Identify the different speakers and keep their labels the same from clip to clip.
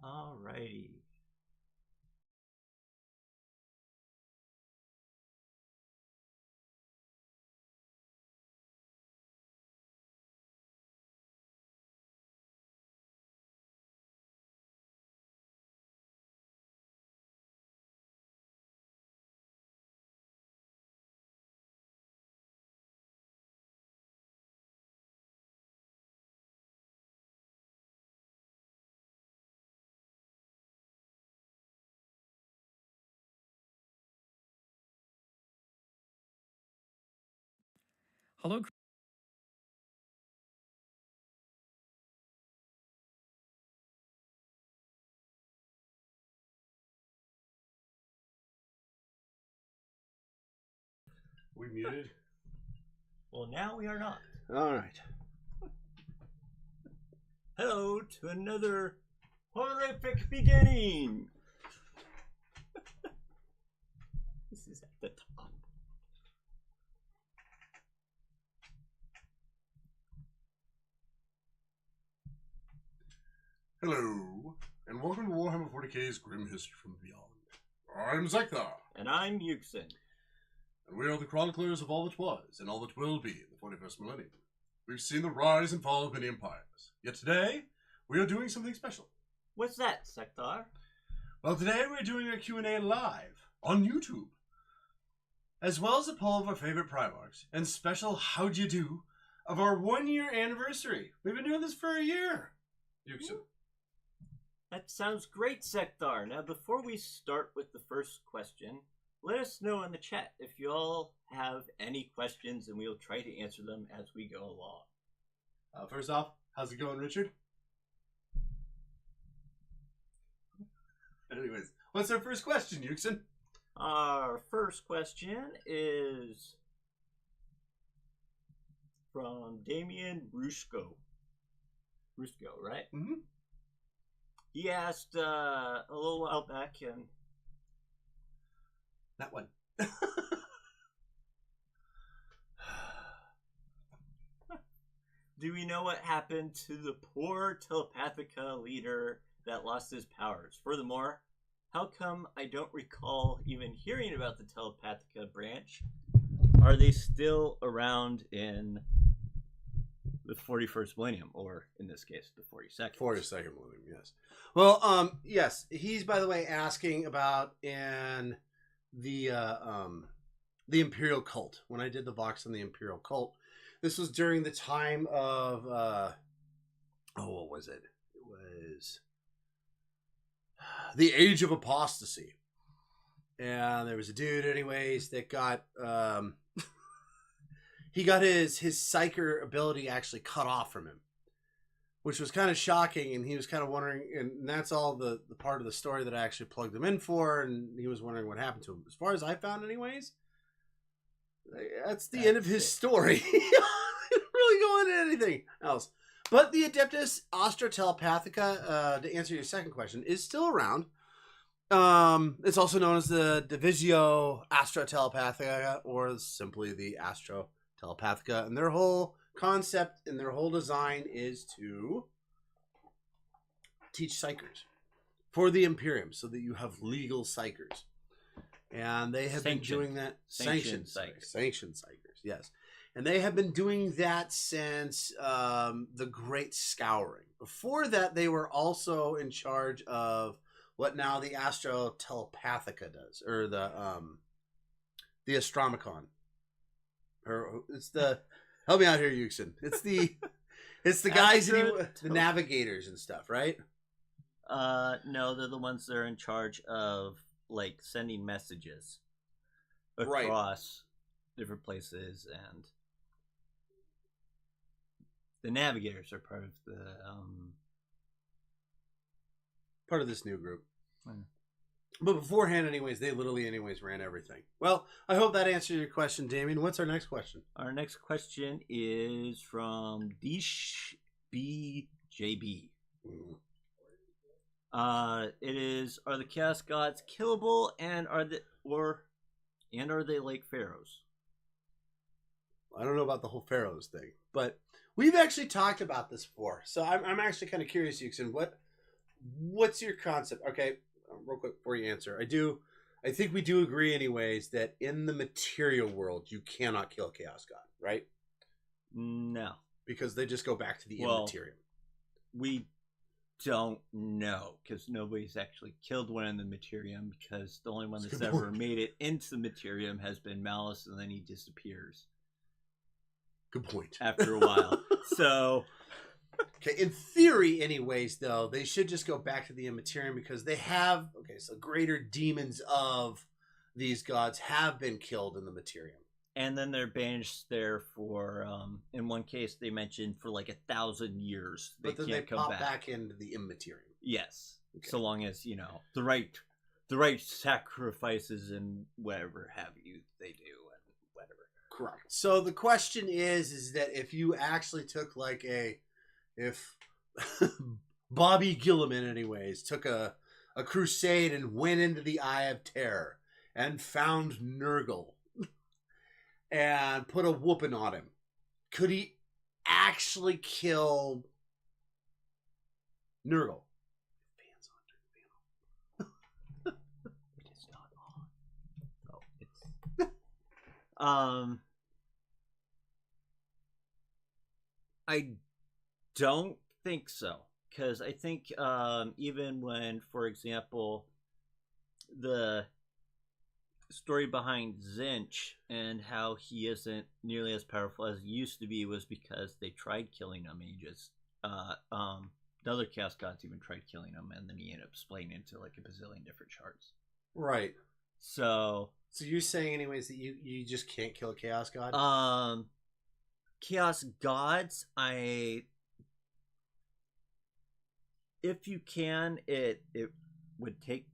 Speaker 1: Alrighty.
Speaker 2: Hello.
Speaker 3: We muted?
Speaker 1: Well, now we are not.
Speaker 3: All right.
Speaker 1: Hello to another horrific beginning. This is at the top.
Speaker 3: Hello, and welcome to Warhammer 40k's Grim History from Beyond. I'm Zeckthar.
Speaker 1: And I'm Yuksen.
Speaker 3: And we are the chroniclers of all that was and all that will be in the 41st millennium. We've seen the rise and fall of many empires. Yet today, we are doing something special.
Speaker 1: What's that, Zeckthar?
Speaker 3: Well, today we're doing a Q&A live on YouTube, as well as a poll of our favorite Primarchs and special How'd You Do of our 1-year anniversary. We've been doing this for a year. Yuksen.
Speaker 1: That sounds great, Zeckthar. Now, before we start with the first question, let us know in the chat if you all have any questions, and we'll try to answer them as we go along.
Speaker 3: First off, how's it going, Richard? Anyways, what's our first question, Yuksen?
Speaker 1: Our first question is from Damien Brushko. Brushko, right?
Speaker 3: Mm-hmm.
Speaker 1: He asked a little while back, and
Speaker 3: That one.
Speaker 1: do we know what happened to the poor Telepathica leader that lost his powers? Furthermore, how come I don't recall even hearing about the Telepathica branch? Are they still around in the 41st millennium, or in this case, the 42nd?
Speaker 3: 42nd millennium, yes. Well, yes, he's, by the way, asking about in the Imperial Cult. When I did the box on the Imperial Cult, this was during the time of, what was it? It was the Age of Apostasy. And there was a dude, anyways, that got, he got his psyker ability actually cut off from him, which was kind of shocking, and he was kind of wondering, and that's all the part of the story that I actually plugged him in for, and he was wondering what happened to him. As far as I found, anyways, that's the end of his story. He didn't really go into anything else. But the Adeptus Astra Telepathica, to answer your second question, is still around. It's also known as the Divisio Astra Telepathica, or simply the Astro Telepathica, and their whole concept and their whole design is to teach psychers for the Imperium, so that you have legal psychers. And they have been doing that. Sanctioned psychers, yes. And they have been doing that since the Great Scouring. Before that, they were also in charge of what now the Astro Telepathica does, or the Astromicon. Or it's the help me out here, Yuksen. It's the guys the navigators and stuff, right?
Speaker 1: No, they're the ones that are in charge of like sending messages across different places, and the navigators are part of
Speaker 3: this new group. But beforehand, anyways, they literally ran everything. Well, I hope that answered your question, Damien. What's our next question?
Speaker 1: Our next question is from Dish BJB. It is: are the Chaos Gods killable, and are they like pharaohs?
Speaker 3: I don't know about the whole pharaohs thing, but we've actually talked about this before. So I'm actually kind of curious, Yuksen, what's your concept? Okay, real quick before you answer, I think we do agree, anyways, that in the material world you cannot kill Chaos God, right?
Speaker 1: No.
Speaker 3: Because they just go back to the
Speaker 1: Well,
Speaker 3: immaterium.
Speaker 1: We don't know because nobody's actually killed one in the Materium because the only one that's ever made it into the Materium has been Malice, and then he disappears.
Speaker 3: Good point.
Speaker 1: After a while. So,
Speaker 3: okay, in theory, anyways, though, they should just go back to the immaterium because they have, okay, so greater demons of these gods have been killed in the Materium.
Speaker 1: And then they're banished there for, in one case, they mentioned for like 1,000 years. They
Speaker 3: but then
Speaker 1: can't
Speaker 3: they
Speaker 1: come
Speaker 3: pop back into the immaterium.
Speaker 1: Yes.
Speaker 3: Okay.
Speaker 1: So long as, the right sacrifices and whatever have you, they do and whatever.
Speaker 3: Correct. So the question is that if you actually took if Bobby Gilliman, anyways, took a crusade and went into the Eye of Terror and found Nurgle and put a whooping on him, could he actually kill Nurgle? Fans on.
Speaker 1: It is not on. Oh, it's I don't think so, because I think even when, for example, the story behind Zinch and how he isn't nearly as powerful as he used to be was because they tried killing him. And he just the other Chaos Gods even tried killing him, and then he ended up splitting into like a bazillion different shards.
Speaker 3: Right.
Speaker 1: So
Speaker 3: you're saying, anyways, that you just can't kill a Chaos God?
Speaker 1: Chaos Gods, if you can, it would take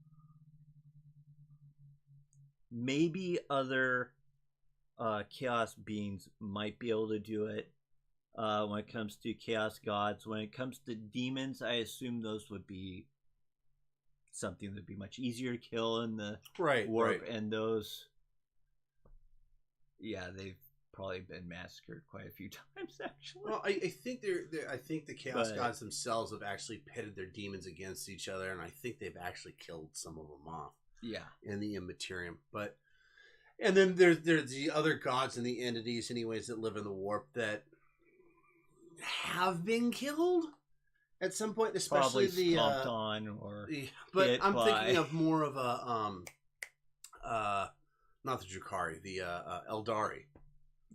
Speaker 1: maybe other chaos beings might be able to do it when it comes to Chaos Gods. When it comes to demons, I assume those would be something that would be much easier to kill in the warp.
Speaker 3: Right.
Speaker 1: And those, yeah, they've probably been massacred quite a few times, actually.
Speaker 3: Well, I think I think the Chaos Gods themselves have actually pitted their demons against each other, and I think they've actually killed some of them off.
Speaker 1: Yeah.
Speaker 3: In the Immaterium. And then there's the other gods and the entities, anyways, that live in the warp that have been killed at some point, especially
Speaker 1: probably stomped on or
Speaker 3: but I'm thinking of more of a not the Drukhari, the Eldari.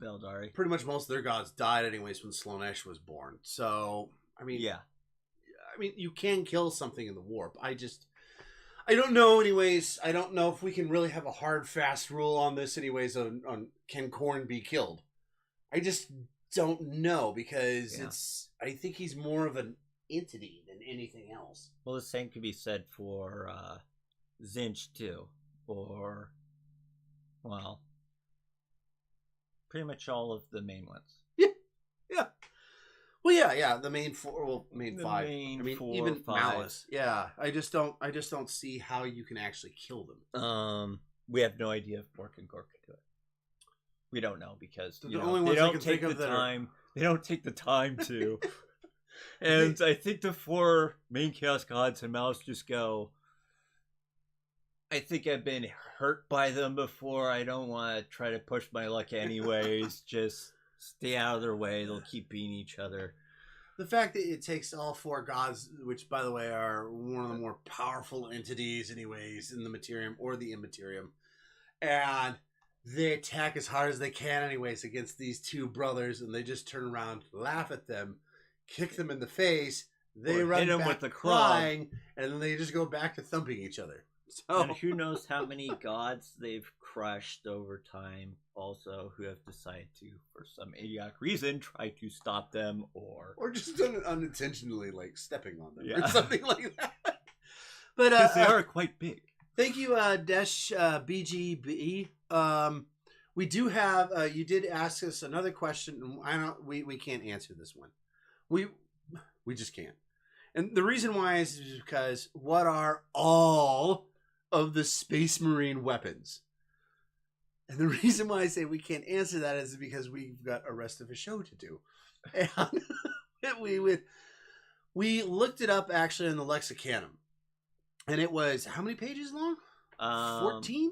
Speaker 1: Eldari.
Speaker 3: Pretty much most of their gods died anyways when Slaanesh was born. So I mean, you can kill something in the warp. I don't know, anyways. I don't know if we can really have a hard, fast rule on this, anyways, on can Khorne be killed. I just don't know, because I think he's more of an entity than anything else.
Speaker 1: Well, the same could be said for Zinch, too. Or, well, pretty much all of the main ones.
Speaker 3: Yeah. Well, yeah, the main four,
Speaker 1: the
Speaker 3: five.
Speaker 1: Main
Speaker 3: I mean,
Speaker 1: four,
Speaker 3: even
Speaker 1: five.
Speaker 3: Malice. Yeah, I just don't see how you can actually kill them.
Speaker 1: We have no idea if Bork and Gork could do it. We don't know because
Speaker 3: the only ones
Speaker 1: they
Speaker 3: I
Speaker 1: don't
Speaker 3: can
Speaker 1: take
Speaker 3: think
Speaker 1: the
Speaker 3: of
Speaker 1: time. They don't take the time to. And I think the four main Chaos Gods and Malice just go, I think I've been hurt by them before. I don't want to try to push my luck anyways. Just stay out of their way. They'll keep beating each other.
Speaker 3: The fact that it takes all four gods, which, by the way, are one of the more powerful entities anyways in the Materium or the Immaterium, and they attack as hard as they can anyways against these two brothers, and they just turn around, laugh at them, kick them in the face, they run
Speaker 1: hit them
Speaker 3: back
Speaker 1: with the
Speaker 3: crying, and then they just go back to thumping each other. So,
Speaker 1: and who knows how many gods they've crushed over time also, who have decided to, for some idiotic reason, try to stop them or
Speaker 3: just unintentionally stepping on them or something like that. But
Speaker 1: because they are quite big.
Speaker 3: Thank you, Desh BGB. We do have you did ask us another question. We can't answer this one. We just can't. And the reason why is because what are all of the Space Marine weapons? And the reason why I say we can't answer that is because we've got a rest of a show to do. And We looked it up actually in the Lexicanum, and it was how many pages long? 14?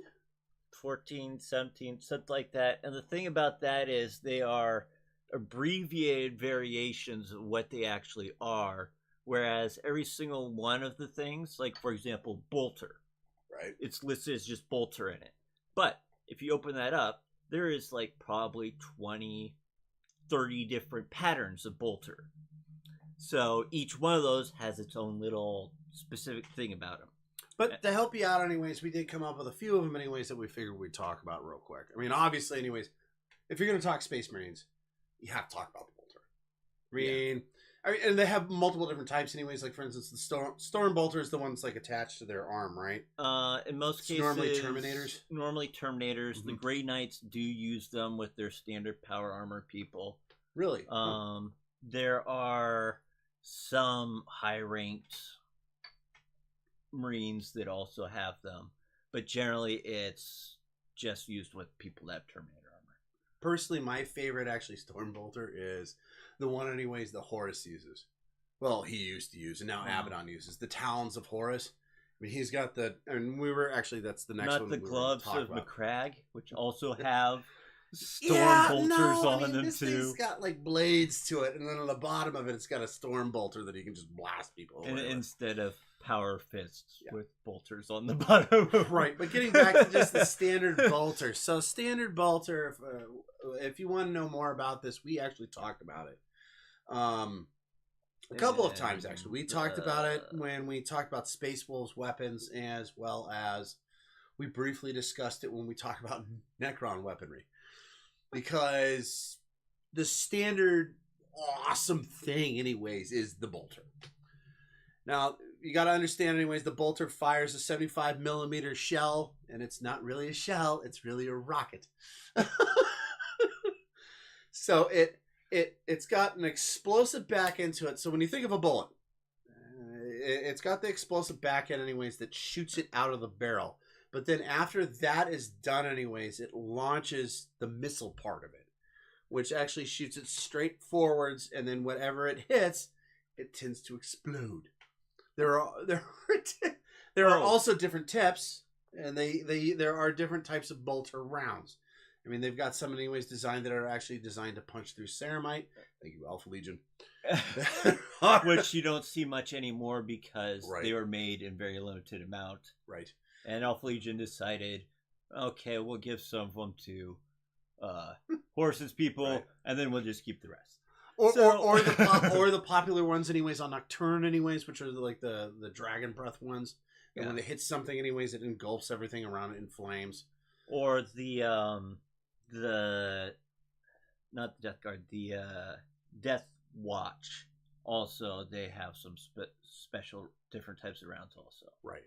Speaker 1: 14, 17, something like that. And the thing about that is they are abbreviated variations of what they actually are. Whereas every single one of the things, like for example, bolter,
Speaker 3: Right.
Speaker 1: it's listed as just bolter in it. But if you open that up, there is like probably 20, 30 different patterns of bolter. So each one of those has its own little specific thing about them.
Speaker 3: But to help you out anyways, we did come up with a few of them anyways that we figured we'd talk about real quick. I mean, obviously anyways, if you're going to talk Space Marines, you have to talk about the bolter. I mean, and they have multiple different types anyways. Like, for instance, the Storm Bolter is the one that's, like, attached to their arm, right?
Speaker 1: In most cases...
Speaker 3: Normally Terminators?
Speaker 1: Normally Terminators. Mm-hmm. The Grey Knights do use them with their standard power armor people.
Speaker 3: Really?
Speaker 1: There are some high-ranked Marines that also have them. But generally, it's just used with people that have Terminator armor.
Speaker 3: Personally, my favorite, actually, Storm Bolter is... the one, anyways, that Horus uses. Well, he used to use, and now Abaddon uses. The Talons of Horus. I mean, he's got the... I mean, we were... Actually, that's the next one.
Speaker 1: Not the gloves of McCragg, which also have
Speaker 3: storm
Speaker 1: bolters on them,
Speaker 3: this
Speaker 1: too.
Speaker 3: Thing's got, like, blades to it, and then on the bottom of it, it's got a storm bolter that you can just blast people
Speaker 1: and
Speaker 3: away
Speaker 1: instead of power fists with bolters on the bottom.
Speaker 3: Right, but getting back to just the standard bolter. So, standard bolter, if you want to know more about this, we actually talked about it. A couple of times, actually. We talked about it when we talked about Space Wolves weapons, as well as we briefly discussed it when we talked about Necron weaponry. Because the standard awesome thing, anyways, is the bolter. Now, you got to understand, anyways, the bolter fires a 75 millimeter shell, and it's not really a shell, it's really a rocket. So it's got an explosive back end to it. So when you think of a bullet, it's got the explosive back end anyways that shoots it out of the barrel. But then after that is done anyways, it launches the missile part of it, which actually shoots it straight forwards, and then whatever it hits, it tends to explode. There are also different tips, and there are different types of bolter rounds. I mean, they've got some anyways designed that are actually designed to punch through ceramite. Thank you, Alpha Legion.
Speaker 1: Which you don't see much anymore because
Speaker 3: Right.
Speaker 1: they were made in very limited amount.
Speaker 3: Right.
Speaker 1: And Alpha Legion decided, okay, we'll give some of them to Horus's people,
Speaker 3: Right.
Speaker 1: and then we'll just keep the rest.
Speaker 3: Or the popular ones anyways on Nocturne anyways, which are like the dragon breath ones. And when it hits something anyways, it engulfs everything around it in flames.
Speaker 1: Or not the Death Guard, the Death Watch. Also, they have some special different types of rounds also.
Speaker 3: Right.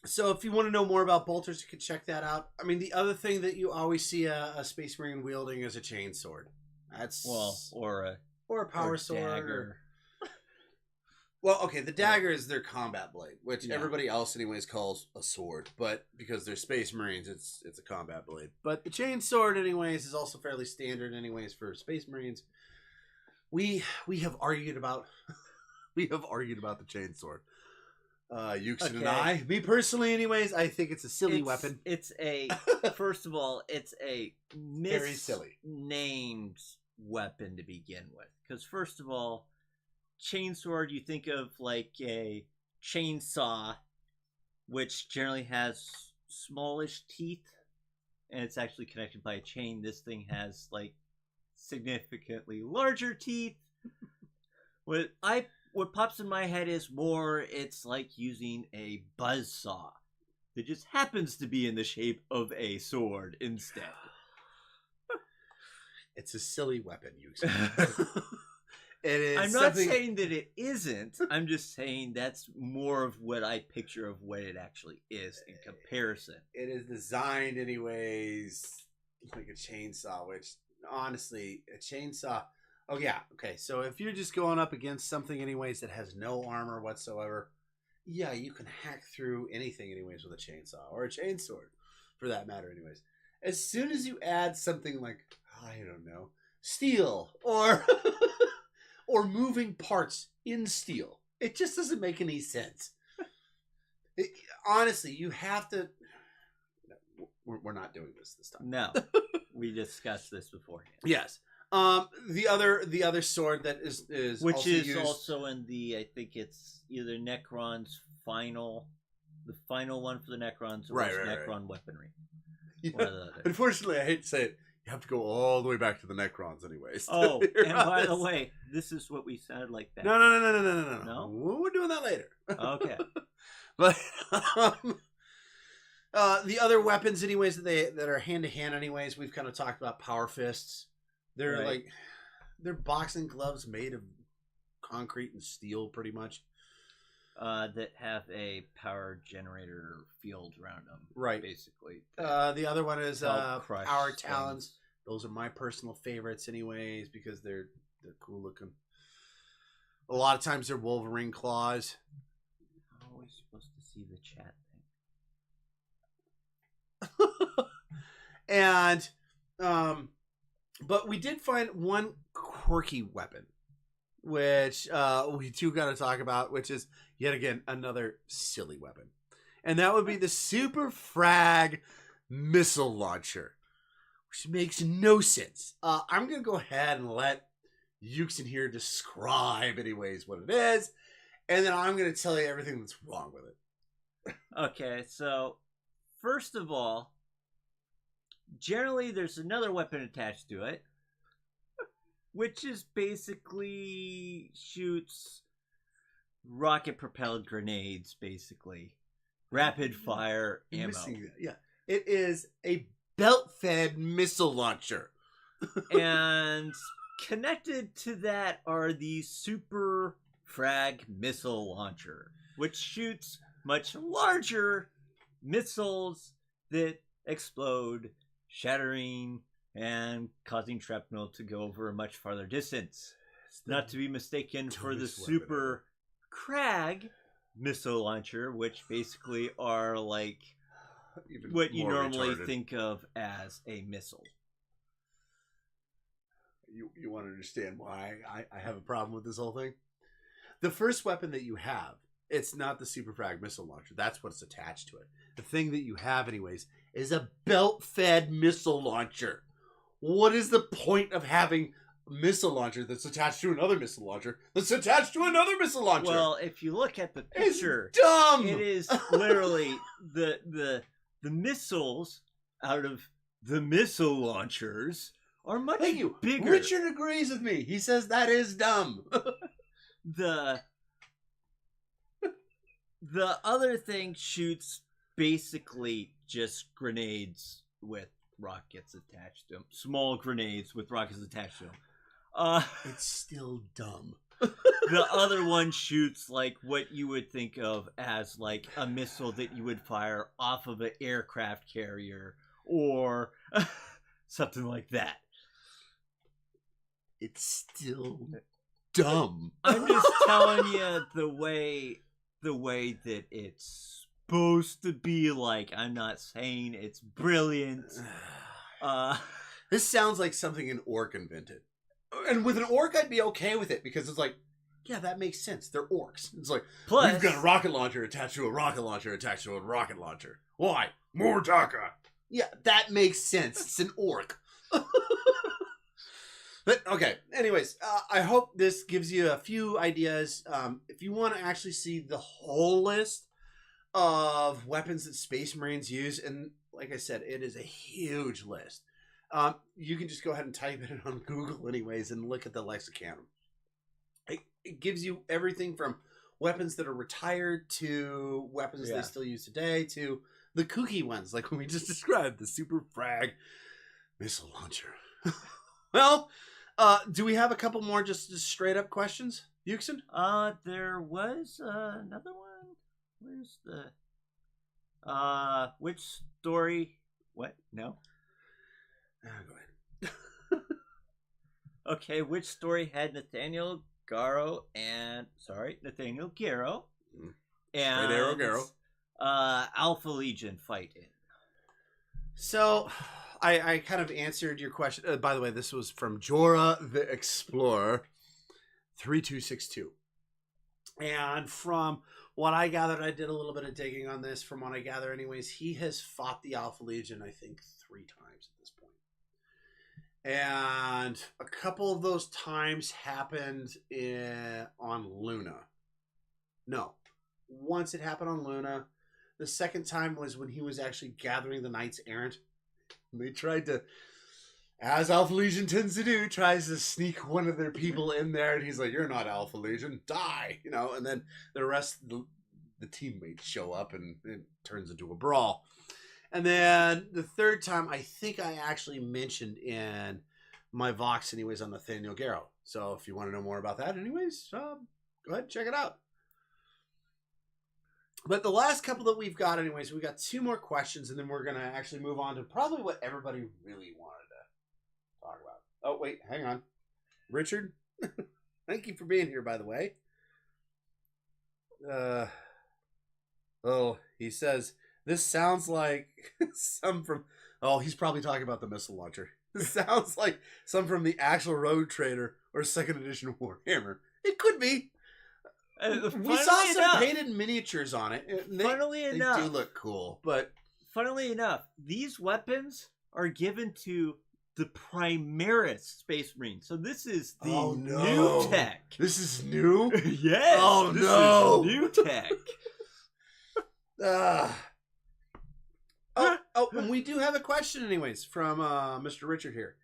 Speaker 3: So if you want to know more about bolters, you can check that out. I mean, the other thing that you always see a Space Marine wielding is a chain sword. That's
Speaker 1: or
Speaker 3: a power sword.
Speaker 1: Dagger.
Speaker 3: Well, okay, the dagger is their combat blade, which everybody else anyways calls a sword, but because they're Space Marines, it's a combat blade. But the chain sword anyways is also fairly standard anyways for Space Marines. We have argued about the chain sword. Yuksen and I. Me personally anyways, I think it's a silly weapon.
Speaker 1: It's a first of all, it's a
Speaker 3: very silly
Speaker 1: named weapon to begin with. Because first of all, chainsword, you think of like a chainsaw, which generally has smallish teeth, and it's actually connected by a chain. This thing has like significantly larger teeth. What pops in my head is more, it's like using a buzzsaw that just happens to be in the shape of a sword instead.
Speaker 3: It's a silly weapon, Yuksen.
Speaker 1: I'm not saying that it isn't. I'm just saying that's more of what I picture of what it actually is in comparison.
Speaker 3: It is designed anyways like a chainsaw, which honestly, a chainsaw... Oh, yeah. Okay, so if you're just going up against something anyways that has no armor whatsoever, yeah, you can hack through anything anyways with a chainsaw or a chainsword, for that matter anyways. As soon as you add something like, I don't know, steel or or moving parts in steel. It just doesn't make any sense. Honestly, you have to. We're not doing this time.
Speaker 1: No, we discussed this beforehand.
Speaker 3: Yes. The other sword that is
Speaker 1: which
Speaker 3: also
Speaker 1: is
Speaker 3: used...
Speaker 1: also in the, I think it's either Necron's the final one for the Necrons, or Necron weaponry.
Speaker 3: Yeah. Unfortunately, I hate to say it, you have to go all the way back to the Necrons, anyways.
Speaker 1: Oh, and by the way, this is what we sounded like that.
Speaker 3: No.
Speaker 1: No?
Speaker 3: We're doing that later.
Speaker 1: Okay.
Speaker 3: But the other weapons, anyways, that are hand to hand, anyways, we've kind of talked about power fists. They're
Speaker 1: right.
Speaker 3: they're boxing gloves made of concrete and steel, pretty much.
Speaker 1: That have a power generator field around them,
Speaker 3: right?
Speaker 1: Basically.
Speaker 3: The other one is power talons.
Speaker 1: Things.
Speaker 3: Those are my personal favorites, anyways, because they're cool looking. A lot of times they're Wolverine claws.
Speaker 1: I'm always supposed to see the chat thing.
Speaker 3: And but we did find one quirky weapon, which we do got to talk about, which is yet again another silly weapon, and that would be the Super Frag missile launcher, which makes no sense. I'm gonna go ahead and let Yuksen here describe, anyways, what it is, and then I'm gonna tell you everything that's wrong with it.
Speaker 1: Okay, so first of all, generally there's another weapon attached to it, which is basically shoots rocket-propelled grenades, basically. Rapid fire ammo.
Speaker 3: Yeah. It is a belt-fed missile launcher.
Speaker 1: And connected to that are the Super Frag missile launcher, which shoots much larger missiles that explode, shattering and causing shrapnel to go over a much farther distance. Not to be mistaken for the Super Crag missile launcher, which basically are like what you normally think of as a missile.
Speaker 3: You want to understand why I have a problem with this whole thing? The first weapon that you have, it's not the Super Frag missile launcher. That's what's attached to it. The thing that you have, anyways, is a belt-fed missile launcher. What is the point of having a missile launcher that's attached to another missile launcher that's attached to another missile launcher?
Speaker 1: Well, if you look at the picture,
Speaker 3: it's dumb.
Speaker 1: It is literally the missiles out of the missile launchers are much bigger.
Speaker 3: Richard agrees with me. He says that is dumb.
Speaker 1: The other thing shoots basically just grenades with rockets attached to them. Small grenades with rockets attached to them.
Speaker 3: It's still dumb.
Speaker 1: The other one shoots like what you would think of as like a missile that you would fire off of an aircraft carrier or something like that.
Speaker 3: It's still dumb.
Speaker 1: I'm just telling you the way that it's supposed to be like. I'm not saying it's brilliant.
Speaker 3: This sounds like something an orc invented. And with an orc, I'd be okay with it because it's like, yeah, that makes sense. They're orcs. It's like, plus, we've got a rocket launcher attached to a rocket launcher attached to a rocket launcher. Why? More Taka. Yeah, that makes sense. It's an orc. But, okay, anyways, I hope this gives you a few ideas. If you want to actually see the whole list of weapons that Space Marines use, and like I said, it is a huge list. You can just go ahead and type it in on Google anyways and look at the Lexicanum. It gives you everything from weapons that are retired to weapons they still use today to the kooky ones, like when we just described, the Super Frag missile launcher. Well, do we have a couple more just straight up questions, Yuksen?
Speaker 1: There was another one. Where's the which story? What? No.
Speaker 3: Go ahead.
Speaker 1: Okay, which story had Nathaniel Garrow and Nathaniel Garrow and
Speaker 3: Arrow Garrow
Speaker 1: Alpha Legion fight in?
Speaker 3: So, I kind of answered your question. By the way, this was from Jorah the Explorer 3262. And from what I gathered, I did a little bit of digging on this. From what I gather, anyways, he has fought the Alpha Legion, I think, 3 times at this point. And a couple of those times happened on Luna. No. Once it happened on Luna. The second time was when he was actually gathering the Knights Errant. They tried to, as Alpha Legion tends to do, tries to sneak one of their people in there, and he's like, "You're not Alpha Legion, die!" You know, and then the rest of the teammates show up, and it turns into a brawl. And then the third time, I think I actually mentioned in my Vox, anyways, on Nathaniel Garrow. So if you want to know more about that, anyways, go ahead and check it out. But the last couple that we've got, anyways, we've got 2 more questions, and then we're going to actually move on to probably what everybody really wanted to talk about. Oh, wait, hang on. Richard, thank you for being here, by the way. He says, this sounds like some from... Oh, he's probably talking about the missile launcher. This sounds like some from the actual Road Trader or 2nd edition Warhammer. It could be. We saw some painted miniatures on it. They do look cool, but
Speaker 1: funnily enough, these weapons are given to the Primarchs Space Marines. So this is the new tech.
Speaker 3: This is new?
Speaker 1: Yes.
Speaker 3: Oh,
Speaker 1: this
Speaker 3: no.
Speaker 1: is new tech.
Speaker 3: And we do have a question, anyways, from Mr. Richard here.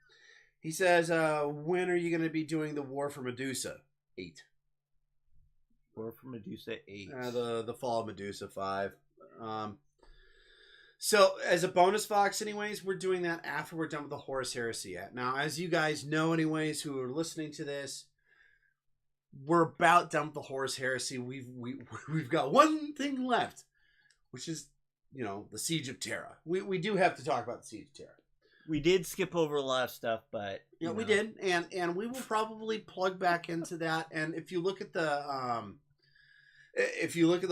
Speaker 3: He says, when are you going to be doing the War for Medusa 8?
Speaker 1: War for Medusa 8.
Speaker 3: The Fall of Medusa 5. So, as a bonus Vox, anyways, we're doing that after we're done with the Horus Heresy. Now, as you guys know, anyways, who are listening to this, we're about done with the Horus Heresy. We've got one thing left, which is, the Siege of Terra. We do have to talk about the Siege of Terra.
Speaker 1: We did skip over a lot of stuff, but
Speaker 3: we did, and we will probably plug back into that. And if you look at the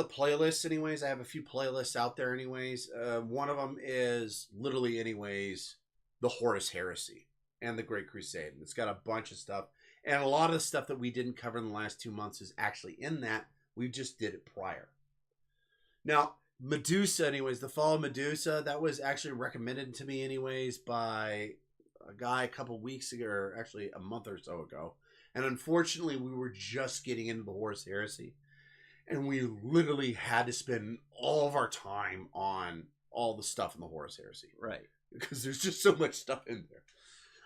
Speaker 3: playlists, anyways, I have a few playlists out there, anyways. One of them is literally, anyways, the Horus Heresy and the Great Crusade. And it's got a bunch of stuff, and a lot of the stuff that we didn't cover in the last 2 months is actually in that. We just did it prior. Now, Medusa, anyways, the Fall of Medusa, that was actually recommended to me, anyways, by a guy a couple weeks ago, or actually a month or so ago. And unfortunately, we were just getting into the Horus Heresy. And we literally had to spend all of our time on all the stuff in the Horus Heresy.
Speaker 1: Right.
Speaker 3: Because there's just so much stuff in there.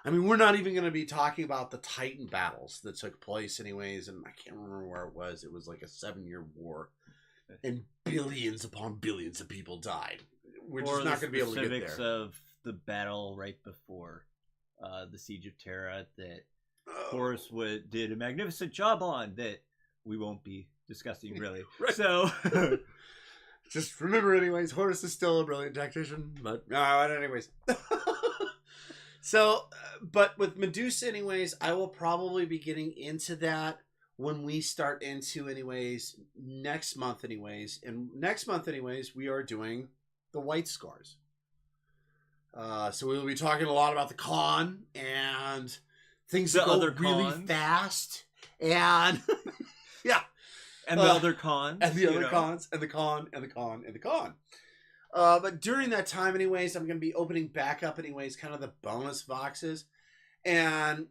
Speaker 3: I mean, we're not even going to be talking about the Titan battles that took place, anyways. And I can't remember where it was. It was like a 7-year war. And billions upon billions of people died. We're just not going to be able to get there.
Speaker 1: Specifics of the battle right before the Siege of Terra that Horus did a magnificent job on that we won't be discussing, really.
Speaker 3: Right.
Speaker 1: So,
Speaker 3: just remember, anyways, Horus is still a brilliant tactician. But, anyways. So, but with Medusa, anyways, I will probably be getting into that when we start into, anyways, next month, anyways. And next month, anyways, we are doing the White Scars. So we will be talking a lot about the con and things that go really fast. And, yeah.
Speaker 1: And the other cons.
Speaker 3: And the other cons. And the con. And the con. And the con. But during that time, anyways, I'm going to be opening back up, anyways, kind of the bonus Voxes. And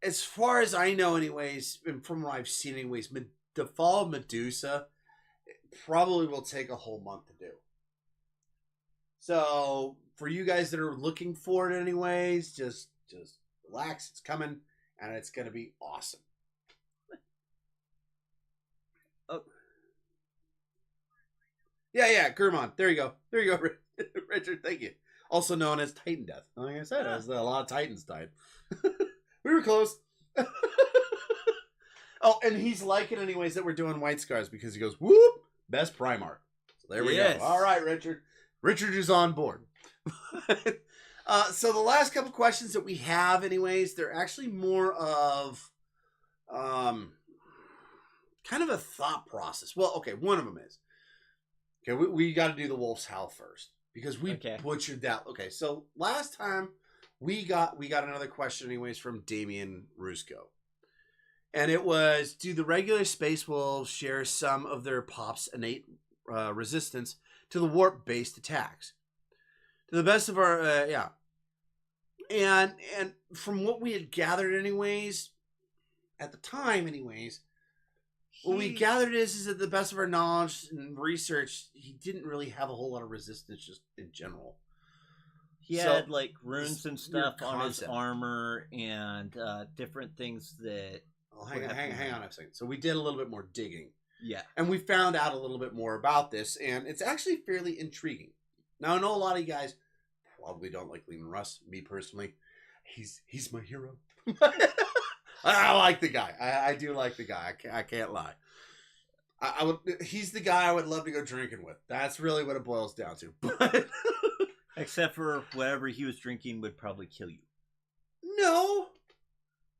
Speaker 3: as far as I know, anyways, and from what I've seen, anyways, the Fall of Medusa probably will take a whole month to do. So for you guys that are looking for it, anyways, just relax. It's coming, and it's going to be awesome. Oh, yeah, Gurman. There you go, Richard. Thank you. Also known as Titan Death. Like I said, a lot of Titans died. We were close. Oh, and he's liking, anyways, that we're doing White Scars because he goes, whoop, best Primarch. So there we go. All right, Richard. Richard is on board. So the last couple questions that we have, anyways, they're actually more of kind of a thought process. Well, okay, one of them is, okay, we got to do the Wolf's Howl first. because we
Speaker 1: Okay.
Speaker 3: butchered that. Okay, so last time we got another question anyways from Damien Rusco. And it was, do the regular Space Wolves share some of their pop's innate resistance to the warp-based attacks? To the best of our, yeah. And from what we had gathered anyways, at the time anyways, what we gathered is that the best of our knowledge and research, he didn't really have a whole lot of resistance just in general.
Speaker 1: He
Speaker 3: So,
Speaker 1: had like runes and stuff
Speaker 3: weird
Speaker 1: on his
Speaker 3: concept.
Speaker 1: armor and different things that.
Speaker 3: Well, hang on a second. So we did a little bit more digging.
Speaker 1: Yeah.
Speaker 3: And we found out a little bit more about this, and it's actually fairly intriguing. Now, I know a lot of you guys probably don't like Leland Russ. Me personally, he's my hero. I like the guy. I do like the guy. I can't lie. I would. He's the guy I would love to go drinking with. That's really what it boils down to. But
Speaker 1: Except for whatever he was drinking would probably kill you.
Speaker 3: no,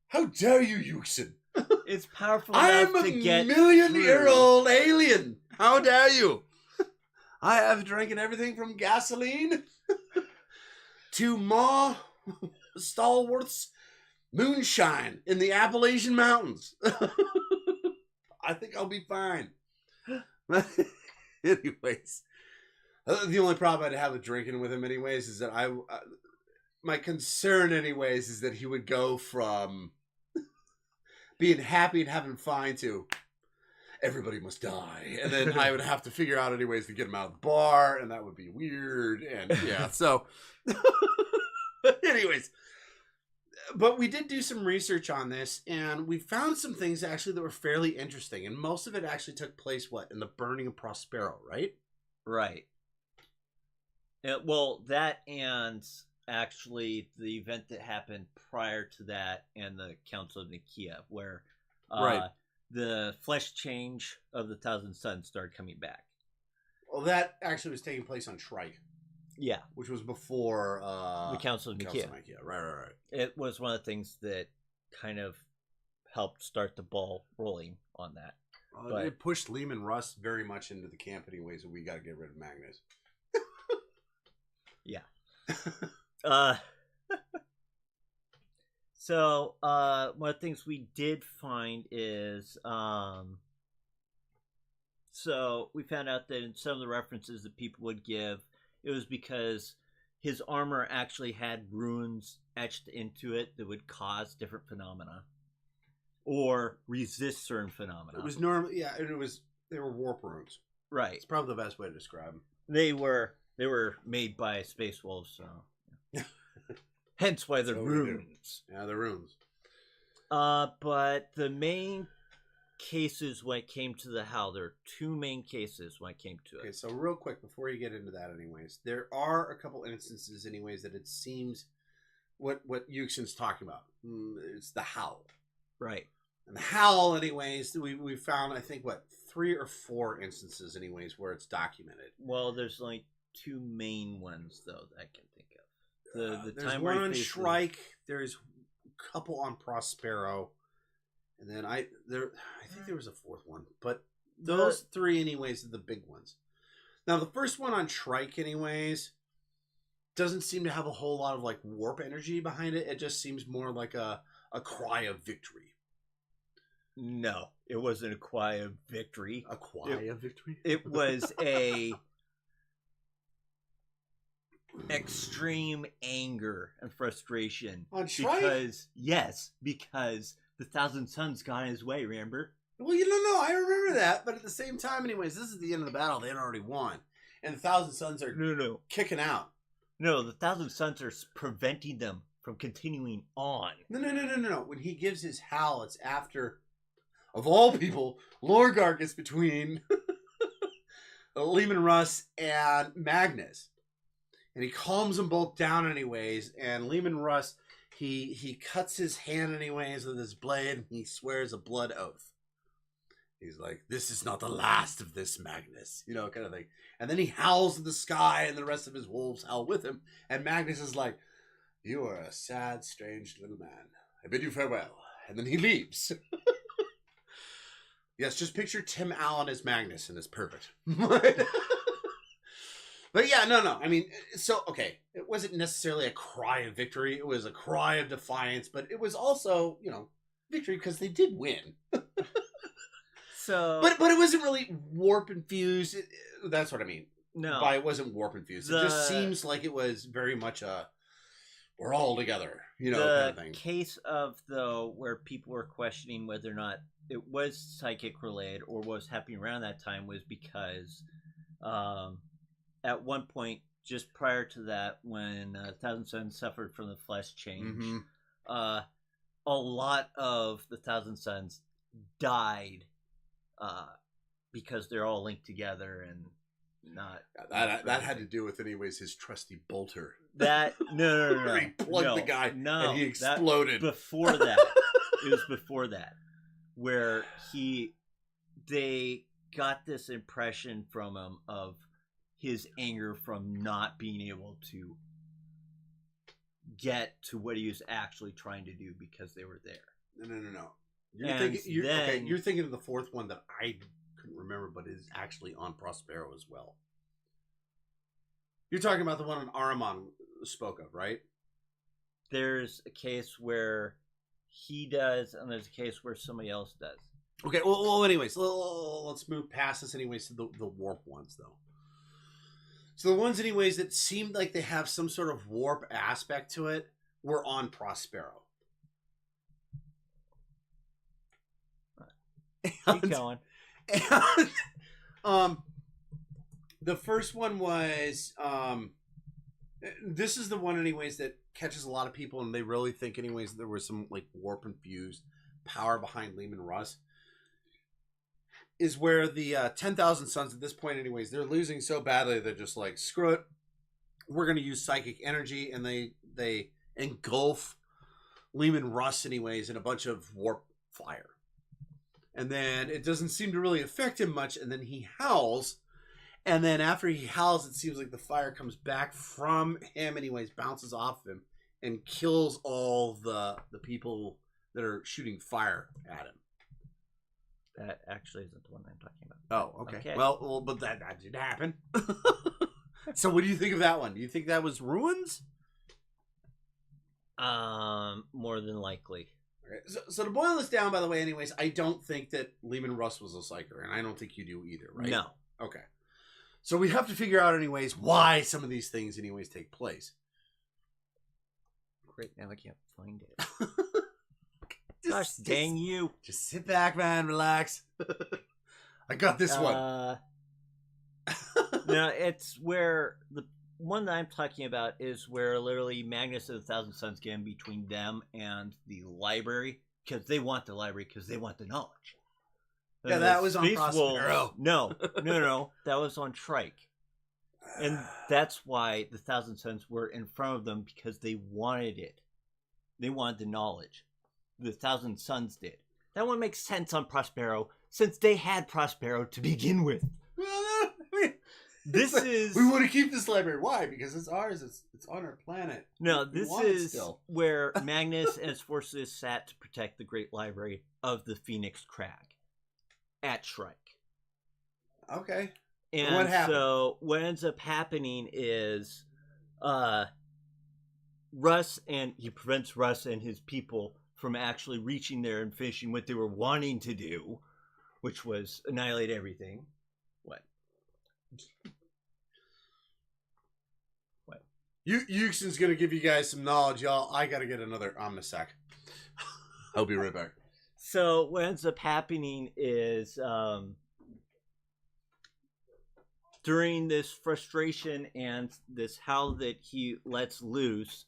Speaker 3: how dare you, Yuksen?
Speaker 1: It's powerful
Speaker 3: I'm
Speaker 1: enough
Speaker 3: a
Speaker 1: to get
Speaker 3: million-year-old alien. How dare you? I have drinking everything from gasoline to Ma Stalwart's moonshine in the Appalachian Mountains. I think I'll be fine. Anyways, the only problem I'd have with drinking with him anyways is that my concern anyways is that he would go from being happy and having fun to everybody must die, and then I would have to figure out any ways to get him out of the bar, and that would be weird. And yeah, so anyways, but we did do some research on this, and we found some things actually that were fairly interesting, and most of it actually took place in the burning of Prospero, right?
Speaker 1: Right. Well, that and actually the event that happened prior to that and the Council of Nicaea, where
Speaker 3: Right.
Speaker 1: the flesh change of the Thousand Suns started coming back.
Speaker 3: Well, that actually was taking place on Trike,
Speaker 1: Yeah,
Speaker 3: which was before
Speaker 1: the Council of Nicaea.
Speaker 3: Right.
Speaker 1: It was one of the things that kind of helped start the ball rolling on that. But
Speaker 3: it pushed Lehman Russ very much into the camp anyways, and we got to get rid of Magnus.
Speaker 1: yeah. So one of the things we did find is so we found out that in some of the references that people would give, it was because his armor actually had runes etched into it that would cause different phenomena or resist certain phenomena.
Speaker 3: It was normal, yeah, and they were warp runes.
Speaker 1: Right.
Speaker 3: It's probably the best way to describe them.
Speaker 1: They were made by Space Wolves, so hence why they're runes.
Speaker 3: Yeah, the runes.
Speaker 1: But the main cases when it came to the Howl, there are two main cases when it came to it.
Speaker 3: Okay, so real quick before you get into that, anyways, there are a couple instances, anyways, that it seems what Yuksen's talking about. It's the Howl,
Speaker 1: Right.
Speaker 3: and the Howl, anyways, we found I think 3 or 4 instances, anyways, where it's documented.
Speaker 1: Well, there's only two main ones though that I can think of. The
Speaker 3: There's
Speaker 1: time
Speaker 3: one
Speaker 1: where
Speaker 3: on Shrike. There's a couple on Prospero, and then I think there was a 4th one, but those 3 anyways are the big ones. Now the first one on Shrike anyways doesn't seem to have a whole lot of warp energy behind it. It just seems more like a cry of victory.
Speaker 1: No, it wasn't a cry of victory.
Speaker 3: A cry of victory?
Speaker 1: It was a extreme anger and frustration
Speaker 3: On Shrike?
Speaker 1: because the Thousand Suns got in his way, remember?
Speaker 3: Well, you don't know. I remember that, but at the same time, anyways, this is the end of the battle. They had already won, and the Thousand Suns are
Speaker 1: No.
Speaker 3: kicking out.
Speaker 1: No, the Thousand Suns are preventing them from continuing on.
Speaker 3: No. When he gives his howl, it's after, of all people, Lorgar gets between Lehman Russ and Magnus. And he calms them both down anyways. And Lehman Russ, he cuts his hand anyways with his blade. And he swears a blood oath. He's like, this is not the last of this, Magnus. You know, kind of thing. And then he howls in the sky and the rest of his wolves howl with him. And Magnus is like, you are a sad, strange little man. I bid you farewell. And then he leaves. Yes, just picture Tim Allen as Magnus and it's perfect. But yeah, no. I mean, so okay, it wasn't necessarily a cry of victory. It was a cry of defiance, but it was also, victory because they did win.
Speaker 1: So,
Speaker 3: but it wasn't really warp infused. That's what I mean.
Speaker 1: no,
Speaker 3: By it wasn't warp infused. It just seems like it was very much a we're all together, kind of thing.
Speaker 1: The case of though where people were questioning whether or not it was psychic related or what was happening around that time was because at one point just prior to that, when Thousand Sons suffered from the flesh change, a lot of the Thousand Sons died because they're all linked together and not
Speaker 3: that had to do with anyways his trusty bolter.
Speaker 1: That no.
Speaker 3: He plugged the guy and he exploded.
Speaker 1: Before that, it was before that where they got this impression from him of his anger from not being able to get to what he was actually trying to do because they were there.
Speaker 3: No. You're thinking of the fourth one that I couldn't remember, but is actually on Prospero as well. You're talking about the one Ahriman spoke of, right?
Speaker 1: There's a case where he does, and there's a case where somebody else does.
Speaker 3: Okay, well anyways, let's move past this anyways to the warp ones, though. So the ones anyways that seemed like they have some sort of warp aspect to it were on Prospero.
Speaker 1: Keep going.
Speaker 3: And, the first one was this is the one anyways that catches a lot of people, and they really think anyways there was some like warp infused power behind Lehman Russ. Is where the 10,000 Sons at this point anyways, they're losing so badly they're just like, screw it, we're going to use psychic energy, and they engulf Lehman Russ anyways in a bunch of warp fire. And then it doesn't seem to really affect him much, and then he howls. And then after he howls, it seems like the fire comes back from him anyways, bounces off him, and kills all the people that are shooting fire at him.
Speaker 1: That actually isn't the one I'm talking about.
Speaker 3: Oh, okay. Well, but that did happen. So what do you think of that one? Do you think that was ruins?
Speaker 1: More than likely.
Speaker 3: Okay. So to boil this down, by the way, anyways, I don't think that Lehman Russ was a psyker, and I don't think you do either, right?
Speaker 1: No.
Speaker 3: Okay. So we have to figure out anyways why some of these things anyways take place.
Speaker 1: Great, now I can't find it. Gosh, dang you.
Speaker 3: Just sit back, man, relax. I got this one.
Speaker 1: No, it's where the one that I'm talking about is where literally Magnus and the Thousand Sons get in between them and the library, because they want the library because they want the knowledge.
Speaker 3: Yeah, that was on Prospero.
Speaker 1: No. That was on Trike. And that's why the Thousand Sons were in front of them, because they wanted it. They wanted the knowledge. The Thousand Sons did. That one makes sense on Prospero, since they had Prospero to begin with. This is...
Speaker 3: We want to keep this library. Why? Because it's ours. It's on our planet.
Speaker 1: No, this is where Magnus and his forces sat to protect the Great Library of the Phoenix Crag at Shrike.
Speaker 3: Okay.
Speaker 1: And
Speaker 3: what happened?
Speaker 1: So what ends up happening is he prevents Russ and his people from actually reaching there and finishing what they were wanting to do, which was annihilate everything. What?
Speaker 3: Yuksen's gonna give you guys some knowledge, y'all. I gotta get another Omnisac. I'll be right back.
Speaker 1: So what ends up happening is during this frustration and this howl that he lets loose,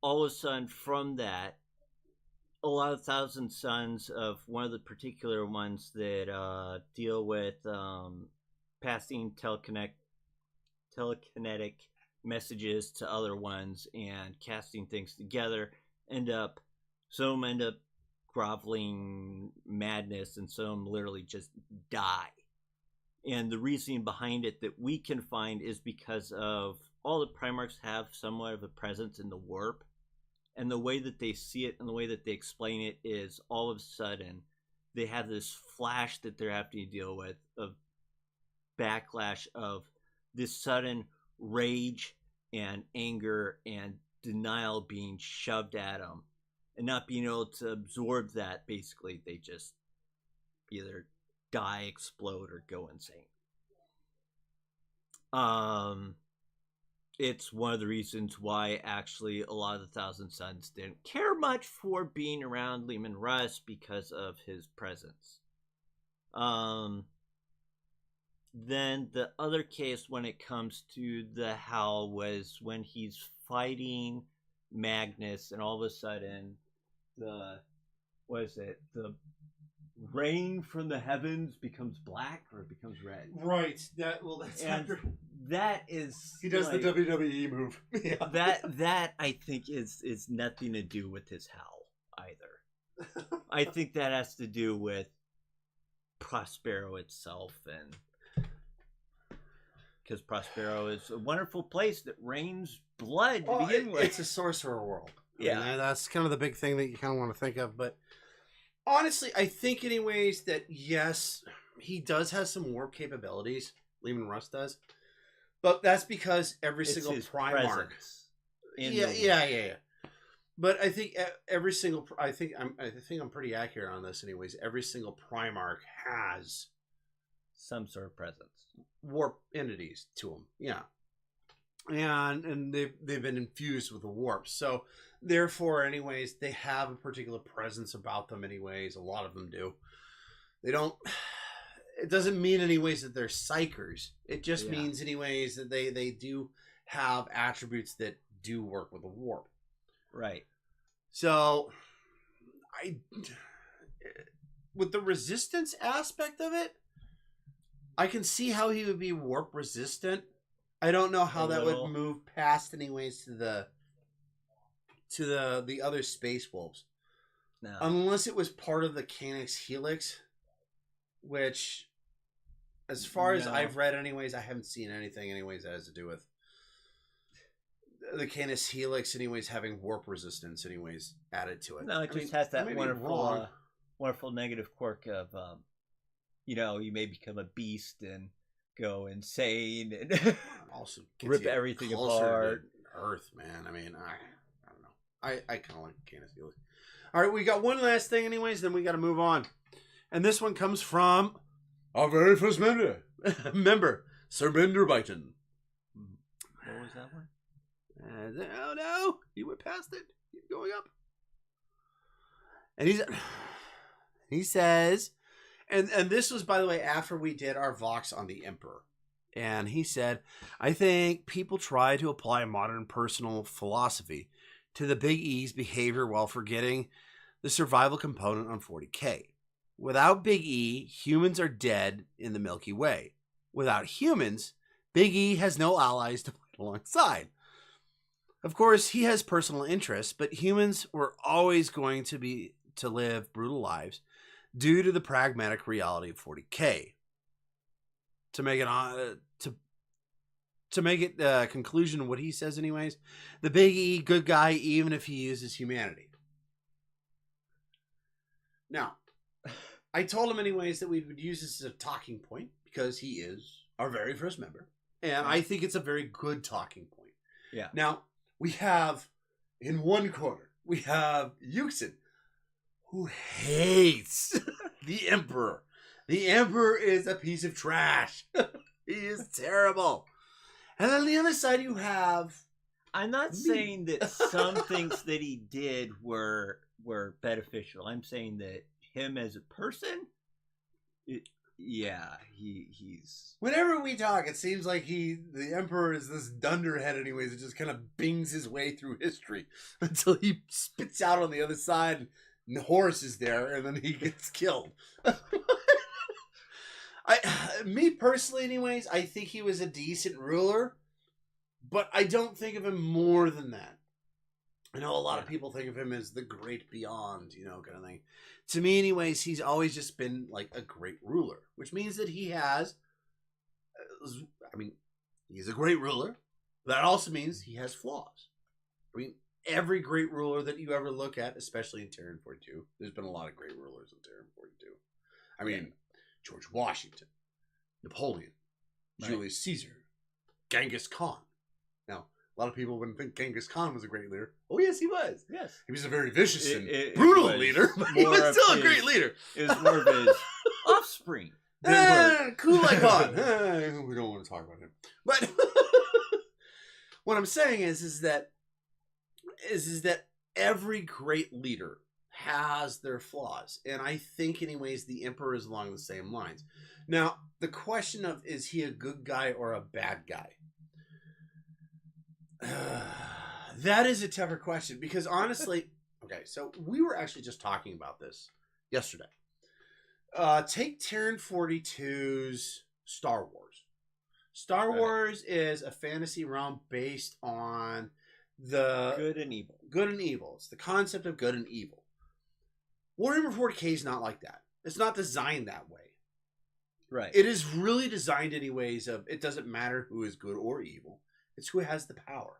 Speaker 1: all of a sudden from that, a lot of Thousand Sons of one of the particular ones that deal with passing telekinetic messages to other ones and casting things together some end up groveling madness, and some literally just die. And the reasoning behind it that we can find is because of all the Primarchs have somewhat of a presence in the warp. And the way that they see it and the way that they explain it is all of a sudden they have this flash that they're having to deal with of backlash of this sudden rage and anger and denial being shoved at them, and not being able to absorb that. Basically, they just either die, explode, or go insane. It's one of the reasons why actually a lot of the Thousand Sons didn't care much for being around Leman Russ because of his presence. Then the other case when it comes to the Howl was when he's fighting Magnus, and all of a sudden the rain from the heavens becomes black, or it becomes red.
Speaker 3: Right. That's
Speaker 1: and that is,
Speaker 3: he does like, the WWE move. Yeah.
Speaker 1: That I think is nothing to do with his Howl either. I think that has to do with Prospero itself, and because Prospero is a wonderful place that rains blood to begin with.
Speaker 3: It's a sorcerer world.
Speaker 1: Yeah.
Speaker 3: I mean, that's kind of the big thing that you kind of want to think of. But honestly, I think anyways that, yes, he does have some warp capabilities. Leman Russ does. But that's because every single Primarch. Yeah. But I think every single, I think I'm pretty accurate on this anyways. Every single Primarch has
Speaker 1: some sort of presence.
Speaker 3: Warp entities to them. Yeah. And they've been infused with the warp. So therefore, anyways, they have a particular presence about them anyways. A lot of them do. They don't, it doesn't mean anyways that they're psychers. It just means anyways that they do have attributes that do work with the warp.
Speaker 1: Right.
Speaker 3: So with the resistance aspect of it, I can see how he would be warp resistant. I don't know how that would move past anyways to the other space wolves. No. Unless it was part of the Canis Helix, which as far as I've read anyways, I haven't seen anything anyways that has to do with the Canis Helix anyways having warp resistance anyways added to it.
Speaker 1: No, it just has that wonderful negative quirk of you may become a beast and go insane and
Speaker 3: also
Speaker 1: rip everything apart.
Speaker 3: Earth, man. I mean, I don't know. I kind of like Canis Helix. All right, we got one last thing anyways, then we got to move on. And this one comes from our very first member, Sir Benderbyton.
Speaker 1: What was that one?
Speaker 3: Oh no, you went past it. Keep going up. And he says, and this was, by the way, after we did our Vox on the Emperor. And he said, I think people try to apply modern personal philosophy to the Big E's behavior while forgetting the survival component on 40K. Without Big E, humans are dead in the Milky Way. Without humans, Big E has no allies to fight alongside. Of course, he has personal interests, but humans were always going to live brutal lives due to the pragmatic reality of 40K. To make it a conclusion of what he says anyways, the Big E, good guy, even if he uses humanity. Now, I told him anyways that we would use this as a talking point because he is our very first member. And I think it's a very good talking point.
Speaker 1: Yeah.
Speaker 3: Now, we have, in one corner, we have Yuksen, who hates the Emperor. The Emperor is a piece of trash. He is terrible. And then on the other side, you have...
Speaker 1: I'm not saying that some things that he did were beneficial. I'm saying that him as a person, he's...
Speaker 3: Whenever we talk, it seems like the Emperor is this dunderhead anyways that just kind of bings his way through history until he spits out on the other side and Horus is there and then he gets killed. Me personally anyways, I think he was a decent ruler, but I don't think of him more than that. I know a lot of people think of him as the great beyond, kind of thing. To me anyways, he's always just been like a great ruler, which means that he has, he's a great ruler. That also means he has flaws. Every great ruler that you ever look at, especially in Terran 42, there's been a lot of great rulers in Terran 42. George Washington, Napoleon,
Speaker 1: Right.
Speaker 3: Julius Caesar, Genghis Khan. Now, a lot of people wouldn't think Genghis Khan was a great leader. Oh, yes, he was.
Speaker 1: Yes.
Speaker 3: He was a very vicious
Speaker 1: It-
Speaker 3: and
Speaker 1: it
Speaker 3: brutal
Speaker 1: was
Speaker 3: leader, but he
Speaker 1: more
Speaker 3: was
Speaker 1: of
Speaker 3: still a
Speaker 1: his-
Speaker 3: great leader.
Speaker 1: It was more of his offspring. than were-
Speaker 3: Kublai Khan. We don't want to talk about him. But what I'm saying is that every great leader has their flaws, and I think, anyways, the Emperor is along the same lines. Now, the question of is he a good guy or a bad guy? That is a tougher question because honestly, okay, so we were actually just talking about this yesterday. Take Terran 42's Star Wars. Star
Speaker 1: Right.
Speaker 3: Wars is a fantasy realm based on the
Speaker 1: good and evil.
Speaker 3: good and evil. It's the concept of good and evil. Warhammer 40k is not like that. It's not designed that way.
Speaker 1: Right.
Speaker 3: It is really designed anyways of it doesn't matter who is good or evil. It's who has the power.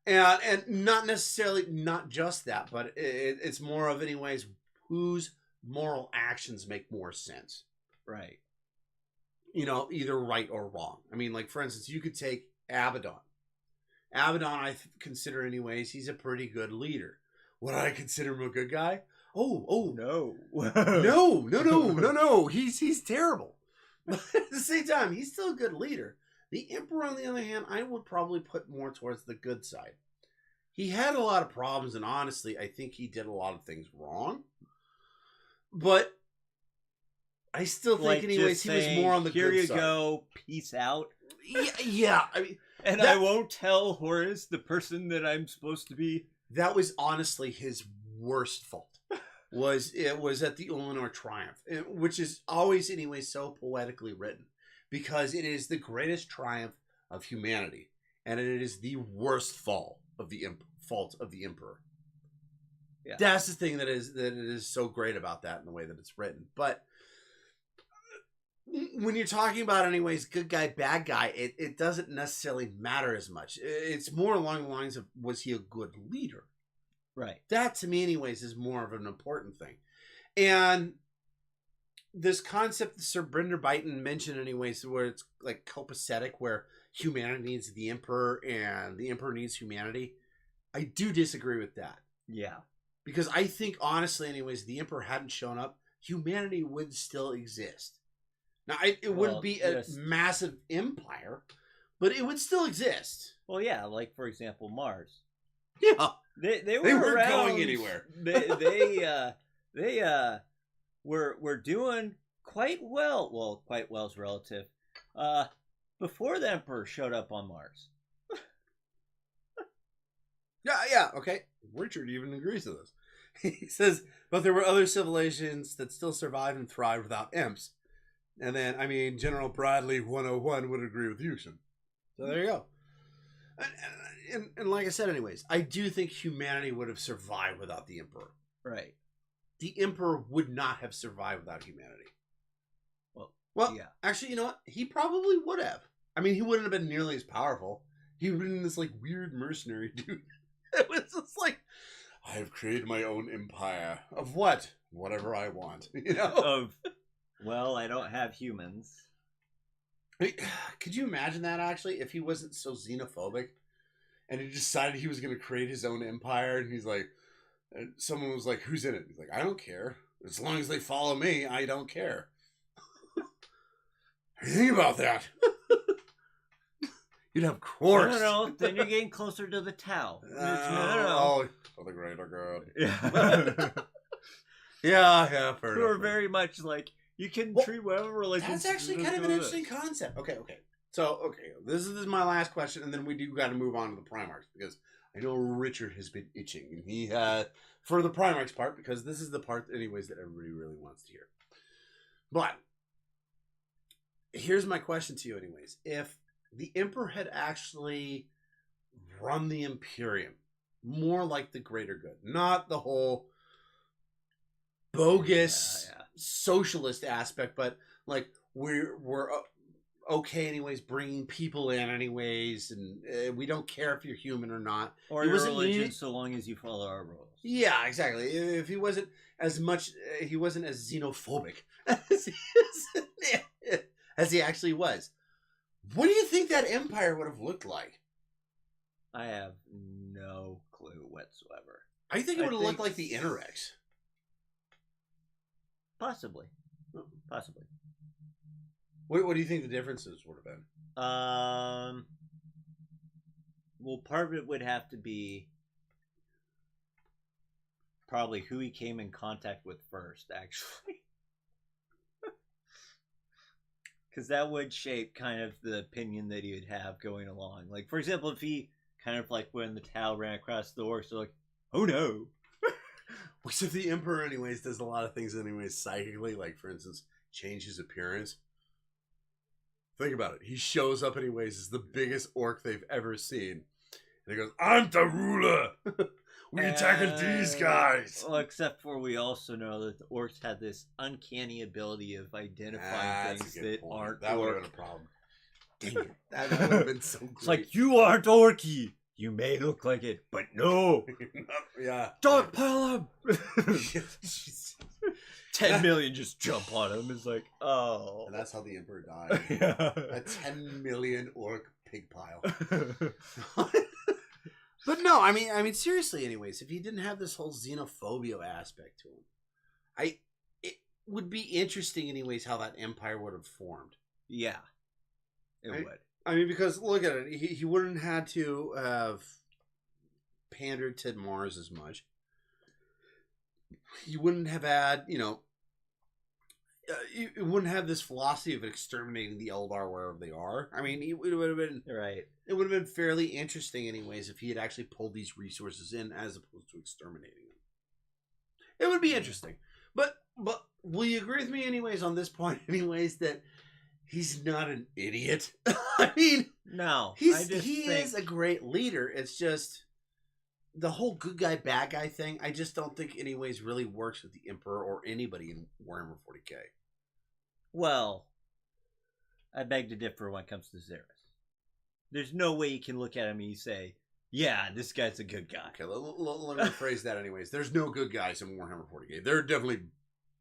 Speaker 3: And not necessarily not just that, but it's more of anyways whose moral actions make more sense.
Speaker 1: Right.
Speaker 3: You know, either right or wrong. I mean, like for instance, you could take Abaddon. Abaddon, I consider anyways, he's a pretty good leader. Would I consider him a good guy? Oh,
Speaker 1: No.
Speaker 3: no. He's terrible. But at the same time, he's still a good leader. The Emperor, on the other hand, I would probably put more towards the good side. He had a lot of problems, and honestly, I think he did a lot of things wrong. But I still think,
Speaker 1: Like
Speaker 3: anyways,
Speaker 1: just
Speaker 3: he was
Speaker 1: saying,
Speaker 3: more on the
Speaker 1: here
Speaker 3: good
Speaker 1: you
Speaker 3: side.
Speaker 1: go, peace out.
Speaker 3: Yeah. I mean,
Speaker 1: And
Speaker 3: That-
Speaker 1: I won't tell Horace, the person that I'm supposed to be.
Speaker 3: that was honestly his worst fault. It was at the Eleanor Triumph, which is always, anyway, so poetically written because it is the greatest triumph of humanity, and it is the worst fault of the Emperor.
Speaker 1: Yeah.
Speaker 3: That's the thing that it is so great about that in the way that it's written. But when you're talking about, anyways, good guy, bad guy, it doesn't necessarily matter as much. It's more along the lines of, was he a good leader?
Speaker 1: Right.
Speaker 3: That, to me, anyways, is more of an important thing. And this concept that Sir Brinder Byton mentioned, anyways, where it's like copacetic, where humanity needs the Emperor and the Emperor needs humanity, I do disagree with that.
Speaker 1: Yeah.
Speaker 3: Because I think, honestly, anyways, the Emperor hadn't shown up, humanity would still exist. Now, it wouldn't be a massive empire, but it would still exist.
Speaker 1: Well, yeah, like, for example, Mars.
Speaker 3: Yeah.
Speaker 1: They
Speaker 3: weren't
Speaker 1: around,
Speaker 3: going anywhere.
Speaker 1: They were doing quite well. Well, quite well is relative. Before the Emperor showed up on Mars.
Speaker 3: Yeah, okay. Richard even agrees to this. He says, but there were other civilizations that still survived and thrived without imps. And then, I mean, General Bradley 101 would agree with Yuksen. So there you go. And like I said, anyways, I do think humanity would have survived without the Emperor.
Speaker 1: Right.
Speaker 3: The Emperor would not have survived without humanity. Well,
Speaker 1: yeah.
Speaker 3: Actually, you know what? He probably would have. I mean, he wouldn't have been nearly as powerful. He would have been this, like, weird mercenary dude. It was just like, I have created my own empire. Of what? Whatever I want. You know?
Speaker 1: Well, I don't have humans.
Speaker 3: I mean, could you imagine that, actually, if he wasn't so xenophobic and he decided he was going to create his own empire and he's like, someone was like, who's in it? He's like, I don't care. As long as they follow me, I don't care. Think about that. You'd have course.
Speaker 1: No, then you're getting closer to the Tau.
Speaker 3: Oh, for the greater good.
Speaker 1: Yeah.
Speaker 3: Yeah, fair
Speaker 1: Who are
Speaker 3: enough.
Speaker 1: very much like, you can treat whatever religion.
Speaker 3: That's actually kind of an interesting concept. Okay. So, this is my last question, and then we do got to move on to the Primarchs, because I know Richard has been itching, and he had, for the Primarchs part, because this is the part, anyways, that everybody really wants to hear. But, here's my question to you, anyways. If the Emperor had actually run the Imperium, more like the greater good, not the whole bogus socialist aspect, but like we're okay anyways, bringing people in anyways, and we don't care if you're human or not,
Speaker 1: or your religion, so long as you follow our rules.
Speaker 3: Yeah, exactly. If he wasn't as much, he wasn't as xenophobic as as he actually was. What do you think that empire would have looked like?
Speaker 1: I have no clue whatsoever.
Speaker 3: I think it would have looked like the Interrex.
Speaker 1: Possibly. Possibly.
Speaker 3: What do you think the differences would have been?
Speaker 1: Well, part of it would have to be probably who he came in contact with first, actually. Because that would shape kind of the opinion that he would have going along. Like, for example, if he kind of like when the Tau ran across the orcs, they're like, oh no.
Speaker 3: Except the Emperor, anyways, does a lot of things, anyways, psychically. Like, for instance, change his appearance. Think about it. He shows up, anyways, as the biggest orc they've ever seen. And he goes, I'm the ruler. We attacking these guys.
Speaker 1: Well, except for we also know that the orcs had this uncanny ability of identifying things that aren't
Speaker 3: That would have
Speaker 1: orc.
Speaker 3: been a problem. Dang it. That would have been so great.
Speaker 1: It's like, you aren't orky. You may look like it, but no.
Speaker 3: Yeah.
Speaker 1: Dogpile him. 10 million just jump on him. It's like, oh.
Speaker 3: And that's how the Emperor died.
Speaker 1: Yeah.
Speaker 3: A 10 million orc pig pile. But no, I mean, seriously. Anyways, if he didn't have this whole xenophobia aspect to him, it would be interesting, anyways, how that empire would have formed.
Speaker 1: Yeah, it would.
Speaker 3: I mean, because look at it, he wouldn't have had to have pandered to Mars as much. He wouldn't have had, it wouldn't have this philosophy of exterminating the Eldar wherever they are. I mean, it would have been
Speaker 1: Right.
Speaker 3: It would have been fairly interesting, anyways, if he had actually pulled these resources in as opposed to exterminating them. It would be interesting, but will you agree with me, anyways, on this point, anyways, that he's not an idiot? I mean,
Speaker 1: No,
Speaker 3: he is a great leader. It's just the whole good guy, bad guy thing. I just don't think, anyways, really works with the Emperor or anybody in Warhammer 40K.
Speaker 1: Well, I beg to differ when it comes to Xeris. There's no way you can look at him and you say, yeah, this guy's a good guy.
Speaker 3: Okay, let me rephrase that, anyways. There's no good guys in Warhammer 40K. There are definitely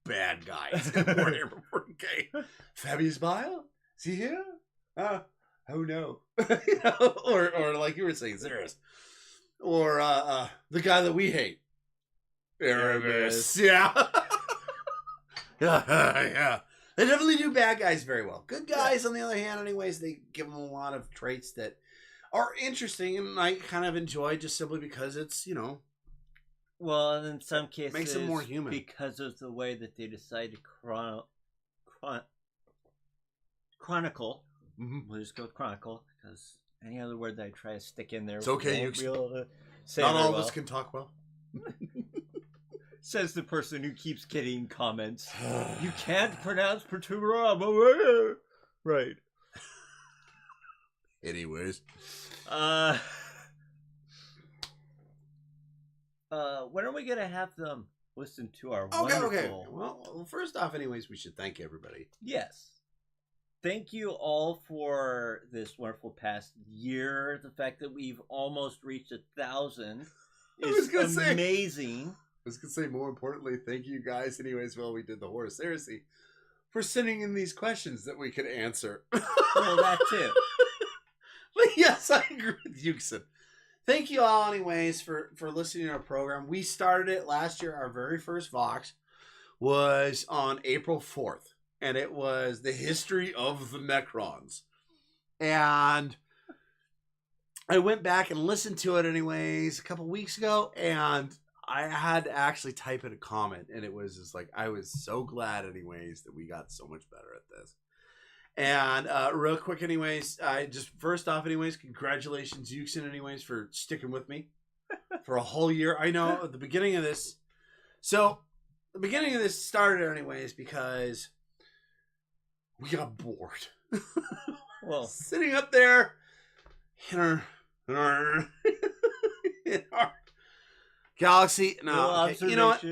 Speaker 3: bad guys in Warhammer 40K. Fabius Bile? Is he here? Oh no. Or like you were saying, Xeris. Or the guy that we hate. Erebus. Yeah. Yeah. They definitely do bad guys very well. Good guys, on the other hand, anyways, they give them a lot of traits that are interesting and I kind of enjoy just simply because it's,
Speaker 1: Well, and in some cases,
Speaker 3: makes them more human.
Speaker 1: Because of the way that they decide to chronicle.
Speaker 3: Mm-hmm.
Speaker 1: We'll just go with chronicle, because any other word that I try to stick in there,
Speaker 3: it's okay.
Speaker 1: won't be able to say
Speaker 3: Not all
Speaker 1: well.
Speaker 3: of us can talk well.
Speaker 1: Says the person who keeps getting comments. You can't pronounce Perturba. Right.
Speaker 3: Anyways.
Speaker 1: When are we going to have them listen to our
Speaker 3: Okay.
Speaker 1: wonderful...
Speaker 3: Well, first off, anyways, we should thank everybody.
Speaker 1: Yes. Thank you all for this wonderful past year. The fact that we've almost reached 1,000 is amazing.
Speaker 3: I was going to say, more importantly, thank you guys, anyways, while we did the Horus Heresy, for sending in these questions that we could answer.
Speaker 1: Well, that too.
Speaker 3: But yes, I agree with Yuksen. Thank you all, anyways, for listening to our program. We started it last year. Our very first Vox was on April 4th, and it was the history of the Necrons. And I went back and listened to it, anyways, a couple weeks ago, and I had to actually type in a comment, and it was just like, I was so glad, anyways, that we got so much better at this. And real quick, anyways, just first off, anyways, congratulations, Yuksen, anyways, for sticking with me for a whole year. I know at the beginning of this, started, anyways, because we got bored.
Speaker 1: Well,
Speaker 3: sitting up there in our galaxy. No, okay. You know what?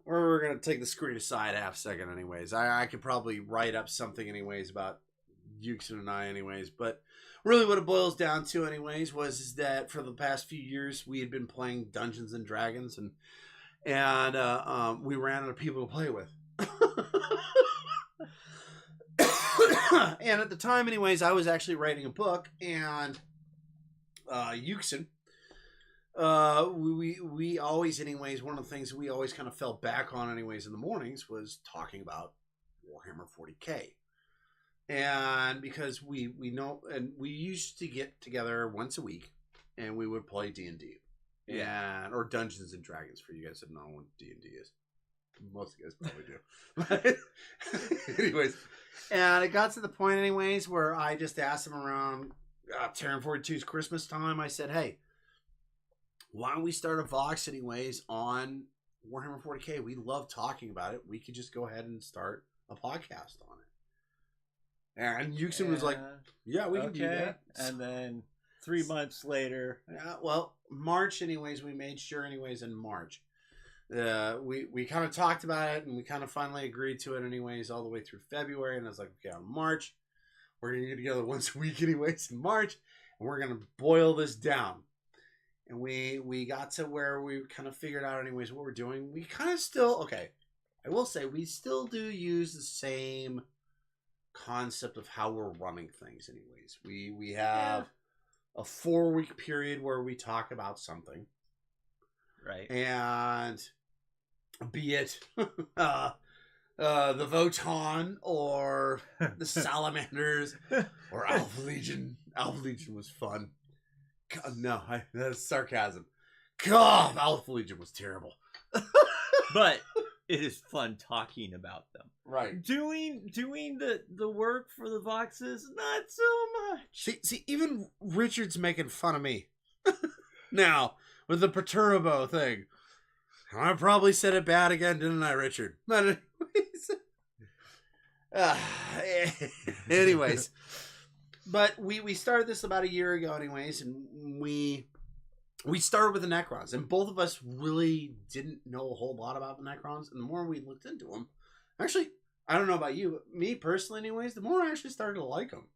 Speaker 3: We're going to take the screen aside half second, anyways. I could probably write up something, anyways, about Yuksen and I, anyways. But really what it boils down to, anyways, is that for the past few years, we had been playing Dungeons and Dragons, and we ran out of people to play with. And at the time, anyways, I was actually writing a book, and Yuksen, we always, anyways, one of the things we always kind of fell back on, anyways, in the mornings was talking about Warhammer 40K. And because we know, and we used to get together once a week, and we would play D&D. Yeah, or Dungeons and Dragons, for you guys that don't know what D&D is. Most of you guys probably do. Anyways, and it got to the point, anyways, where I just asked him around Terran 42's Christmas time. I said, hey, why don't we start a Vox, anyways, on Warhammer 40K? We love talking about it. We could just go ahead and start a podcast on it. And Yuksen was like, yeah, we can do that.
Speaker 1: And then 3 months later.
Speaker 3: Yeah, well, March, anyways, we made sure, anyways, in March. We kind of talked about it, and we kind of finally agreed to it, anyways, all the way through February. And I was like, okay, on March, we're going to get together once a week, anyways, in March, and we're going to boil this down. And we got to where we kind of figured out, anyways, what we're doing. We kind of still, okay, I will say, we still do use the same concept of how we're running things, anyways. We have a 4-week period where we talk about something.
Speaker 1: Right.
Speaker 3: And be it the Voton or the Salamanders or Alpha Legion. Alpha Legion was fun. God, no, that's sarcasm. God, Alpha Legion was terrible.
Speaker 1: But it is fun talking about them.
Speaker 3: Right.
Speaker 1: Doing the work for the Voxes, not so much.
Speaker 3: See, even Richard's making fun of me. Now, with the Perturbo thing. I probably said it bad again, didn't I, Richard? But anyways. But we started this about a year ago, anyways, and we started with the Necrons, and both of us really didn't know a whole lot about the Necrons, and the more we looked into them, actually, I don't know about you, but me personally, anyways, the more I actually started to like them.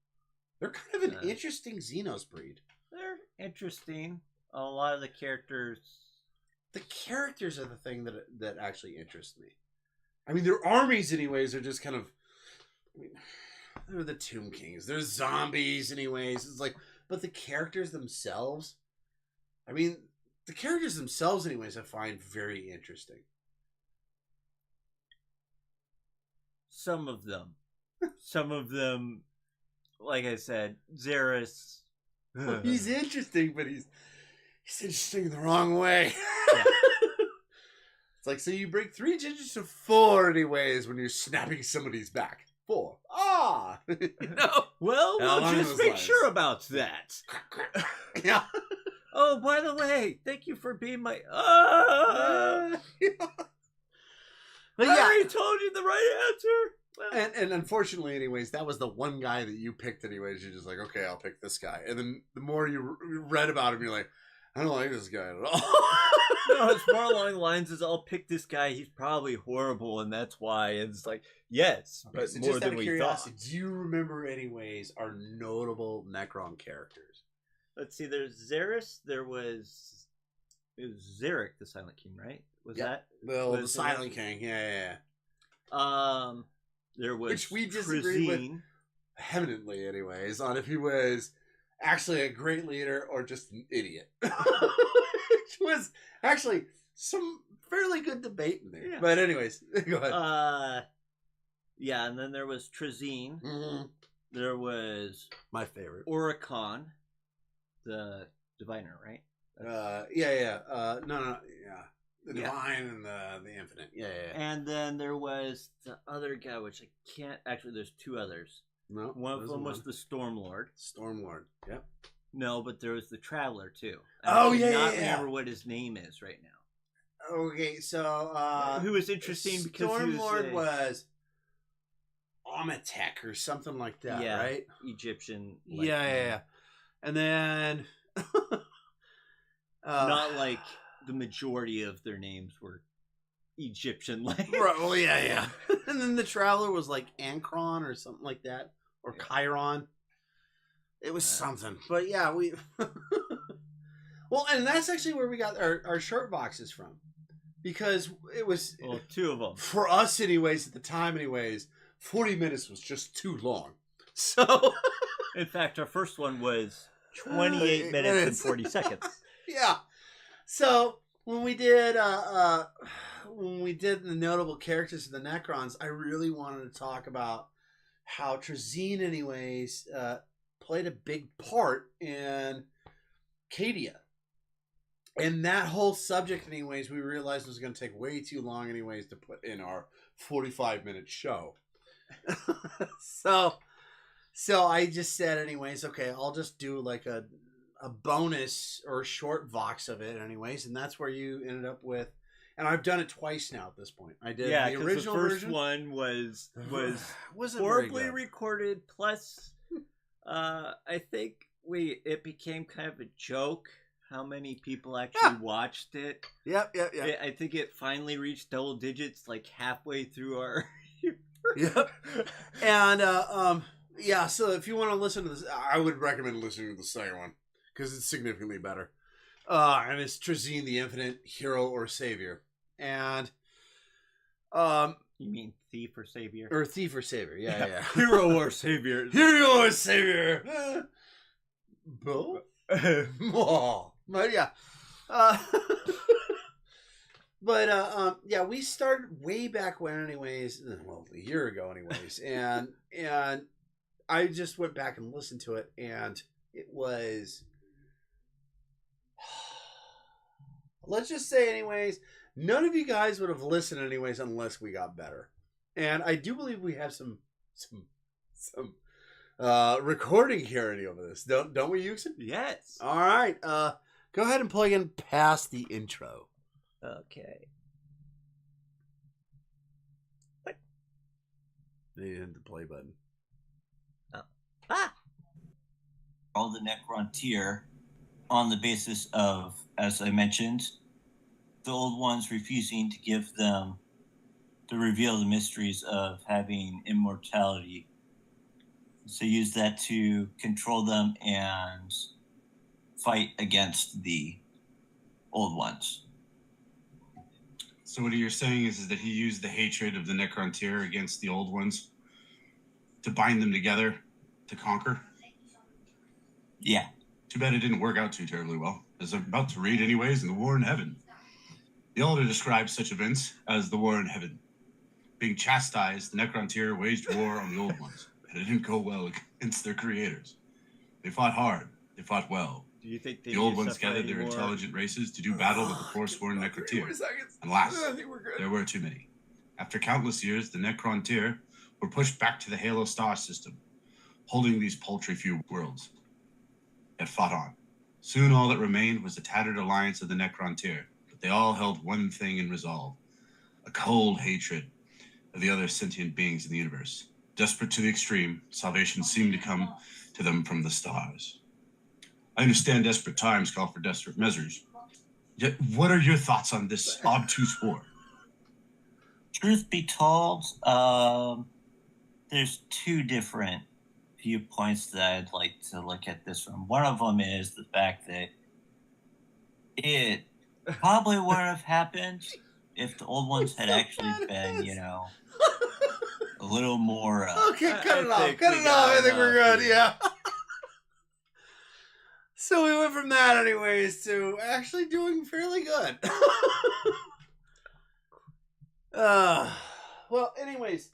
Speaker 3: They're kind of an interesting Xenos breed.
Speaker 1: They're interesting. A lot of the characters...
Speaker 3: The characters are the thing that actually interests me. I mean, their armies, anyways, are just kind of... I mean, they're the Tomb Kings. They're zombies, anyways. It's like... But the characters themselves... I mean, the characters themselves, anyways, I find very interesting.
Speaker 1: Some of them. Some of them, like I said, Xeris...
Speaker 3: Well, he's interesting, but he's interesting the wrong way.
Speaker 1: Yeah.
Speaker 3: It's like, so you break 3 digits to 4 anyways when you're snapping somebody's back. 4. Ah!
Speaker 1: No. Well, we'll just make sure about that.
Speaker 3: Yeah.
Speaker 1: Oh, by the way, thank you for being my...
Speaker 3: But
Speaker 1: I already told you the right answer.
Speaker 3: Well. And unfortunately, anyways, that was the one guy that you picked anyways. You're just like, okay, I'll pick this guy. And then the more you read about him, you're like, I don't like this guy at all.
Speaker 1: No, it's more along the lines as I'll pick this guy. He's probably horrible, and that's why. And it's like, yes,
Speaker 3: okay,
Speaker 1: but
Speaker 3: so
Speaker 1: more than we thought.
Speaker 3: Do you remember, anyways, our notable Necron characters?
Speaker 1: Let's see. There's Xeris. It was Xeric, the Silent King, right? Was that?
Speaker 3: Well, the Silent King. Yeah.
Speaker 1: There was
Speaker 3: which we disagreed with vehemently, anyways, on if he was actually a great leader or just an idiot. Which was actually some fairly good debate in there. Yeah. But anyways, go ahead.
Speaker 1: Yeah, and then there was Trazine.
Speaker 3: Mm-hmm.
Speaker 1: There was
Speaker 3: my favorite,
Speaker 1: Oricon, the diviner, right?
Speaker 3: No, yeah. The Divine and the Infinite. Yeah.
Speaker 1: And then there was the other guy, which I can't... Actually, there's 2 others.
Speaker 3: No.
Speaker 1: One of them was the Stormlord.
Speaker 3: Stormlord, yep.
Speaker 1: No, but there was the Traveler, too.
Speaker 3: I
Speaker 1: cannot remember what his name is right now.
Speaker 3: Okay, so...
Speaker 1: who was interesting because
Speaker 3: Stormlord was Omatek or something like that, right?
Speaker 1: Egyptian.
Speaker 3: Yeah. And then...
Speaker 1: not like... The majority of their names were Egyptian like.
Speaker 3: Right, well, yeah. And then the Traveler was like Ankron or something like that. Or Chiron. It was something. But yeah, we... Well, and that's actually where we got our short boxes from. Because it was...
Speaker 1: Well, 2 of them.
Speaker 3: For us, anyways, at the time, anyways, 40 minutes was just too long. So,
Speaker 1: In fact, our first one was 28 minutes and 40 seconds.
Speaker 3: Yeah. So when we did the notable characters of the Necrons, I really wanted to talk about how Trazeen, anyways, played a big part in Cadia. And that whole subject, anyways, we realized was going to take way too long, anyways, to put in our 45-minute show. So I just said, anyways, okay, I'll just do like a bonus or a short vox of it, anyways, and that's where you ended up with. And I've done it twice now at this point. I did the original
Speaker 1: the first
Speaker 3: version.
Speaker 1: One was
Speaker 3: Wasn't
Speaker 1: horribly
Speaker 3: very good.
Speaker 1: recorded. Plus, I think it became kind of a joke how many people actually watched it.
Speaker 3: Yep.
Speaker 1: I think it finally reached double digits like halfway through our.
Speaker 3: Yep. And yeah. So if you want to listen to this, I would recommend listening to the second one because it's significantly better. And it's Trazeen the Infinite, hero or savior, and
Speaker 1: You mean thief or savior?
Speaker 3: or thief or savior? Yeah.
Speaker 1: Hero or savior?
Speaker 3: Hero or savior? Both. But yeah. Yeah, we started way back when, anyways. Well, a year ago, anyways, and I just went back and listened to it, and it was. Let's just say, anyways, none of you guys would have listened, anyways, unless we got better. And I do believe we have some recording here of this, don't we, Yuksen?
Speaker 1: Yes.
Speaker 3: All right. Go ahead and plug in past the intro.
Speaker 1: Okay.
Speaker 3: They hit the play button.
Speaker 4: All the Necrontyr on the basis of, as I mentioned, the old ones refusing to give them to reveal the mysteries of having immortality. So use that to control them and fight against the old ones.
Speaker 5: So what you're saying is that he used the hatred of the Necrontyr against the old ones to bind them together to conquer?
Speaker 4: Yeah.
Speaker 5: Too bad it didn't work out too terribly well. As I'm about to read anyways in the War in Heaven. The Elder describes such events as the War in Heaven. Being chastised, the Necrontyr waged war on the old ones, and it didn't go well against their creators. They fought hard. They fought well.
Speaker 1: Do you think
Speaker 5: The old ones gathered their intelligent races to do battle with the forsworn Necrontyr. And last, there were too many. After countless years, the Necrontyr were pushed back to the Halo star system, holding these paltry few worlds. Yet fought on. Soon all that remained was the tattered alliance of the Necrontyr, but they all held one thing in resolve: a cold hatred of the other sentient beings in the universe. Desperate to the extreme, salvation seemed to come to them from the stars. I understand desperate times call for desperate measures. Yet what are your thoughts on this obtuse war?
Speaker 4: Truth be told, there's two different viewpoints that I'd like to look at this from. One of them is the fact that it probably wouldn't have happened if the old ones had actually been, a little more...
Speaker 3: Okay, cut it off. I think we're good, yeah. So we went from that, anyways, to actually doing fairly good. Well, anyways,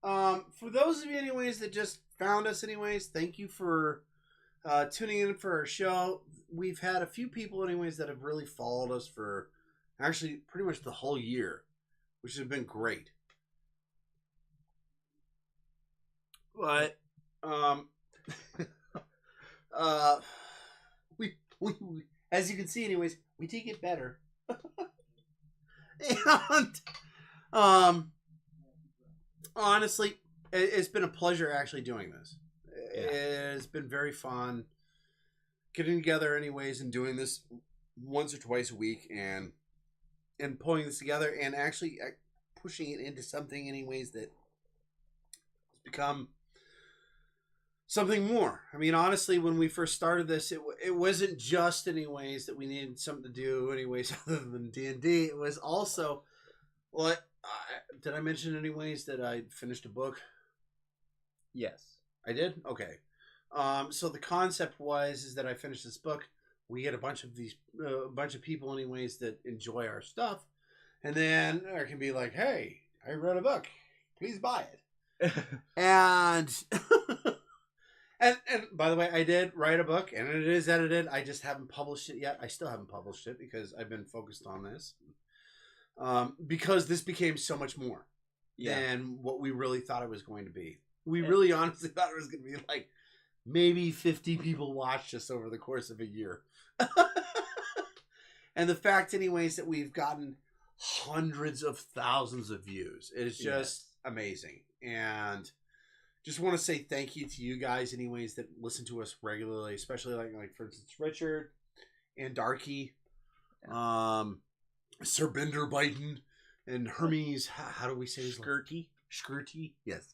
Speaker 3: for those of you, anyways, that just found us, anyways, thank you for tuning in for our show. We've had a few people, anyways, that have really followed us for actually pretty much the whole year, which has been great. But, we as you can see, anyways, we did get better. And, honestly, it's been a pleasure actually doing this. Yeah. It's been very fun getting together, anyways, and doing this once or twice a week, and pulling this together and actually pushing it into something, anyways, that has become something more. I mean, honestly, when we first started this, it wasn't just, anyways, that we needed something to do, anyways, other than D&D. It was also, did I mention, anyways, that I finished a book?
Speaker 1: Yes.
Speaker 3: I did? Okay. So the concept is that I finished this book. We get a bunch of people anyways that enjoy our stuff. And then I can be like, hey, I read a book. Please buy it. and and by the way, I did write a book and it is edited. I just haven't published it yet. I still haven't published it because I've been focused on this. Because this became so much more than what we really thought it was going to be. We really honestly thought it was going to be like maybe 50 people watched us over the course of a year. And the fact anyways that we've gotten hundreds of thousands of views. It is just amazing. And just want to say thank you to you guys anyways that listen to us regularly, especially like for instance Richard and Darky, Sir Bender Biden and Hermes, how do we say his name? Skirty, yes.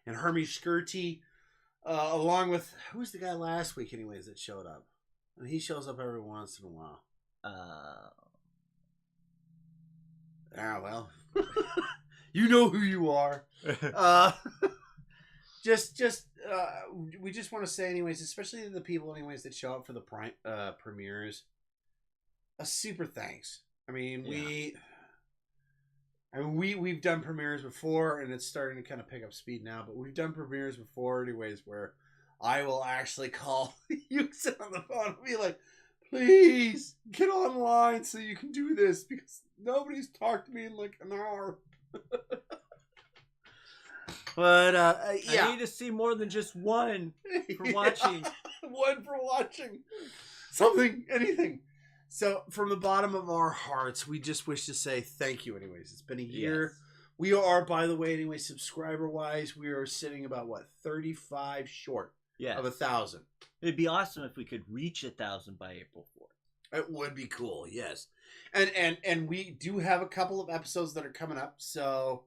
Speaker 3: And Hermes Skirty, along with, who was the guy last week anyways that showed up? And he shows up every once in a while. Well. You know who you are. We just want to say anyways, especially to the people anyways that show up for the premieres, a super thanks. I mean, we've done premieres before, and it's starting to kind of pick up speed now. But we've done premieres before, anyways, where I will actually call Yuksen on the phone and be like, "Please get online so you can do this because nobody's talked to me in like an hour." But
Speaker 1: I need to see more than just one for watching.
Speaker 3: One for watching something, anything. So, from the bottom of our hearts, we just wish to say thank you anyways. It's been a year. Yes. We are, by the way, anyway, subscriber-wise, we are sitting about, 35 short of 1,000.
Speaker 1: It'd be awesome if we could reach 1,000 by April 4th.
Speaker 3: It would be cool, yes. And we do have a couple of episodes that are coming up. So,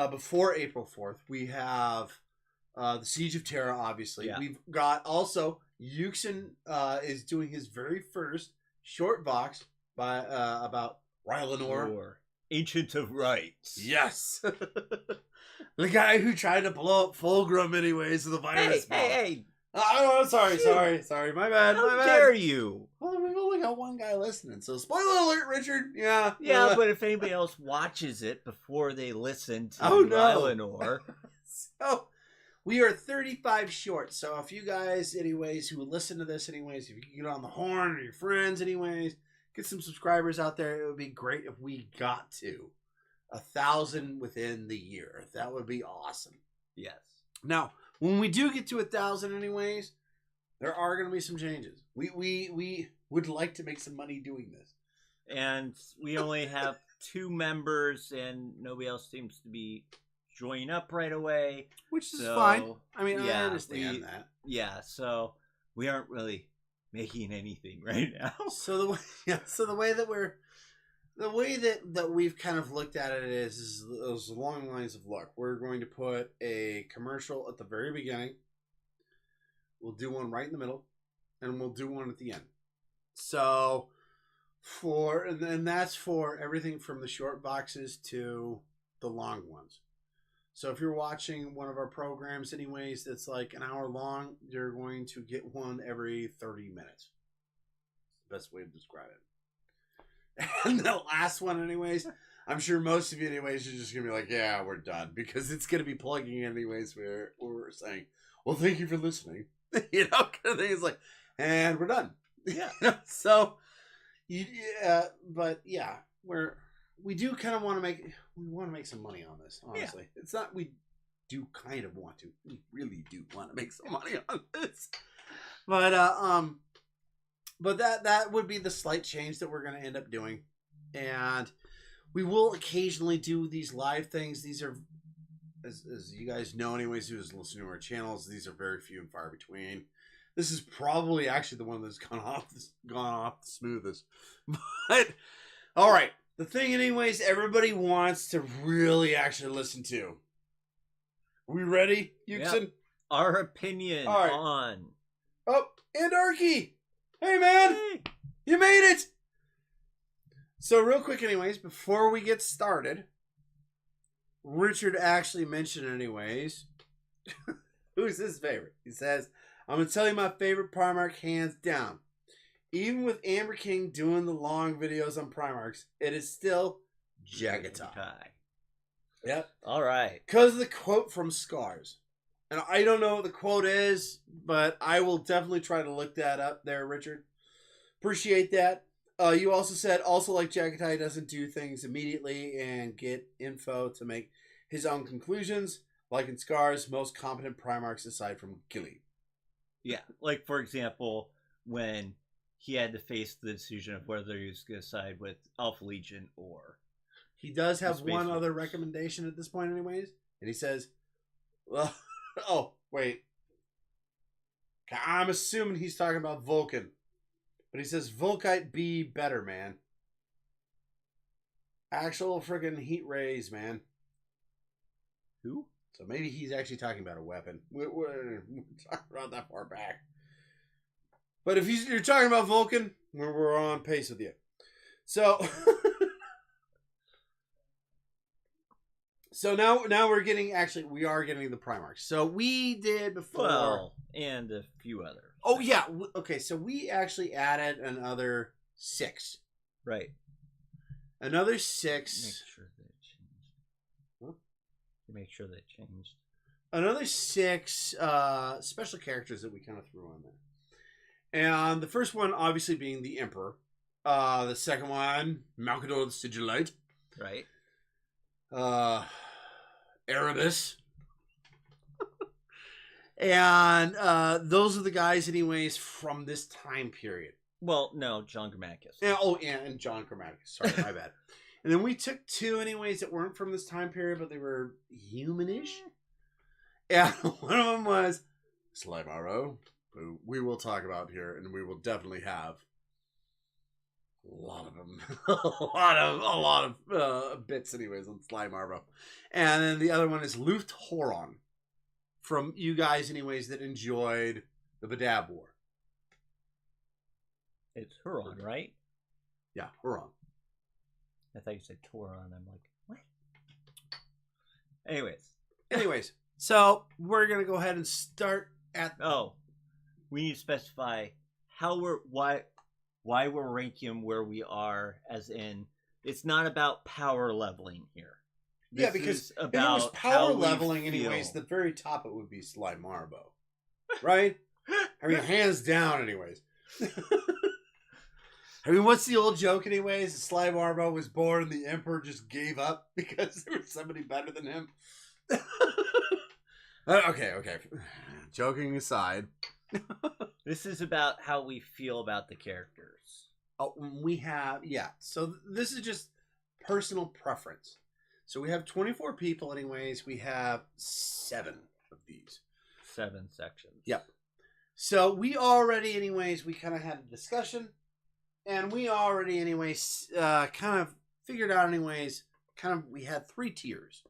Speaker 3: before April 4th, we have the Siege of Terra, obviously. Yeah. We've got also, Yuksen is doing his very first short box by about Rylanor,
Speaker 1: Ancient of Rights.
Speaker 3: Yes, the guy who tried to blow up Fulgrim, anyways, with the virus bomb.
Speaker 1: Hey!
Speaker 3: Oh, sorry, my bad.
Speaker 1: How dare you?
Speaker 3: Well, we've only got one guy listening, so spoiler alert, Richard. Yeah,
Speaker 1: but if anybody else watches it before they listen to Rylanor,
Speaker 3: so. We are 35 short, so if you guys, anyways, who listen to this, anyways, if you can get on the horn or your friends, anyways, get some subscribers out there. It would be great if we got to 1,000 within the year. That would be awesome.
Speaker 1: Yes.
Speaker 3: Now, when we do get to 1,000, anyways, there are going to be some changes. We would like to make some money doing this,
Speaker 1: and we only have 2 members, and nobody else seems to be join up right away,
Speaker 3: which is fine. I mean, I understand that.
Speaker 1: Yeah, so we aren't really making anything right now.
Speaker 3: So the way that we've kind of looked at it is those long lines of look. We're going to put a commercial at the very beginning. We'll do one right in the middle, and we'll do one at the end. So and that's for everything from the short boxes to the long ones. So if you're watching one of our programs anyways that's like an hour long, you're going to get one every 30 minutes. Best way to describe it. And the last one anyways, I'm sure most of you anyways are just going to be like, yeah, we're done. Because it's going to be plugging anyways where we're saying, well, thank you for listening. Kind of thing. It's like, and we're done.
Speaker 1: Yeah.
Speaker 3: So, but yeah, we do kind of want to make some money on this, honestly. Yeah. It's not we do kind of want to. We really do want to make some money on this. But that would be the slight change that we're going to end up doing. And we will occasionally do these live things. These are, as you guys know anyways, who's listening to our channels, these are very few and far between. This is probably actually the one that's gone off the smoothest. But all right. The thing anyways everybody wants to really actually listen to. Are we ready, Yuksen?
Speaker 1: Yep. Our opinion on...
Speaker 3: Oh, and Arky! Hey, man! Hey. You made it! So real quick anyways, before we get started, Richard actually mentioned anyways, who's his favorite. He says, I'm going to tell you my favorite Primarch hands down. Even with Amber King doing the long videos on Primarchs, it is still Zeckthar. Yep.
Speaker 1: All right.
Speaker 3: Because of the quote from Scars. And I don't know what the quote is, but I will definitely try to look that up there, Richard. Appreciate that. You also said, also like Zeckthar doesn't do things immediately and get info to make his own conclusions. Like in Scars, most competent Primarchs aside from Gilly.
Speaker 1: Yeah. Like, for example, when he had to face the decision of whether he was going to side with Alpha Legion or...
Speaker 3: He does have one other recommendation at this point anyways. And he says, well, oh, wait. I'm assuming he's talking about Vulcan. But he says, Volkite be better, man. Actual friggin' heat rays, man.
Speaker 1: Who?
Speaker 3: So maybe he's actually talking about a weapon. We're talking about that far back. But if you're talking about Vulcan, we're on pace with you. So... So now we're getting, actually, we are getting the Primarchs. So we did before.
Speaker 1: Well, and a few others.
Speaker 3: Oh, yeah. Okay, so we actually added another 6.
Speaker 1: Right.
Speaker 3: Another 6.
Speaker 1: Make sure that it changed.
Speaker 3: Huh?
Speaker 1: Make sure that it changed.
Speaker 3: Another 6 special characters that we kind of threw on there. And the first one, obviously, being the Emperor. The second one, Malcador the Sigillite.
Speaker 1: Right.
Speaker 3: Erebus. And those are the guys, anyways, from this time period.
Speaker 1: Well, no, John Grammaticus.
Speaker 3: Yeah, and John Grammaticus. Sorry, my bad. And then we took 2, anyways, that weren't from this time period, but they were humanish. And one of them was Slimaro, who we will talk about here, and we will definitely have a lot of them. a lot of bits, anyways, on Slimearbo. And then the other one is Luft Horon. From you guys, anyways, that enjoyed the Badab War.
Speaker 1: It's Huron, right?
Speaker 3: Yeah, Huron.
Speaker 1: I thought you said Toron. I'm like, what? Anyways,
Speaker 3: so we're gonna go ahead and start at.
Speaker 1: Oh, we need to specify why we're ranking them where we are, as in it's not about power leveling here.
Speaker 3: Yeah, because if it was power leveling anyways, the very top it would be Slimearbo. Right? I mean, hands down anyways. I mean, what's the old joke anyways? Slimearbo was born and the Emperor just gave up because there was somebody better than him. Okay. Joking aside.
Speaker 1: This is about how we feel about the characters.
Speaker 3: Oh, we have, yeah. So this is just personal preference. So we have 24 people anyways. We have 7 of these.
Speaker 1: 7 sections.
Speaker 3: Yep. So we already anyways, we kind of had a discussion. And we already anyways kind of figured out anyways, we had 3 tiers.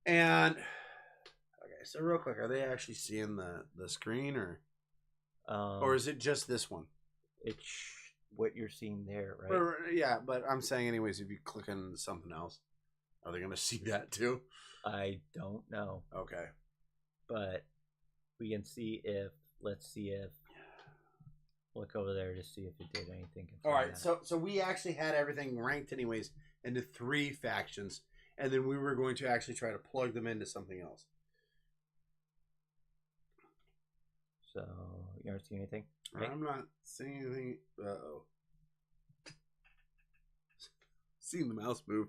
Speaker 3: And, okay, so real quick, are they actually seeing the screen or is it just this one?
Speaker 1: It's what you're seeing there, right?
Speaker 3: Yeah, but I'm saying anyways, if you click on something else, are they going to see that too?
Speaker 1: I don't know.
Speaker 3: Okay.
Speaker 1: But we can see let's see if, look over there to see if it did anything.
Speaker 3: All right, so we actually had everything ranked anyways into 3 factions, and then we were going to actually try to plug them into something else.
Speaker 1: So, you aren't seeing anything?
Speaker 3: Okay. I'm not seeing anything. Uh-oh. Seeing the mouse move.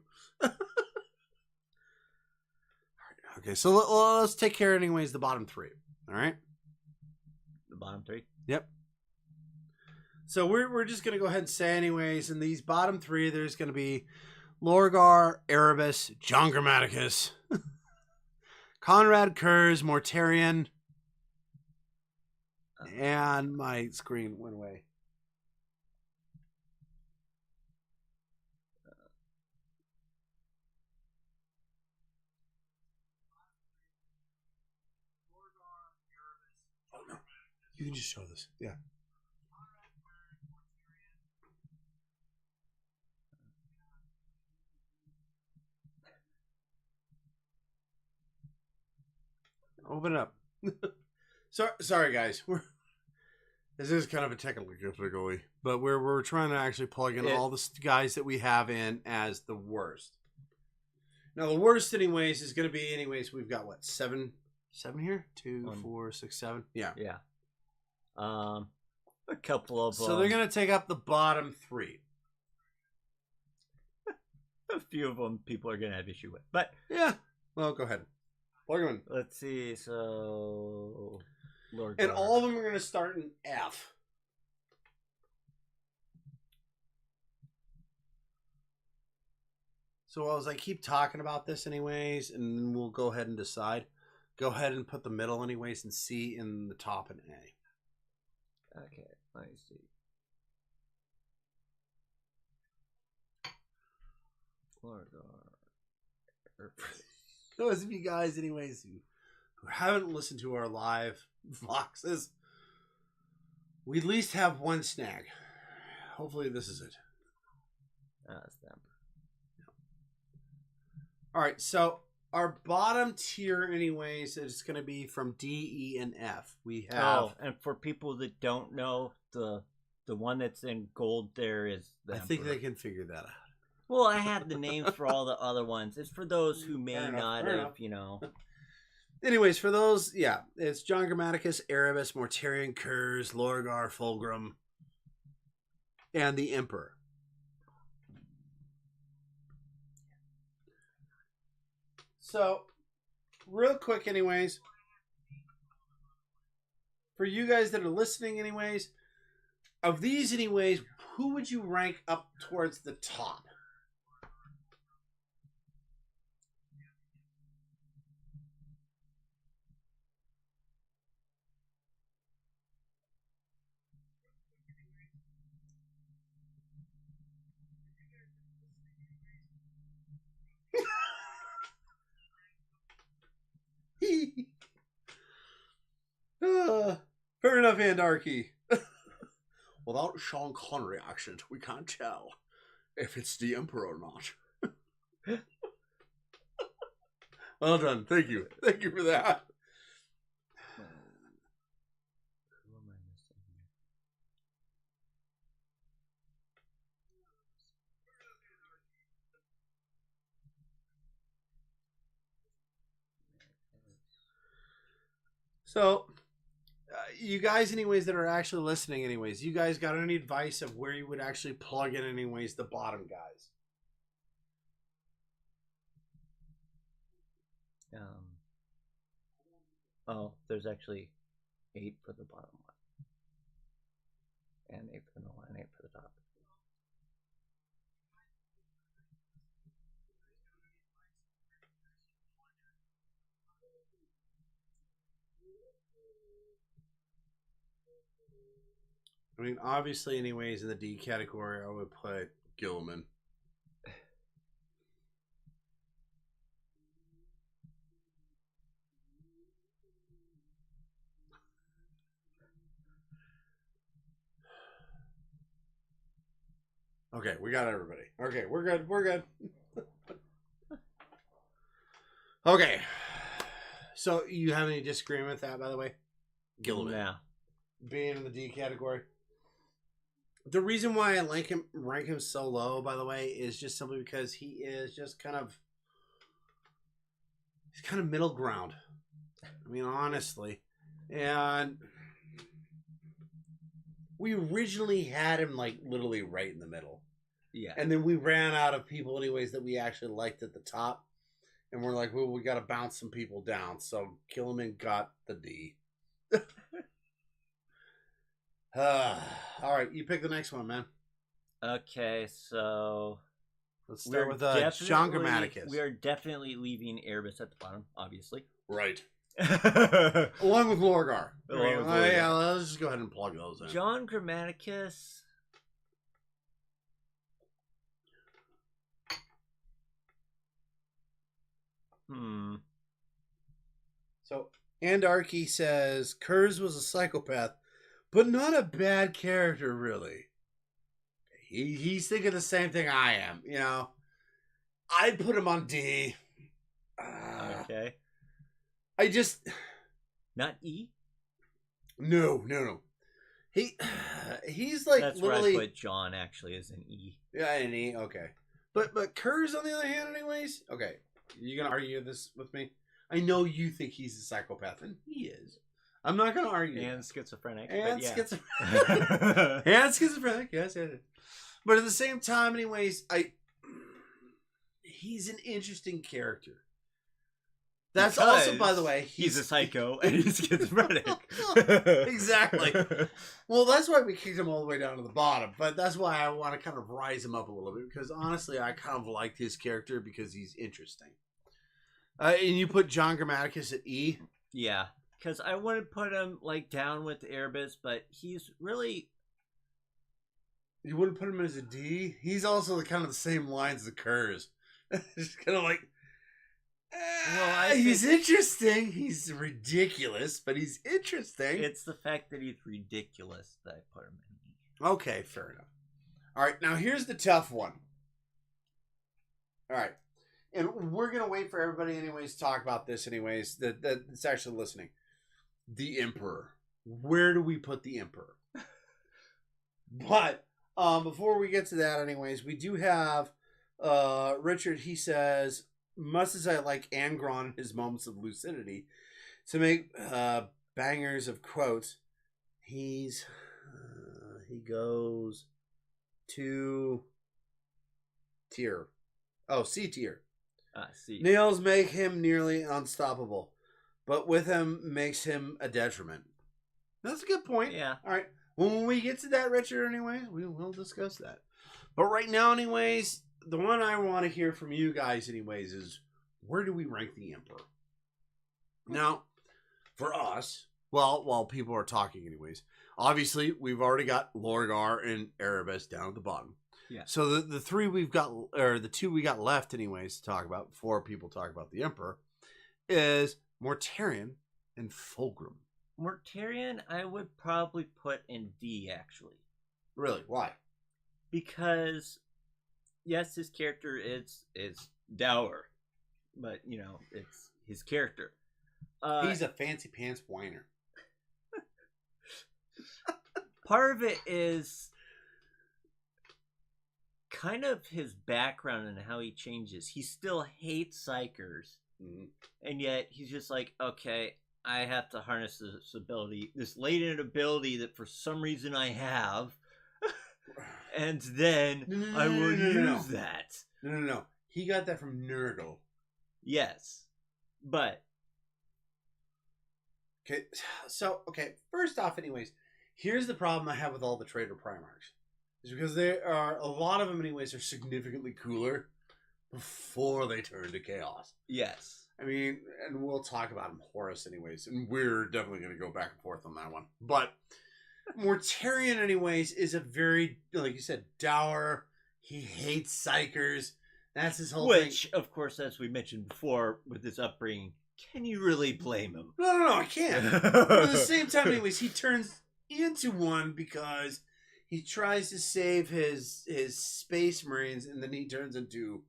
Speaker 3: Okay, so let's take care anyways the bottom 3. All right?
Speaker 1: The bottom 3?
Speaker 3: Yep. So we're just going to go ahead and say anyways, in these bottom 3, there's going to be Lorgar, Erebus, John Grammaticus, Conrad Kurz, Mortarion, and my screen went away. Oh, no. You can just show this. Yeah. Open it up. Sorry, guys. This is kind of a technical difficulty, but we're trying to actually plug in all the guys that we have in as the worst. Now, the worst, anyways, is going to be, we've got what, seven here? 2, 4, 6, 7. Yeah.
Speaker 1: Yeah. A couple of.
Speaker 3: So they're going to take up the bottom 3.
Speaker 1: A few of them people are going to have issue with, but
Speaker 3: yeah. Well, go ahead. Plug them in.
Speaker 1: Let's see. So, Lord,
Speaker 3: and all of them are going to start in F. So as I keep talking about this, anyways, and then we'll go ahead and decide. Go ahead and put the middle, anyways, and C in the top and A.
Speaker 1: Okay. Let me see. Lord.
Speaker 3: Those of you guys, anyways, who haven't listened to our live vlogs, we at least have one snag. Hopefully this is it.
Speaker 1: That's them.
Speaker 3: All right, so our bottom tier, anyways, is going to be from D, E, and F. We have...
Speaker 1: Oh, and for people that don't know, the one that's in gold there is the
Speaker 3: I think
Speaker 1: Emperor.
Speaker 3: they can figure that out.
Speaker 1: Well, I had the names for all the other ones. It's for those who may not have, you know.
Speaker 3: Anyways, for those, yeah, it's John Grammaticus, Erebus, Mortarion, Kurz, Lorgar, Fulgrim, and the Emperor. So, real quick, anyways, for you guys that are listening, anyways, of these, anyways, who would you rank up towards the top? Fair enough, Andarchy. Without Sean Connery accent, we can't tell if it's the Emperor or not. Well done. Thank you. Thank you for that.
Speaker 1: Who am I missing here?
Speaker 3: So, you guys, anyways, that are actually listening, anyways, you guys got any advice of where you would actually plug in, anyways, the bottom guys?
Speaker 1: Oh, there's actually 8 for the bottom one, and 8 for the middle one, and 8 for the top.
Speaker 3: I mean, obviously, anyways, in the D category, I would put Gilliman. Okay, we got everybody. Okay, we're good. We're good. Okay. So, you have any disagreement with that, by the way? Gilliman.
Speaker 1: Yeah.
Speaker 3: Being in the D category. The reason why I rank him so low, by the way, is just simply because he is just he's kind of middle ground. I mean, honestly. And we originally had him, like, literally right in the middle.
Speaker 1: Yeah.
Speaker 3: And then we ran out of people, anyways, that we actually liked at the top. And we're like, well, we got to bounce some people down. So Gilliman got the D. All right, you pick the next one, man.
Speaker 1: Okay, so
Speaker 3: let's start with John Grammaticus.
Speaker 1: We are definitely leaving Erebus at the bottom, obviously.
Speaker 3: Right. Along with Lorgar. Yeah, let's just go ahead and plug those in.
Speaker 1: John Grammaticus.
Speaker 3: So, Andarchy says Kurz was a psychopath, but not a bad character, really. He's thinking the same thing I am, you know. I'd put him on D.
Speaker 1: Okay. Not E?
Speaker 3: No. He's like
Speaker 1: That's
Speaker 3: literally.
Speaker 1: where I put John actually as an E.
Speaker 3: Yeah, an E. Okay, but Kurz on the other hand, anyways. Okay, you gonna argue this with me? I know you think he's a psychopath, and he is. I'm not gonna argue.
Speaker 1: And schizophrenic.
Speaker 3: And
Speaker 1: but yeah.
Speaker 3: schizophrenic. And schizophrenic. Yes. But at the same time, anyways, he's an interesting character. That's
Speaker 1: Because
Speaker 3: also, by the way,
Speaker 1: he's a psycho and he's schizophrenic.
Speaker 3: Exactly. Well, that's why we kicked him all the way down to the bottom. But that's why I want to kind of rise him up a little bit, because honestly, I kind of liked his character because he's interesting. And you put John Grammaticus at E.
Speaker 1: Yeah, because I wouldn't put him like down with Erebus, but he's really.
Speaker 3: You wouldn't put him as a D. He's also kind of the same lines as the Kurz. Just kind of like. Well, he's interesting. He's ridiculous, but he's interesting.
Speaker 1: It's the fact that he's ridiculous that I put him in.
Speaker 3: Okay, fair enough. All right, now here's the tough one. All right, and we're gonna wait for everybody, anyways, to talk about this, anyways. That's actually listening. The Emperor. Where do we put the Emperor? But before we get to that, anyways, we do have Richard. He says, much as I like Angron in his moments of lucidity, to make bangers of quotes, he goes to tier. Oh, C tier.
Speaker 1: C.
Speaker 3: Nails make him nearly unstoppable, but with him makes him a detriment. That's a good point.
Speaker 1: Yeah.
Speaker 3: All right. When we get to that, Richard, anyways, we will discuss that. But right now, anyways, the one I want to hear from you guys, anyways, is where do we rank the Emperor? Now, for us, well, while people are talking, anyways, obviously we've already got Lorgar and Erebus down at the bottom.
Speaker 1: Yeah.
Speaker 3: So the three we've got, or the two we got left, anyways, to talk about before people talk about the Emperor, is Mortarion and Fulgrim.
Speaker 1: Mortarion, I would probably put in D, actually.
Speaker 3: Really? Why?
Speaker 1: Because, yes, his character is dour, but, you know, it's his character.
Speaker 3: He's a fancy pants whiner.
Speaker 1: Part of it is kind of his background and how he changes. He still hates psychers, and yet he's just like, okay, I have to harness this ability, this latent ability that for some reason I have, and then I will use that.
Speaker 3: No. He got that from Nurgle.
Speaker 1: Yes, but
Speaker 3: okay. So first off, anyways, here's the problem I have with all the Trader Primarchs, is because there are a lot of them, anyways, are significantly cooler before they turn to chaos.
Speaker 1: yes.
Speaker 3: I mean, and we'll talk about him, Horus, anyways, and we're definitely going to go back and forth on that one. But Mortarion, anyways, is a very, like you said, dour. He hates psychers. That's his whole thing.
Speaker 1: Which, of course, as we mentioned before, with his upbringing, can you really blame him?
Speaker 3: No, I can't. But at the same time, anyways, he turns into one because he tries to save his space marines, and then he turns into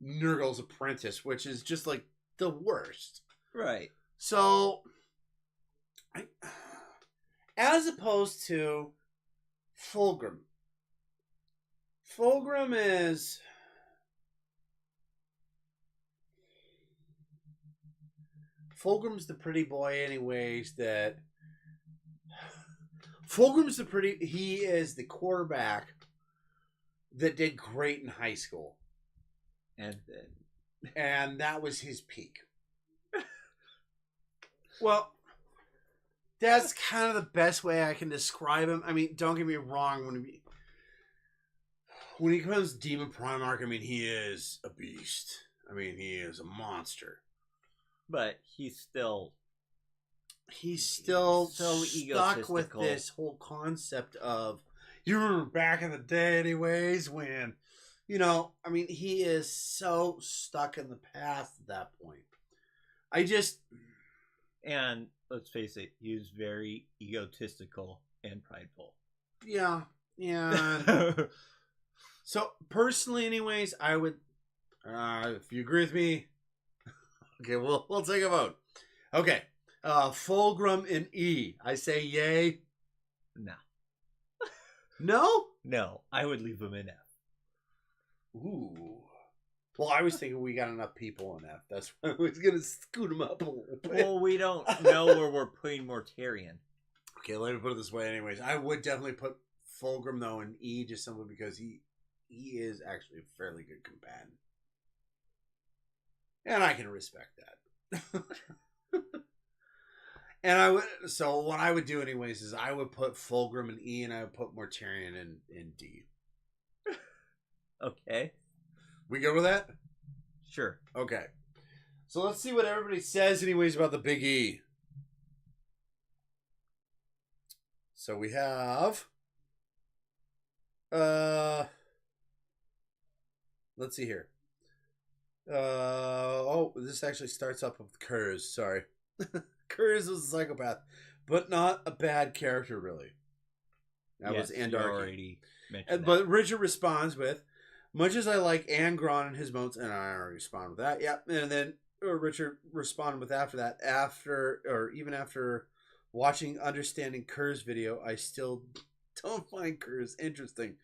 Speaker 3: Nurgle's apprentice, which is just like the worst.
Speaker 1: Right.
Speaker 3: So, as opposed to Fulgrim. Fulgrim's the pretty boy, anyways, he is the quarterback that did great in high school. And that was his peak. Well, that's kind of the best way I can describe him. I mean, don't get me wrong. When he becomes Demon Primarch, I mean, he is a beast. I mean, he is a monster.
Speaker 1: But he's still
Speaker 3: so
Speaker 1: stuck
Speaker 3: with this whole concept of, you remember back in the day, anyways, when, you know, I mean, he is so stuck in the past at that point.
Speaker 1: And let's face it, he was very egotistical and prideful.
Speaker 3: Yeah. So, personally, anyways, I would, if you agree with me, okay, we'll take a vote. Okay, Fulgrim and E. I say yay.
Speaker 1: No.
Speaker 3: No?
Speaker 1: No, I would leave them in F.
Speaker 3: Ooh. Well, I was thinking we got enough people in F. That's why I was going to scoot them up a little bit.
Speaker 1: Well, we don't know where we're putting Mortarion.
Speaker 3: Okay, let me put it this way anyways. I would definitely put Fulgrim, though, in E, just simply because he is actually a fairly good companion. And I can respect that. And so what I would do anyways is I would put Fulgrim in E and I would put Mortarion in D.
Speaker 1: Okay.
Speaker 3: We good with that?
Speaker 1: Sure.
Speaker 3: Okay. So let's see what everybody says anyways about the Big E. So we have let's see here. This actually starts up with Kurz, sorry. Kurz was a psychopath, but not a bad character really. That was Andarki.
Speaker 1: Already mentioned
Speaker 3: But Richard responds with, much as I like Angron and his modes, and I already respond with that. Yeah, and then Richard responded with after that, even after watching Understanding Kurz video, I still don't find Kurz interesting,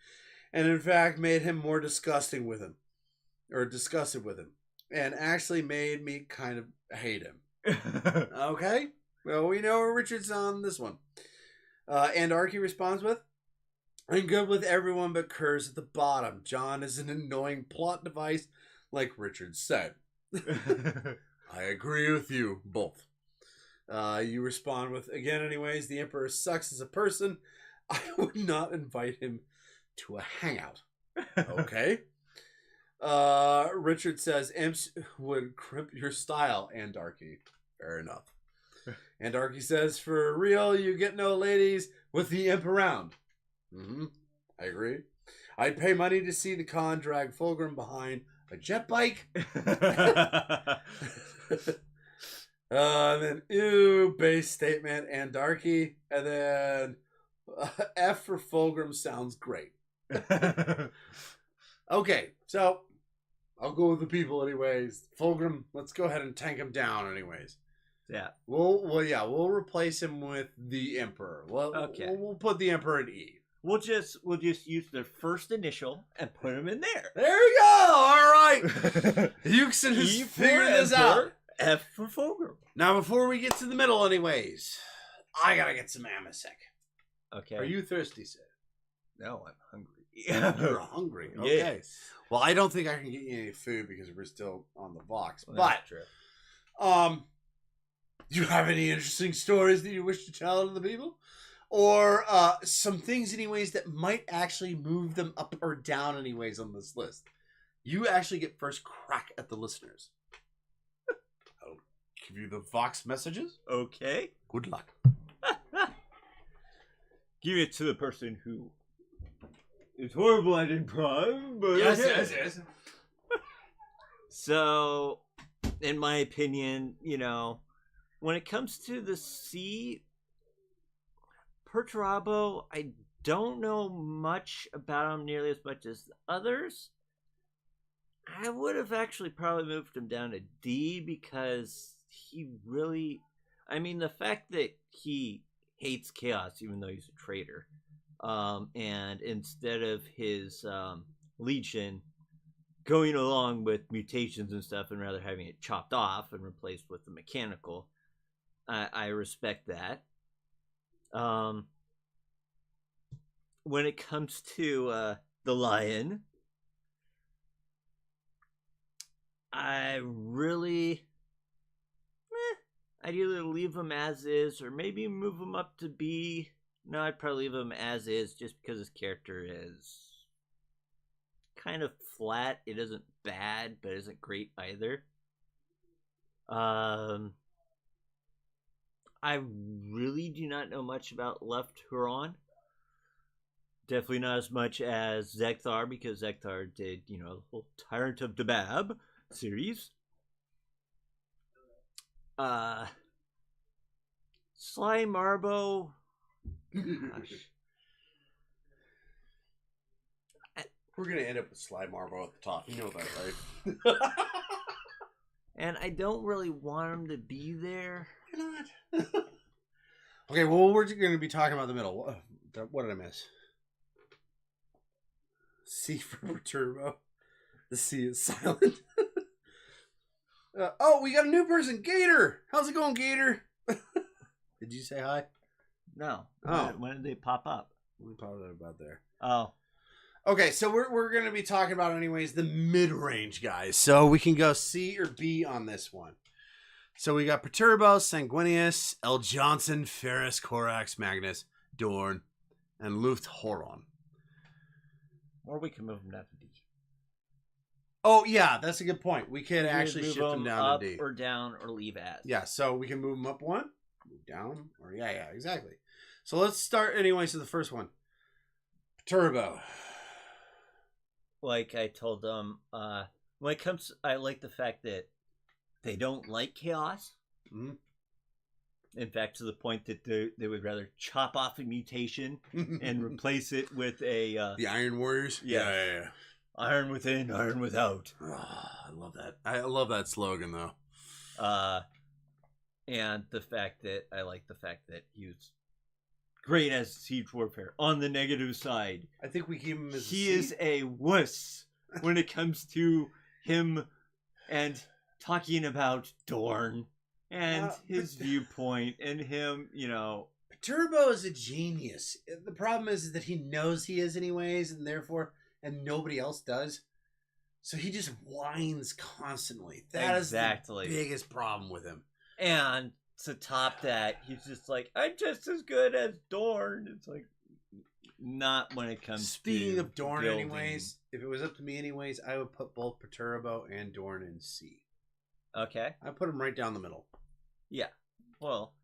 Speaker 3: and in fact made him more disgusted with him, and actually made me kind of hate him. Okay, well we know where Richard's on this one. And Arky responds with, I'm good with everyone but Kurz at the bottom. John is an annoying plot device, like Richard said. I agree with you both. You respond with, again anyways, the Emperor sucks as a person. I would not invite him to a hangout. Okay. Richard says, Imps would crimp your style, Andarky. Fair enough. Andarky says, for real, you get no ladies with the Imp around. I agree. I'd pay money to see the con drag Fulgrim behind a jet bike. And then, ew, base statement, Andarky. And then, F for Fulgrim sounds great. Okay, so I'll go with the people anyways. Fulgrim, let's go ahead and tank him down anyways.
Speaker 1: Yeah.
Speaker 3: We'll replace him with the Emperor.
Speaker 1: Okay.
Speaker 3: We'll put the Emperor in E.
Speaker 1: We'll just use their first initial and put them in there.
Speaker 3: There we go. All right. Yuksen has figured this out.
Speaker 1: F for Fulgrim.
Speaker 3: Now, before we get to the middle, anyways, I gotta get some Amasek.
Speaker 1: Okay.
Speaker 3: Are you thirsty, sir?
Speaker 1: No, I'm hungry.
Speaker 3: You're hungry. Okay.
Speaker 1: Yes.
Speaker 3: Well, I don't think I can get you any food because we're still on the Vox.
Speaker 1: Well,
Speaker 3: but
Speaker 1: that's true.
Speaker 3: do you have any interesting stories that you wish to tell to the people? Or some things, anyways, that might actually move them up or down, anyways, on this list. You actually get first crack at the listeners. I'll give you the Vox messages.
Speaker 1: Okay.
Speaker 3: Good luck.
Speaker 1: Give it to the person who is horrible at improv, but
Speaker 3: Yes.
Speaker 1: So, in my opinion, when it comes to the C, Perturabo, I don't know much about him nearly as much as the others. I would have actually probably moved him down to D because he really... I mean, the fact that he hates chaos, even though he's a traitor, and instead of his legion going along with mutations and stuff and rather having it chopped off and replaced with the mechanical, I respect that. When it comes to the lion, I really... I'd either leave him as is or maybe move him up to B. No, I'd probably leave him as is just because his character is kind of flat. It isn't bad, but it isn't great either. I really do not know much about Left Huron. Definitely not as much as Zeckthar, because Zeckthar did, the whole Tyrant of Dabab series. Sly Marbo. Gosh.
Speaker 3: We're gonna end up with Sly Marbo at the top. You know that, right?
Speaker 1: And I don't really want him to be there.
Speaker 3: Why not? Okay, well, we're going to be talking about the middle. What did I miss? C for Turbo. The C is silent. Oh, we got a new person, Gator. How's it going, Gator? Did you say hi?
Speaker 1: No.
Speaker 3: Oh.
Speaker 1: When did they pop up?
Speaker 3: We popped it about there.
Speaker 1: Oh.
Speaker 3: Okay, so we're going to be talking about, anyways, the mid-range guys. So we can go C or B on this one. So we got Perturbo, Sanguinius, L. Johnson, Ferris, Corax, Magnus, Dorn, and Luft Horon.
Speaker 1: Or we can move them down to D.
Speaker 3: Oh, yeah, that's a good point. We could
Speaker 1: We
Speaker 3: actually
Speaker 1: move
Speaker 3: shift them down
Speaker 1: up
Speaker 3: to D.
Speaker 1: or down or leave as.
Speaker 3: Yeah, so we can move them up one, move down, or yeah, exactly. So let's start, anyways, to the first one. Perturbo.
Speaker 1: Like I told them, when it comes, I like the fact that they don't like chaos.
Speaker 3: Mm-hmm.
Speaker 1: In fact, to the point that they would rather chop off a mutation and replace it with a
Speaker 3: the Iron Warriors. Yeah.
Speaker 1: Iron within, iron without.
Speaker 3: Oh, I love that. I love that slogan though.
Speaker 1: And the fact that I like the fact that he was great as siege warfare. On the negative side,
Speaker 3: I think we keep him as
Speaker 1: he is a wuss when it comes to him and talking about Dorn and his viewpoint and him, you know.
Speaker 3: Turbo is a genius. The problem is that he knows he is anyways, and therefore, and nobody else does. So he just whines constantly. That is the biggest problem with him.
Speaker 1: And to top that, he's just like, I'm just as good as Dorn. It's like, not when it comes
Speaker 3: Speaking
Speaker 1: to
Speaker 3: of Dorn,
Speaker 1: building.
Speaker 3: anyways, if it was up to me anyways, I would put both Perturbo and Dorn in C.
Speaker 1: Okay.
Speaker 3: I put him right down the middle.
Speaker 1: Yeah. Well,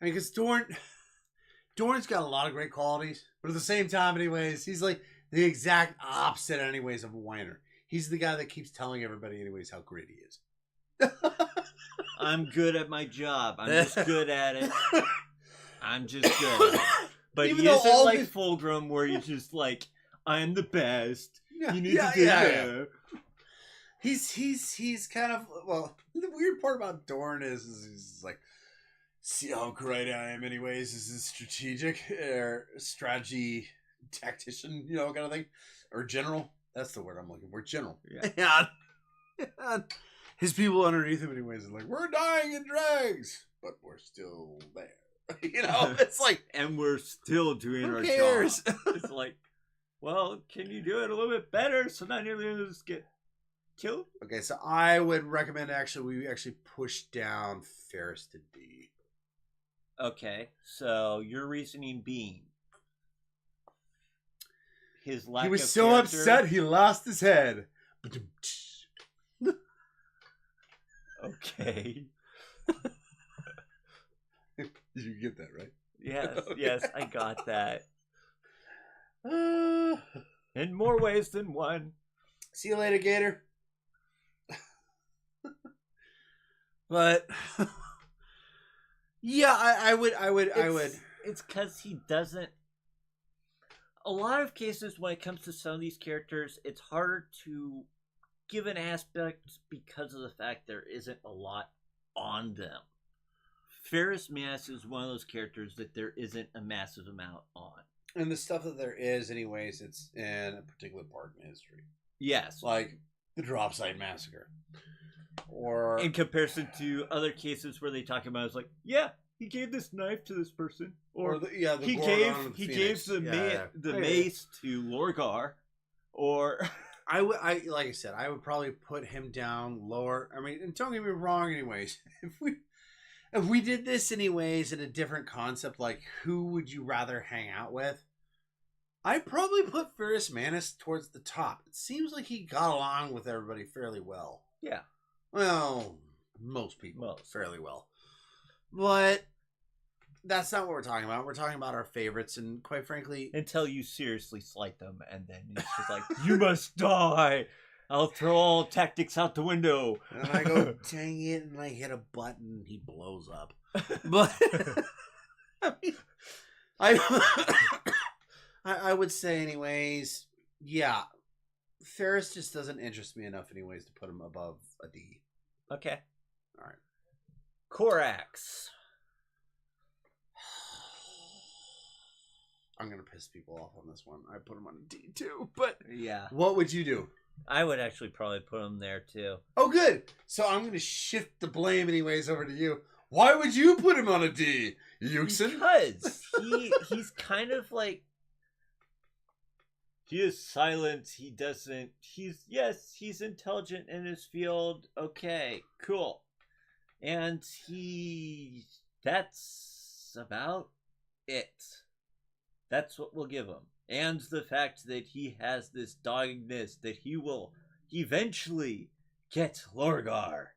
Speaker 3: I mean, because Dorn's got a lot of great qualities, but at the same time, anyways, he's like the exact opposite, anyways, of a whiner. He's the guy that keeps telling everybody, anyways, how great he is.
Speaker 1: I'm good at my job. I'm just good at it. I'm just good at it. But
Speaker 3: Even
Speaker 1: he isn't like
Speaker 3: the...
Speaker 1: Fulgrim, where he's just like, I'm the best.
Speaker 3: Yeah,
Speaker 1: you need to do that.
Speaker 3: He's kind of, well, the weird part about Dorn is he's like, see how great I am anyways, is this strategic or strategy tactician, you know, kind of thing, or general. That's the word I'm looking for, general.
Speaker 1: Yeah.
Speaker 3: And his people underneath him anyways are like, we're dying in drags, but we're still there. You know, it's like,
Speaker 1: and we're still doing
Speaker 3: who
Speaker 1: our
Speaker 3: cares?
Speaker 1: job. It's like, well, can you do it a little bit better so not nearly just get killed?
Speaker 3: Okay, so I would recommend we push down Ferris to D.
Speaker 1: Okay, so your reasoning being his lack of
Speaker 3: He was so
Speaker 1: character.
Speaker 3: upset he lost his head.
Speaker 1: Okay.
Speaker 3: Did you get that right?
Speaker 1: Yes,
Speaker 3: Okay.
Speaker 1: yes, I got that. In more ways than one.
Speaker 3: See you later, Gator. But yeah, I would.
Speaker 1: It's because he doesn't. A lot of cases when it comes to some of these characters, it's harder to give an aspect because of the fact there isn't a lot on them. Ferris Mass is one of those characters that there isn't a massive amount on.
Speaker 3: And the stuff that there is, anyways, it's in a particular part in history.
Speaker 1: Yes.
Speaker 3: Like the Drop Site Massacre. Or
Speaker 1: in comparison to other cases where they talk about it's like, yeah, he gave this knife to this person. Or
Speaker 3: the
Speaker 1: he gave the mace to Lorgar. Or
Speaker 3: I like I said, I would probably put him down lower. I mean, and don't get me wrong, anyways. If we did this anyways in a different concept, like who would you rather hang out with? I'd probably put Ferris Manus towards the top. It seems like he got along with everybody fairly well.
Speaker 1: Yeah.
Speaker 3: Well, most people fairly well. But that's not what we're talking about. We're talking about our favorites, and quite frankly...
Speaker 1: Until you seriously slight them, and then it's just like, you must die! I'll throw all tactics out the window.
Speaker 3: And I go, dang it, and I hit a button, and he blows up. But, I mean, I would say anyways, yeah, Ferris just doesn't interest me enough anyways to put him above a D.
Speaker 1: Okay.
Speaker 3: All right.
Speaker 1: Korax.
Speaker 3: I'm gonna piss people off on this one. I put him on a D too, but
Speaker 1: Yeah.
Speaker 3: what would you do?
Speaker 1: I would actually probably put him there too.
Speaker 3: Oh, good. So I'm gonna shift the blame anyways over to you. Why would you put him on a D, Yuksen?
Speaker 1: Because he's kind of like, he is silent. He doesn't. He's intelligent in his field. Okay, cool. And that's about it. That's what we'll give him. And the fact that he has this doggedness that he will eventually get Lorgar.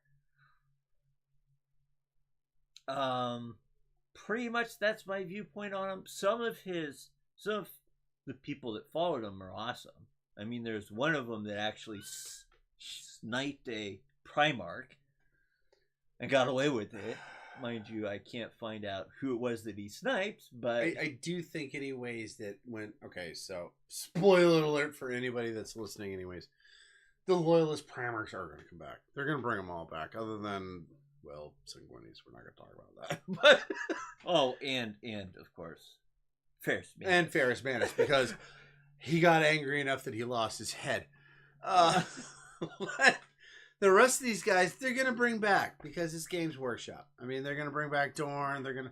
Speaker 1: Pretty much that's my viewpoint on him. Some of the people that followed him are awesome. I mean, there's one of them that actually sniped a Primarch and got away with it. Mind you, I can't find out who it was that he sniped, but
Speaker 3: I do think anyways that so spoiler alert for anybody that's listening anyways, the loyalist Primarchs are going to come back. They're going to bring them all back, other than, well, Sanguini's. We're not going to talk about that. But
Speaker 1: oh, and of course, Ferris Manus.
Speaker 3: And Ferris Manus, because he got angry enough that he lost his head. The rest of these guys, they're going to bring back, because it's Games Workshop. I mean, they're going to bring back Dorn.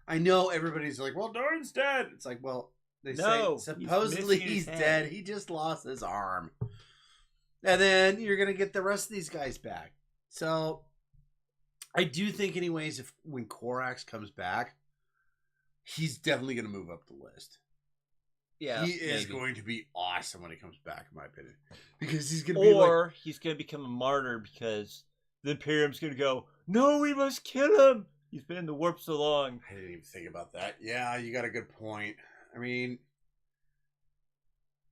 Speaker 3: I know everybody's like, well, Dorn's dead. It's like, well, they say supposedly he's dead. He just lost his arm. And then you're going to get the rest of these guys back. So I do think anyways, when Korax comes back, he's definitely going to move up the list.
Speaker 1: Yeah,
Speaker 3: he is going to be awesome when he comes back, in my opinion, because he's going to
Speaker 1: he's going to become a martyr because the Imperium's going to go, no, we must kill him. He's been in the warp so long.
Speaker 3: I didn't even think about that. Yeah, you got a good point. I mean,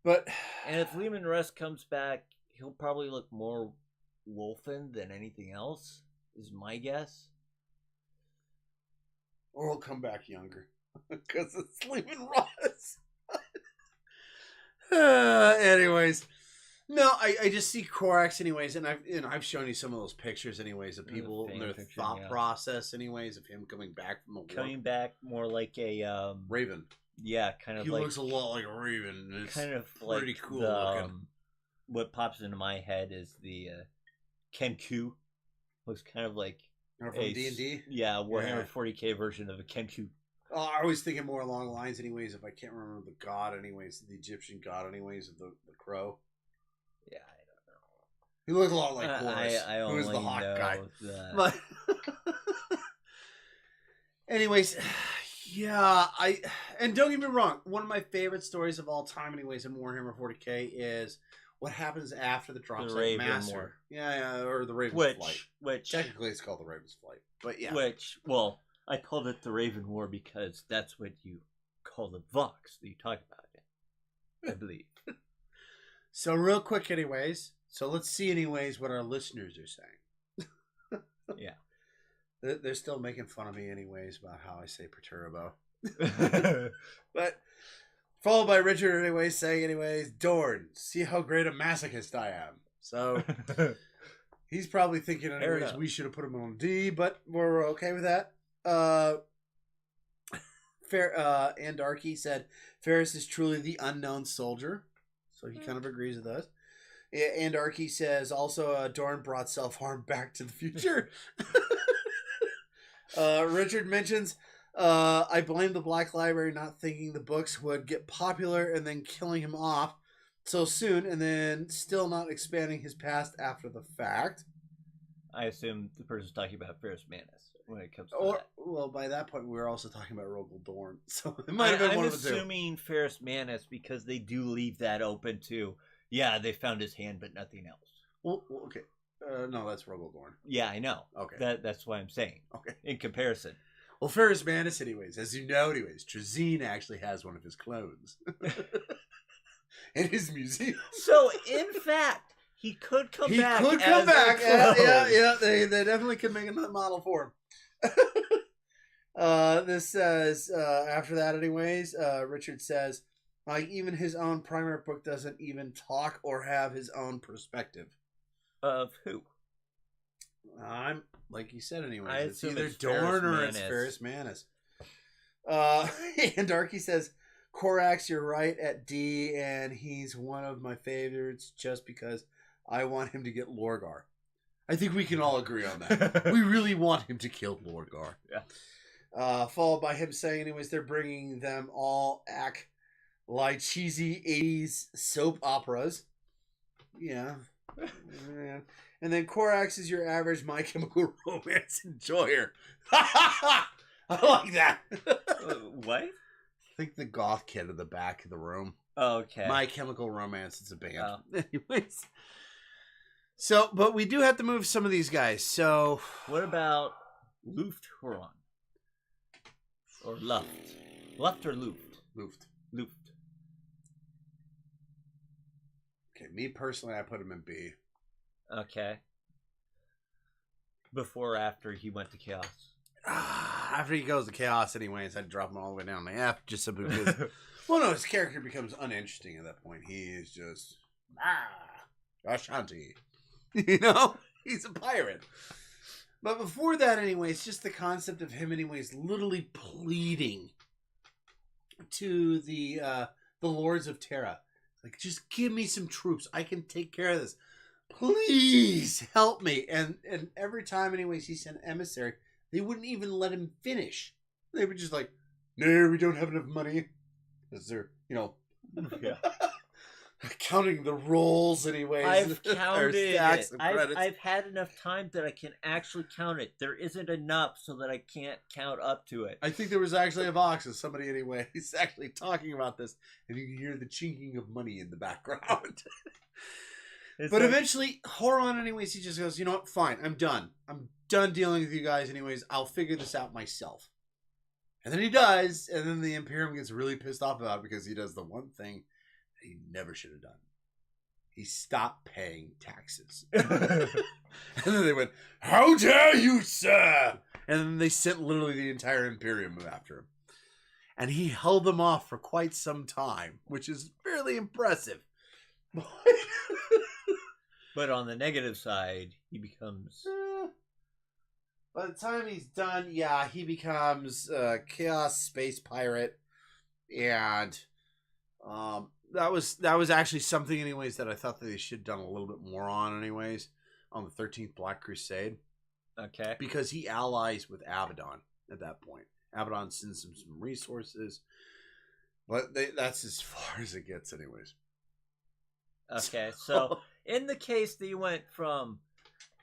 Speaker 3: but
Speaker 1: and if Leman Russ comes back, he'll probably look more Wolfen than anything else. Is my guess.
Speaker 3: Or he'll come back younger because it's Leman Russ. Anyways, no, I just see Korax anyways, and I've shown you some of those pictures anyways of people, their thought process anyways of him coming back from the war.
Speaker 1: Coming back more like a
Speaker 3: Raven.
Speaker 1: Yeah, kind of.
Speaker 3: He looks a lot like a Raven. It's
Speaker 1: kind of
Speaker 3: pretty
Speaker 1: like
Speaker 3: cool looking.
Speaker 1: What pops into my head is the Kenku. Looks kind of like
Speaker 3: from D&D.
Speaker 1: Yeah, Warhammer 40k version of a Kenku.
Speaker 3: Oh, I was thinking more along the lines, anyways. If I can't remember the god, anyways, the Egyptian god, anyways, of the crow.
Speaker 1: Yeah, I don't know.
Speaker 3: He looked a lot like Horus, who was the hawk guy. But anyways, yeah, and don't get me wrong. One of my favorite stories of all time, anyways, in Warhammer 40k is what happens after the drop site massacre. Yeah, or the Raven's Flight. Which technically it's called the Raven's Flight, but yeah.
Speaker 1: I called it the Raven War because that's what you call the Vox that you talk about it, I believe.
Speaker 3: So real quick anyways, so let's see anyways what our listeners are saying.
Speaker 1: Yeah.
Speaker 3: They're still making fun of me anyways about how I say Perturbo. But followed by Richard anyways saying anyways, Dorn, see how great a masochist I am. So he's probably thinking anyways we should have put him on D, but we're okay with that. Andarchy said Ferris is truly the unknown soldier, so he kind of agrees with us. Andarchy says also Dorn brought self-harm back to the future. Richard mentions I blame the Black Library not thinking the books would get popular and then killing him off so soon and then still not expanding his past after the fact.
Speaker 1: I assume the person's talking about Ferris Manus when it comes to that.
Speaker 3: Well, by that point, we were also talking about Rogel Dorn, so it might have been one of the two. I'm
Speaker 1: assuming Ferris Manus because they do leave that open to, yeah, they found his hand, but nothing else.
Speaker 3: Well okay. No, that's Rogel Dorn.
Speaker 1: Yeah, I know.
Speaker 3: Okay.
Speaker 1: That's what I'm saying.
Speaker 3: Okay.
Speaker 1: In comparison.
Speaker 3: Well, Ferris Manus, anyways, as you know, Trazine actually has one of his clones in his museum.
Speaker 1: So, in fact, he could come back.
Speaker 3: He could come back. Yeah. They definitely could make another model for him. This says, after that anyways, Richard says, like, even his own Primarch book doesn't even talk or have his own perspective.
Speaker 1: Of who?
Speaker 3: I'm like you said, anyways.
Speaker 1: I
Speaker 3: It's
Speaker 1: assume
Speaker 3: either
Speaker 1: it's
Speaker 3: Dorn or
Speaker 1: Ferrus
Speaker 3: it's
Speaker 1: Manus.
Speaker 3: Ferrus Manus. And Darky says, Korax, you're right at D, and he's one of my favorites just because I want him to get Lorgar. I think we can all agree on that. We really want him to kill Lorgar.
Speaker 1: Yeah.
Speaker 3: Followed by him saying, anyways, they're bringing them all act like cheesy 80s soap operas. Yeah. Yeah. And then Korax is your average My Chemical Romance enjoyer. I like that.
Speaker 1: What?
Speaker 3: Think the goth kid in the back of the room.
Speaker 1: Okay.
Speaker 3: My Chemical Romance. It's a band.
Speaker 1: Oh.
Speaker 3: Anyways. So, but we do have to move some of these guys. So,
Speaker 1: What about Luft Huron? Or Luft? Luft or Luft?
Speaker 3: Luft.
Speaker 1: Luft.
Speaker 3: Okay, me personally, I put him in B.
Speaker 1: Okay. Before or after he went to Chaos?
Speaker 3: After he goes to Chaos, anyways, I'd drop him all the way down to F just simply because. Well, no, his character becomes uninteresting at that point. He is just Ashanti. You know, he's a pirate. But before that, anyways, just the concept of him, anyways, literally pleading to the Lords of Terra, like, just give me some troops. I can take care of this. Please help me. And every time, anyways, he sent emissary, they wouldn't even let him finish. They were just like, no, we don't have enough money. Because they're,
Speaker 1: Yeah.
Speaker 3: counting the rolls, anyways.
Speaker 1: I've counted
Speaker 3: stacks
Speaker 1: it.
Speaker 3: of credits.
Speaker 1: I've had enough time that I can actually count it. There isn't enough so that I can't count up to it.
Speaker 3: I think there was actually a box of somebody, anyway. He's actually talking about this, and you can hear the chinking of money in the background.
Speaker 1: It's
Speaker 3: But
Speaker 1: like-
Speaker 3: eventually, Horon, anyways, he just goes, you know what? Fine, I'm done. I'm done dealing with you guys, anyways. I'll figure this out myself. And then he does, and then the Imperium gets really pissed off about it because he does the one thing that he never should have done. He stopped paying taxes. And then they went, how dare you, sir? And then they sent literally the entire Imperium after him. And he held them off for quite some time, which is fairly impressive.
Speaker 1: But on the negative side, he becomes...
Speaker 3: By the time he's done, yeah, he becomes a Chaos Space Pirate. And that was actually something, anyways, that I thought that they should have done a little bit more on, anyways, on the 13th Black Crusade.
Speaker 1: Okay.
Speaker 3: Because he allies with Abaddon at that point. Abaddon sends him some resources. But that's as far as it gets, anyways.
Speaker 1: Okay, so in the case that you went from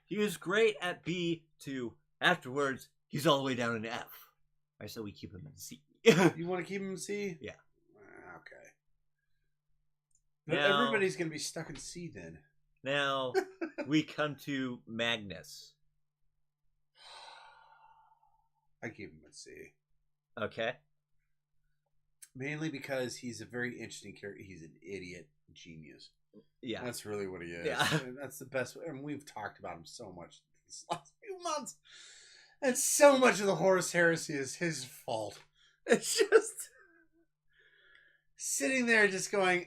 Speaker 1: he was great at B to afterwards he's all the way down in F. I said we keep him in C.
Speaker 3: You want to keep him in C?
Speaker 1: Yeah.
Speaker 3: Okay. But
Speaker 1: Now-
Speaker 3: everybody's going to be stuck in C then.
Speaker 1: Now we come to Magnus.
Speaker 3: I keep him in C.
Speaker 1: Okay.
Speaker 3: Mainly because he's a very interesting character. He's an idiot genius.
Speaker 1: Yeah.
Speaker 3: That's really what he is.
Speaker 1: Yeah.
Speaker 3: And that's the best. And we've talked about him so much these last few months. And so much of the Horus Heresy is his fault. It's just sitting there just going,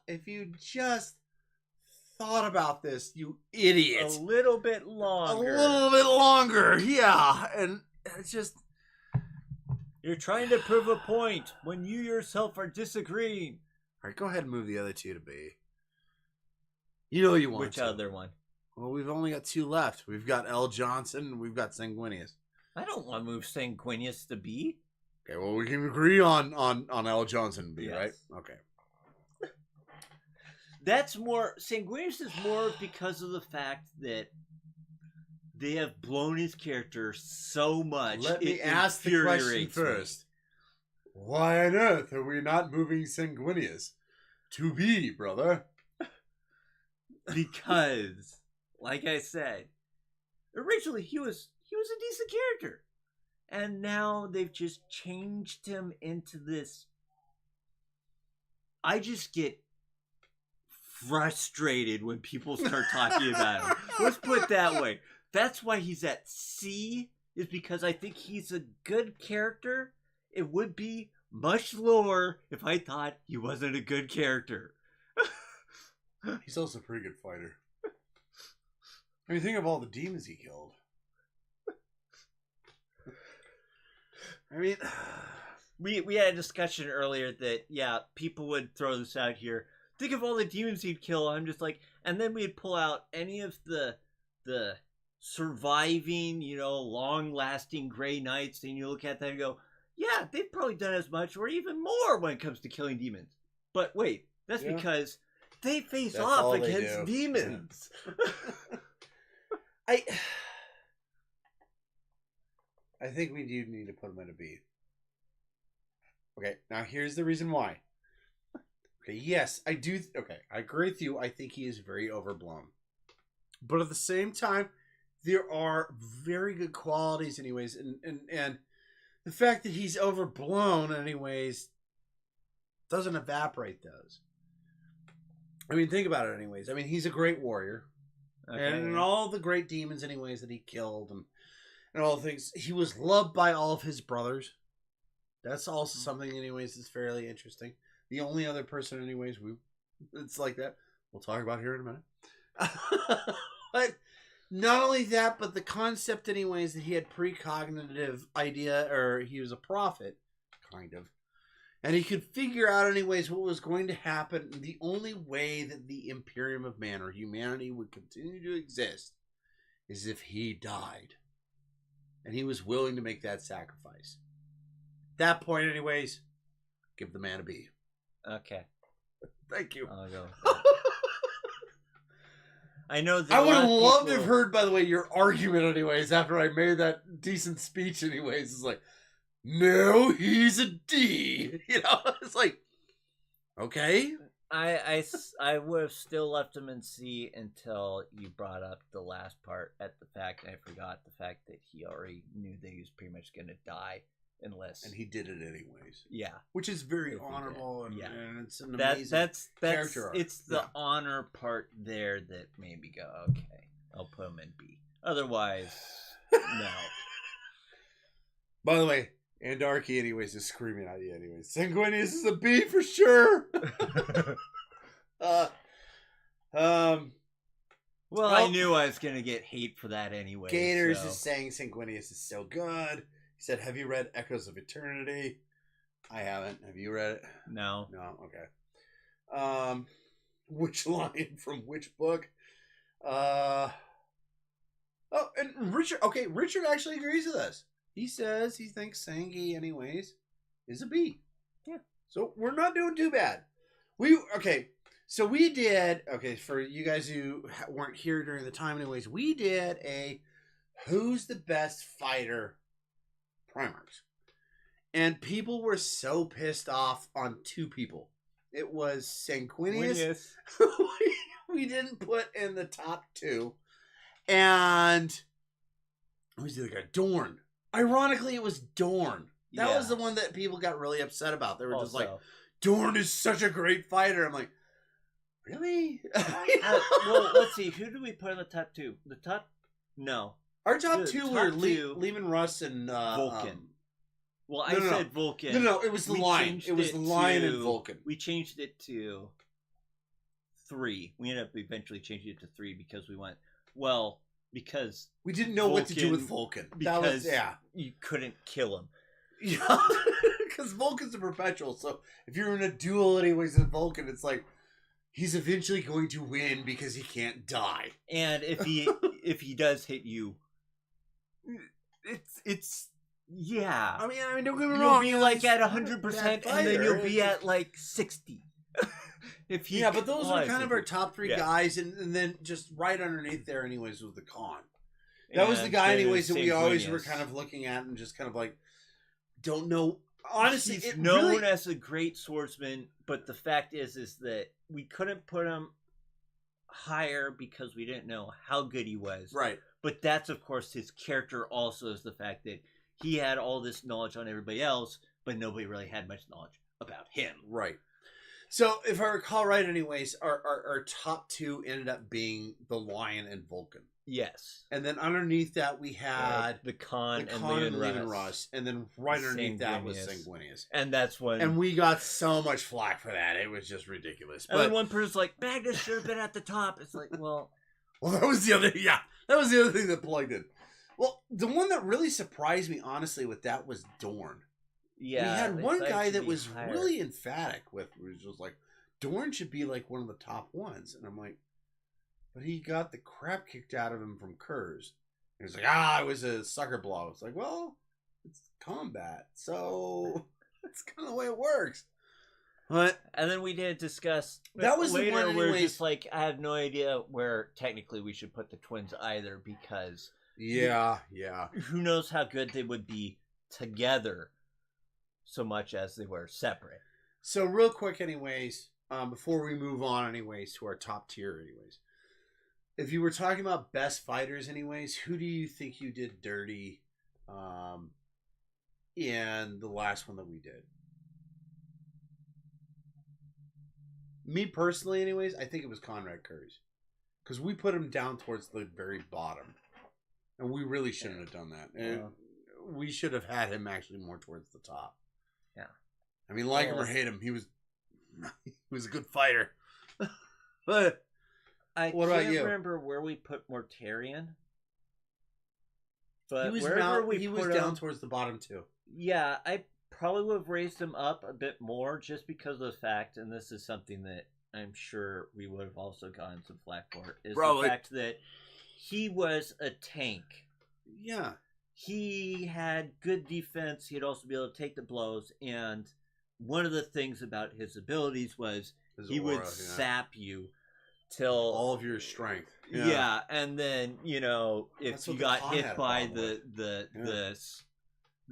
Speaker 3: if you just thought about this, you idiot.
Speaker 1: A little bit longer.
Speaker 3: A little bit longer. Yeah. And it's just...
Speaker 1: You're trying to prove a point when you yourself are disagreeing.
Speaker 3: All right, go ahead and move the other two to B. You know you want
Speaker 1: Which
Speaker 3: to.
Speaker 1: other one?
Speaker 3: Well, we've only got two left. We've got L. Johnson and we've got Sanguinius.
Speaker 1: I don't want to move Sanguinius to B.
Speaker 3: Okay, well, we can agree on L. Johnson and B,
Speaker 1: Yes.
Speaker 3: right? Okay.
Speaker 1: That's more... Sanguinius is more because of the fact that they have blown his character so much.
Speaker 3: Let me
Speaker 1: it
Speaker 3: ask the question
Speaker 1: infuriates
Speaker 3: first. Why on earth are we not moving Sanguinius to B, brother?
Speaker 1: me. Because, like I said, originally he was a decent character. And now they've just changed him into this... I just get frustrated when people start talking about him. Let's put it that way. That's why he's at C, is because I think he's a good character. It would be much lower if I thought he wasn't a good character.
Speaker 3: He's also a pretty good fighter. I mean, think of all the demons he killed. I mean,
Speaker 1: we had a discussion earlier that, yeah, people would throw this out here. Think of all the demons he'd kill. I'm just like, and then we'd pull out any of the surviving, long-lasting Grey Knights, and you look at them and go, yeah, they've probably done as much or even more when it comes to killing demons. But wait, that's because they face off against demons.
Speaker 3: Yeah. I think we do need to put him at a B. Okay, now here's the reason why. Okay, yes, I do. Okay, I agree with you. I think he is very overblown. But at the same time, there are very good qualities anyways. And the fact that he's overblown anyways doesn't evaporate those. I mean, think about it anyways. I mean, he's a great warrior. Okay. And all the great demons anyways that he killed and all the things. He was loved by all of his brothers. That's also something anyways that's fairly interesting. The only other person anyways it's like that. We'll talk about here in a minute. But not only that, but the concept anyways that he had precognitive idea, or he was a prophet, kind of. And he could figure out anyways what was going to happen. The only way that the Imperium of Man or humanity would continue to exist is if he died. And he was willing to make that sacrifice. At that point anyways, give the man a B.
Speaker 1: Okay.
Speaker 3: Thank you.
Speaker 1: I'll go with that. I know that
Speaker 3: I would have loved to have heard, by the way, your argument anyways after I made that decent speech anyways. It's like, no, he's a D. It's like, okay.
Speaker 1: I would have still left him in C until you brought up the last part at the fact, I forgot the fact that he already knew that he was pretty much going to die unless.
Speaker 3: And he did it anyways.
Speaker 1: Yeah.
Speaker 3: Which is very honorable and it's an amazing
Speaker 1: that's
Speaker 3: character arc.
Speaker 1: It's the honor part there that made me go, okay, I'll put him in B. Otherwise, no.
Speaker 3: By the way, Andarchy anyways is screaming at you anyways. Sanguinius is a B for sure.
Speaker 1: Well, I knew I was going to get hate for that anyway.
Speaker 3: Gators is saying Sanguinius is so good. He said, have you read Echoes of Eternity? I haven't. Have you read it?
Speaker 1: No.
Speaker 3: No, okay. Which line from which book? Oh, and Richard, okay, Richard actually agrees with us. He says he thinks Sangi, anyways, is a B.
Speaker 1: Yeah.
Speaker 3: So we're not doing too bad. So we did, for you guys who weren't here during the time anyways, we did a who's the best fighter Primarchs. And people were so pissed off on two people. It was Sanguinius. we didn't put in the top two. And who's the other guy? Dorn. Ironically, it was Dorn. That was the one that people got really upset about. They were just like, Dorn is such a great fighter. I'm like, really?
Speaker 1: Well, let's see. Who do we put in the top two? No.
Speaker 3: Our top two were Lehman Russ and
Speaker 1: Vulcan. Well, I said Vulcan.
Speaker 3: No, it was the Lion. It was the Lion and Vulcan.
Speaker 1: We changed it to 3. We ended up eventually changing it to 3 because we went, because
Speaker 3: we didn't know what to do with Vulcan.
Speaker 1: Because you couldn't kill him.
Speaker 3: Yeah, because Vulcan's a perpetual. So if you're in a duel anyways with Vulcan, it's like he's eventually going to win because he can't die.
Speaker 1: And if he does hit you, it's yeah.
Speaker 3: I mean, don't get me wrong.
Speaker 1: You'll be like at 100%, and then you'll be at like 60.
Speaker 3: But those are kind of our top 3 guys, and then just right underneath there, anyways, was the Khan. That was the guy, anyways, that we always were kind of looking at and just kind of like don't know. Honestly,
Speaker 1: he's known as a great swordsman, but the fact is that we couldn't put him higher because we didn't know how good he was.
Speaker 3: Right.
Speaker 1: But that's, of course, his character also is the fact that he had all this knowledge on everybody else, but nobody really had much knowledge about him.
Speaker 3: Right. So, if I recall right, anyways, our top 2 ended up being the Lion and Vulcan.
Speaker 1: Yes.
Speaker 3: And then underneath that, we had
Speaker 1: the Khan and
Speaker 3: Lehman Russ. And then right underneath that was Sanguinius.
Speaker 1: And that's when...
Speaker 3: And we got so much flack for that. It was just ridiculous.
Speaker 1: And then one person's like, Magnus should have been at the top. It's like, well,
Speaker 3: Well, that was the other thing that plugged in. Well, the one that really surprised me, honestly, with that was Dorn.
Speaker 1: Yeah,
Speaker 3: we had one guy that was
Speaker 1: higher.
Speaker 3: really emphatic with, which was like, Dorn should be like one of the top ones. And I'm like, but he got the crap kicked out of him from Kurz. He was like, it was a sucker blow. It's like, well, it's combat, so that's kind of the way it works. But
Speaker 1: and then we did discuss
Speaker 3: that was
Speaker 1: later.
Speaker 3: The one,
Speaker 1: we're
Speaker 3: anyways.
Speaker 1: just like, I have no idea where technically we should put the twins either, because
Speaker 3: yeah,
Speaker 1: who knows how good they would be together, so much as they were separate.
Speaker 3: So real quick, anyways, before we move on, anyways, to our top tier, anyways. If you were talking about best fighters, anyways, who do you think you did dirty in the last one that we did? Me personally, anyways, I think it was Conrad Kurz. Because we put him down towards the very bottom. And we really shouldn't have done that. And we should have had him actually more towards the top.
Speaker 1: Yeah.
Speaker 3: I mean, like him or hate him, he was a good fighter. But what about you?
Speaker 1: I can't remember where we put Mortarion. But
Speaker 3: he was
Speaker 1: wherever
Speaker 3: he was down towards the bottom too.
Speaker 1: Yeah, I probably would have raised him up a bit more just because of the fact, and this is something that I'm sure we would have also gotten some flack for, is the fact that he was a tank.
Speaker 3: Yeah.
Speaker 1: He had good defense. He'd also be able to take the blows, and one of the things about his abilities was he would sap you till
Speaker 3: all of your strength.
Speaker 1: Yeah, and then, you know, if you got hit by the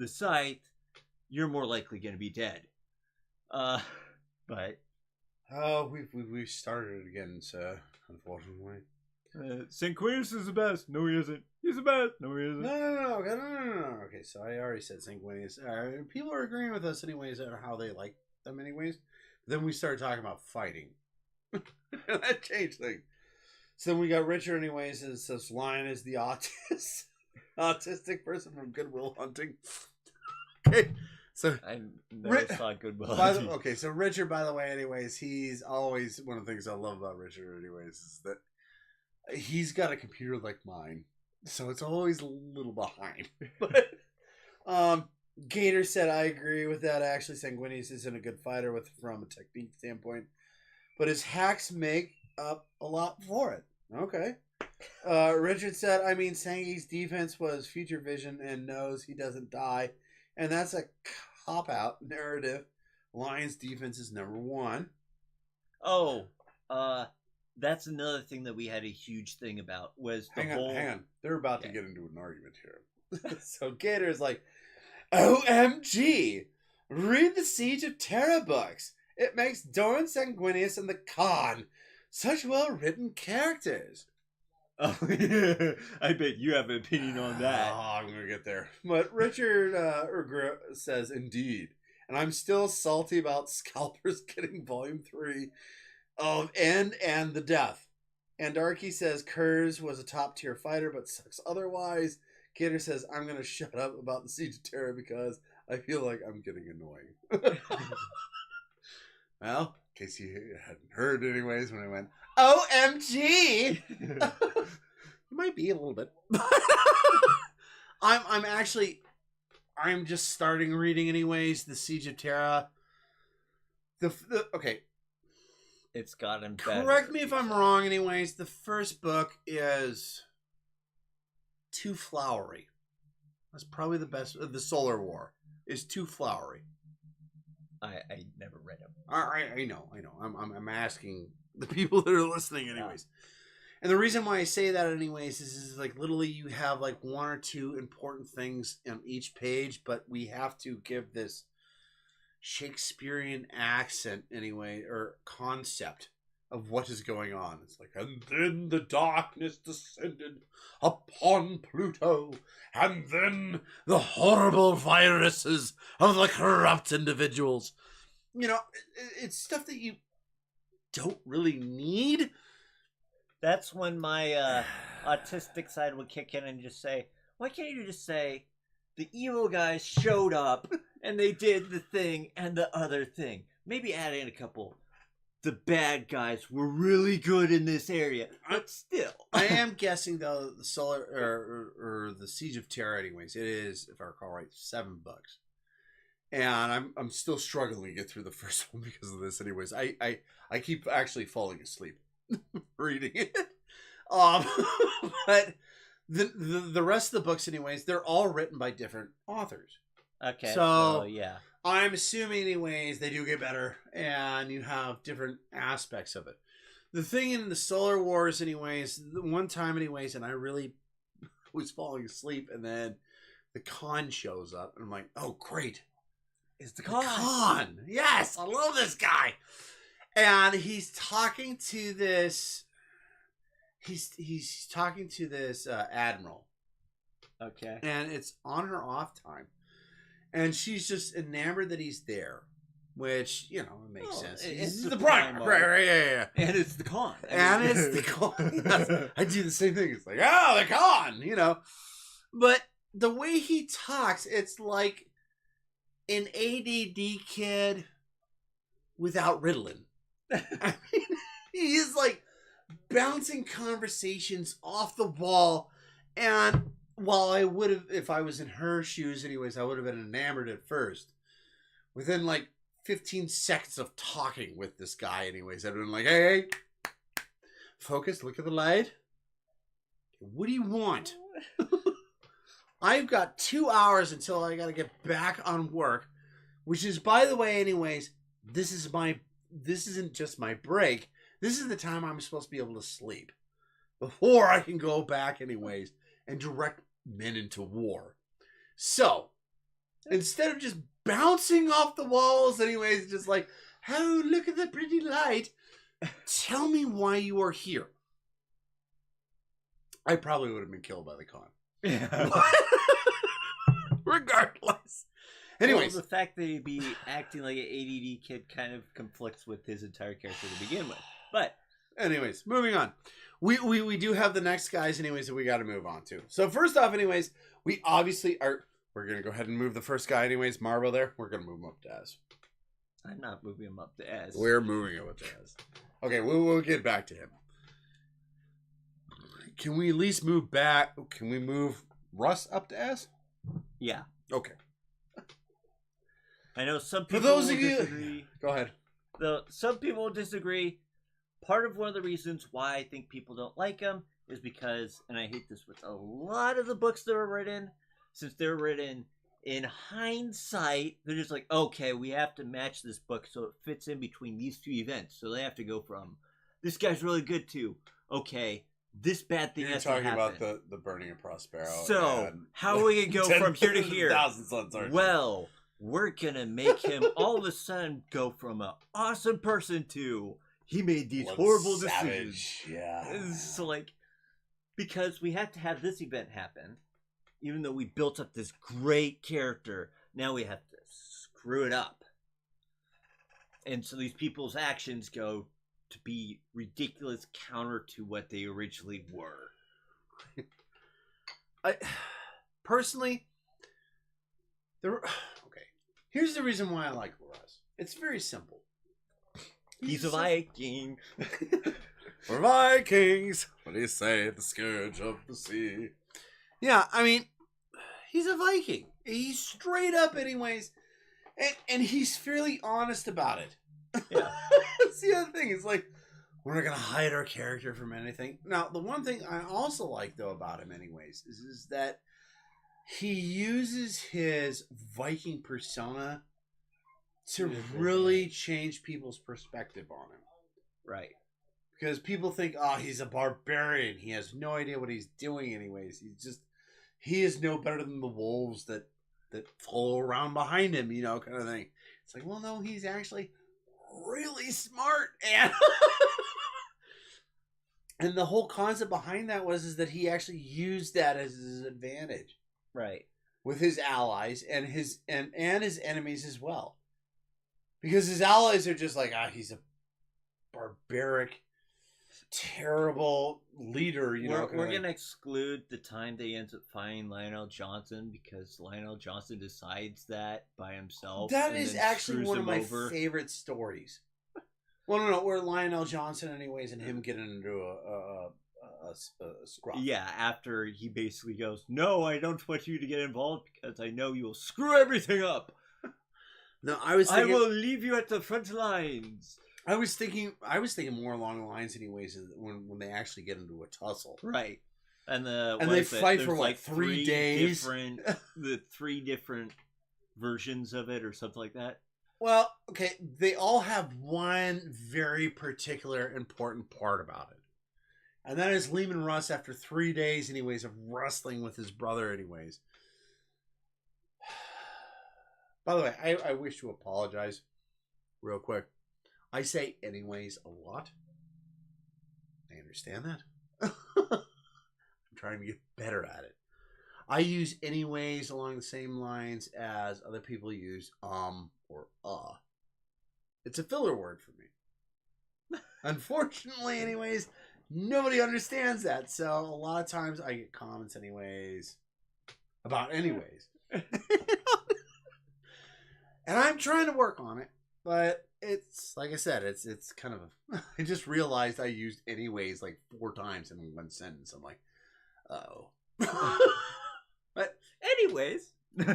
Speaker 1: scythe, you're more likely going to be dead. But
Speaker 3: we've started it again, so unfortunately.
Speaker 2: Sanguinius is the best. No, he isn't. He's the best. No, he isn't.
Speaker 3: No. Okay, so I already said Sanguinius. People are agreeing with us anyways on how they like them anyways. Then we started talking about fighting. That changed things. So then we got Richard anyways. It says Lion is the autistic person from Goodwill Hunting. Okay, so
Speaker 1: I never saw Goodwill.
Speaker 3: Okay, so Richard, by the way, anyways, he's always one of the things I love about Richard, anyways, is that he's got a computer like mine, so it's always a little behind. But Gator said, "I agree with that. Actually, Sanguinius isn't a good fighter from a technique standpoint, but his hacks make up a lot for it." Okay. Richard said, "I mean, Sangi's defense was future vision and knows he doesn't die. And that's a cop-out narrative. Lions' defense is number one."
Speaker 1: Oh, that's another thing that we had a huge thing about was the whole...
Speaker 3: Hang on. They're about to get into an argument here. So Gator's like, OMG! Read the Siege of Terra books. It makes Doran Sanguinius and the Khan such well-written characters.
Speaker 1: Oh, yeah. I bet you have an opinion on that.
Speaker 3: I'm going to get there. But Richard says, indeed. And I'm still salty about Scalpers getting Volume 3 of End and the Death. And Darky says, Kurz was a top-tier fighter, but sucks otherwise. Gator says, I'm going to shut up about the Siege of Terra because I feel like I'm getting annoying. Well, in case you hadn't heard anyways, when I went, OMG! You might be a little bit. I'm just starting reading anyways, the Siege of Terra. Okay.
Speaker 1: It's gotten better.
Speaker 3: Correct me if I'm wrong anyways, the first book is too flowery. That's probably the best. The Solar War is too flowery.
Speaker 1: I never read them.
Speaker 3: I know. I'm asking the people that are listening anyways. And the reason why I say that anyways is like literally you have like one or two important things on each page, but we have to give this Shakespearean accent anyway, or concept of what is going on. It's like, and then the darkness descended upon Pluto, and then the horrible viruses of the corrupt individuals. You know, it's stuff that you don't really need.
Speaker 1: That's when my autistic side would kick in and just say, why can't you just say, the evil guys showed up and they did the thing and the other thing? Maybe add in a couple the bad guys were really good in this area, but still.
Speaker 3: I am guessing though the Solar or the Siege of Terra, anyways. It is, if I recall right, $7, and I'm still struggling to get through the first one because of this. Anyways, I keep actually falling asleep reading it. But the rest of the books, anyways, they're all written by different authors.
Speaker 1: Okay,
Speaker 3: so
Speaker 1: yeah.
Speaker 3: I'm assuming, anyways, they do get better, and you have different aspects of it. The thing in the Solar Wars, anyways, the one time, anyways, and I really was falling asleep, and then the Khan shows up, and I'm like, oh, great.
Speaker 1: It's the
Speaker 3: Khan. Yes, I love this guy. And he's talking to this... He's talking to this admiral.
Speaker 1: Okay.
Speaker 3: And it's on her off time. And she's just enamored that he's there, which, you know, it makes sense.
Speaker 1: It's
Speaker 3: the Primarch. Right, yeah.
Speaker 1: And it's the Khan.
Speaker 3: And it's the Khan. I do the same thing. It's like, oh, the Khan, you know. But the way he talks, it's like an ADD kid without Ritalin. I mean, he's like bouncing conversations off the wall, and while I would have, if I was in her shoes anyways, I would have been enamored at first. Within like 15 seconds of talking with this guy anyways, I'd been like, hey, focus, look at the light. What do you want? I've got 2 hours until I gotta get back on work, which is, by the way, anyways, this isn't just my break. This is the time I'm supposed to be able to sleep before I can go back anyways and direct men into war. So, instead of just bouncing off the walls anyways, just like, oh, look at the pretty light. Tell me why you are here. I probably would have been killed by the Khan.
Speaker 1: Yeah.
Speaker 3: Regardless. Anyways.
Speaker 1: Well, the fact that he'd be acting like an ADD kid kind of conflicts with his entire character to begin with. But
Speaker 3: anyways, moving on. We do have the next guys anyways that we got to move on to. So first off anyways, we obviously are, we're going to go ahead and move the first guy anyways, Marvel there. We're going to move him up to Az.
Speaker 1: I'm not moving him up to Az.
Speaker 3: We're moving him up to Az. Okay, we'll get back to him. Can we at least move back? Can we move Russ up to Az?
Speaker 1: Yeah.
Speaker 3: Okay.
Speaker 1: I know some people
Speaker 3: For those
Speaker 1: will
Speaker 3: of you,
Speaker 1: disagree.
Speaker 3: Go ahead.
Speaker 1: Some people will disagree. Part of one of the reasons why I think people don't like him is because, and I hate this with a lot of the books that were written, since they were written in hindsight, they're just like, okay, we have to match this book so it fits in between these two events. So they have to go from, this guy's really good to, okay, this bad thing has to happen.
Speaker 3: You're talking about the burning of Prospero.
Speaker 1: So, how are we going to go from here to here? Well, we're going to make him all of a sudden go from an awesome person to, he made these horrible decisions.
Speaker 3: Yeah.
Speaker 1: So, like, because we had to have this event happen, even though we built up this great character, now we have to screw it up. And so these people's actions go to be ridiculous counter to what they originally were.
Speaker 3: Personally, okay. Here's the reason why I like Russ. It's very simple.
Speaker 1: He's a Viking.
Speaker 3: We're Vikings. What do you say? The scourge of the sea. Yeah, I mean, he's a Viking. He's straight up anyways. And he's fairly honest about it.
Speaker 1: Yeah.
Speaker 3: That's the other thing. It's like, we're not going to hide our character from anything. Now, the one thing I also like, though, about him anyways, is that he uses his Viking persona to really change people's perspective on him.
Speaker 1: Right.
Speaker 3: Because people think, oh, he's a barbarian. He has no idea what he's doing anyways. He is no better than the wolves that follow around behind him, you know, kind of thing. It's like, well, no, he's actually really smart. And the whole concept behind that is that he actually used that as his advantage.
Speaker 1: Right.
Speaker 3: With his allies and his enemies as well. Because his allies are just like, he's a barbaric, terrible leader, you know.
Speaker 1: We're going to exclude the time they ends up finding Lionel Johnson, because Lionel Johnson decides that by himself.
Speaker 3: That is actually one of my favorite stories. Well, no, we're Lionel Johnson anyways, and him getting into a scruff.
Speaker 1: Yeah, after he basically goes, "No, I don't want you to get involved because I know you'll screw everything up.
Speaker 3: No, I was thinking,
Speaker 1: I will leave you at the front lines."
Speaker 3: I was thinking more along the lines, anyways, when they actually get into a tussle,
Speaker 1: Right. And
Speaker 3: they fight for like 3 days.
Speaker 1: The 3 different versions of it, or something like that.
Speaker 3: Well, okay, they all have one very particular important part about it. And that is Lehman Russ, after 3 days, anyways, of wrestling with his brother, anyways. By the way, I wish to apologize real quick. I say anyways a lot. I understand that. I'm trying to get better at it. I use anyways along the same lines as other people use or It's a filler word for me. Unfortunately, anyways, nobody understands that. So a lot of times I get comments anyways about anyways. And I'm trying to work on it, but it's like I said, it's kind of I just realized I used anyways like 4 times in one sentence. I'm like, oh. But
Speaker 1: anyways,
Speaker 3: there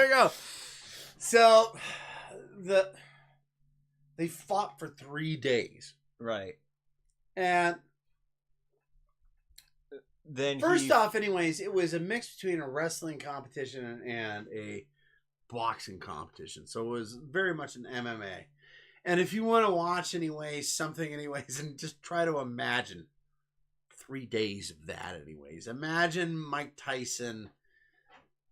Speaker 3: you go. So they fought for 3 days,
Speaker 1: right?
Speaker 3: And
Speaker 1: then
Speaker 3: first off, anyways, it was a mix between a wrestling competition and a boxing competition. So it was very much an MMA. And if you want to watch something and just try to imagine 3 days of that anyways. Imagine Mike Tyson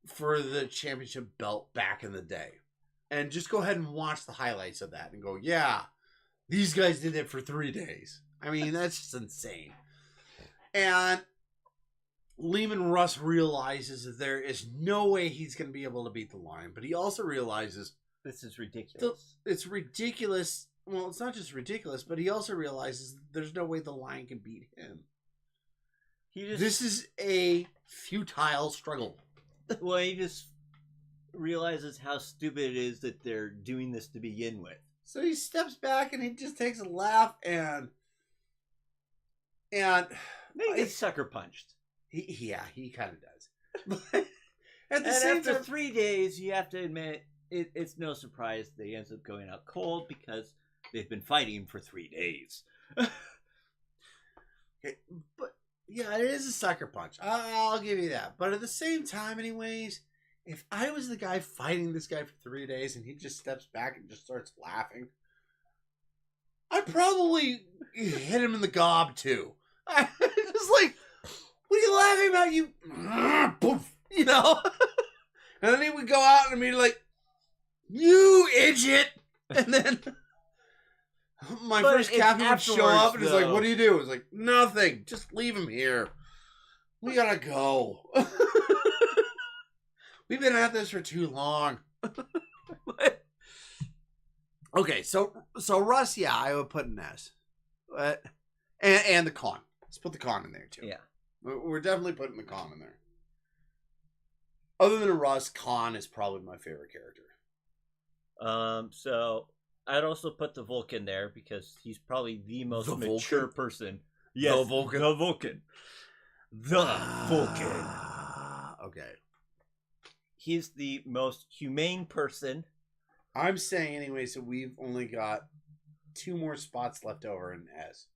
Speaker 3: for the championship belt back in the day. And just go ahead and watch the highlights of that and go, yeah, these guys did it for 3 days. I mean, that's just insane. And Lehman Russ realizes that there is no way he's going to be able to beat the Lion. But he also realizes
Speaker 1: this is ridiculous.
Speaker 3: It's ridiculous. Well, it's not just ridiculous, but he also realizes there's no way the Lion can beat him. This is a futile struggle.
Speaker 1: Well, he just realizes how stupid it is that they're doing this to begin with.
Speaker 3: So he steps back and he just takes a laugh and then
Speaker 1: he gets sucker punched.
Speaker 3: He kind of does. But at the
Speaker 1: and
Speaker 3: same
Speaker 1: after
Speaker 3: time,
Speaker 1: 3 days, you have to admit it's no surprise they end up going out cold because they've been fighting for 3 days.
Speaker 3: But yeah, it is a sucker punch. I'll give you that. But at the same time, anyways, if I was the guy fighting this guy for 3 days and he just steps back and just starts laughing, I'd probably hit him in the gob too. Just like, what are you laughing about? You, poof, you know? And then he would go out and be like, you idiot! And then my first captain would show up and he's like, what do you do? It's like, nothing. Just leave him here. We gotta go. We've been at this for too long. Okay, so Russ, yeah, I would put an S. And the con. Let's put the con in there too.
Speaker 1: Yeah.
Speaker 3: We're definitely putting the con in there. Other than Russ, Khan is probably my favorite character.
Speaker 1: So I'd also put the Vulcan there because he's probably the most mature person. Yes,
Speaker 3: the Vulcan.
Speaker 1: The Vulcan. The Vulcan.
Speaker 3: Okay.
Speaker 1: He's the most humane person.
Speaker 3: I'm saying anyway, so we've only got 2 more spots left over in S.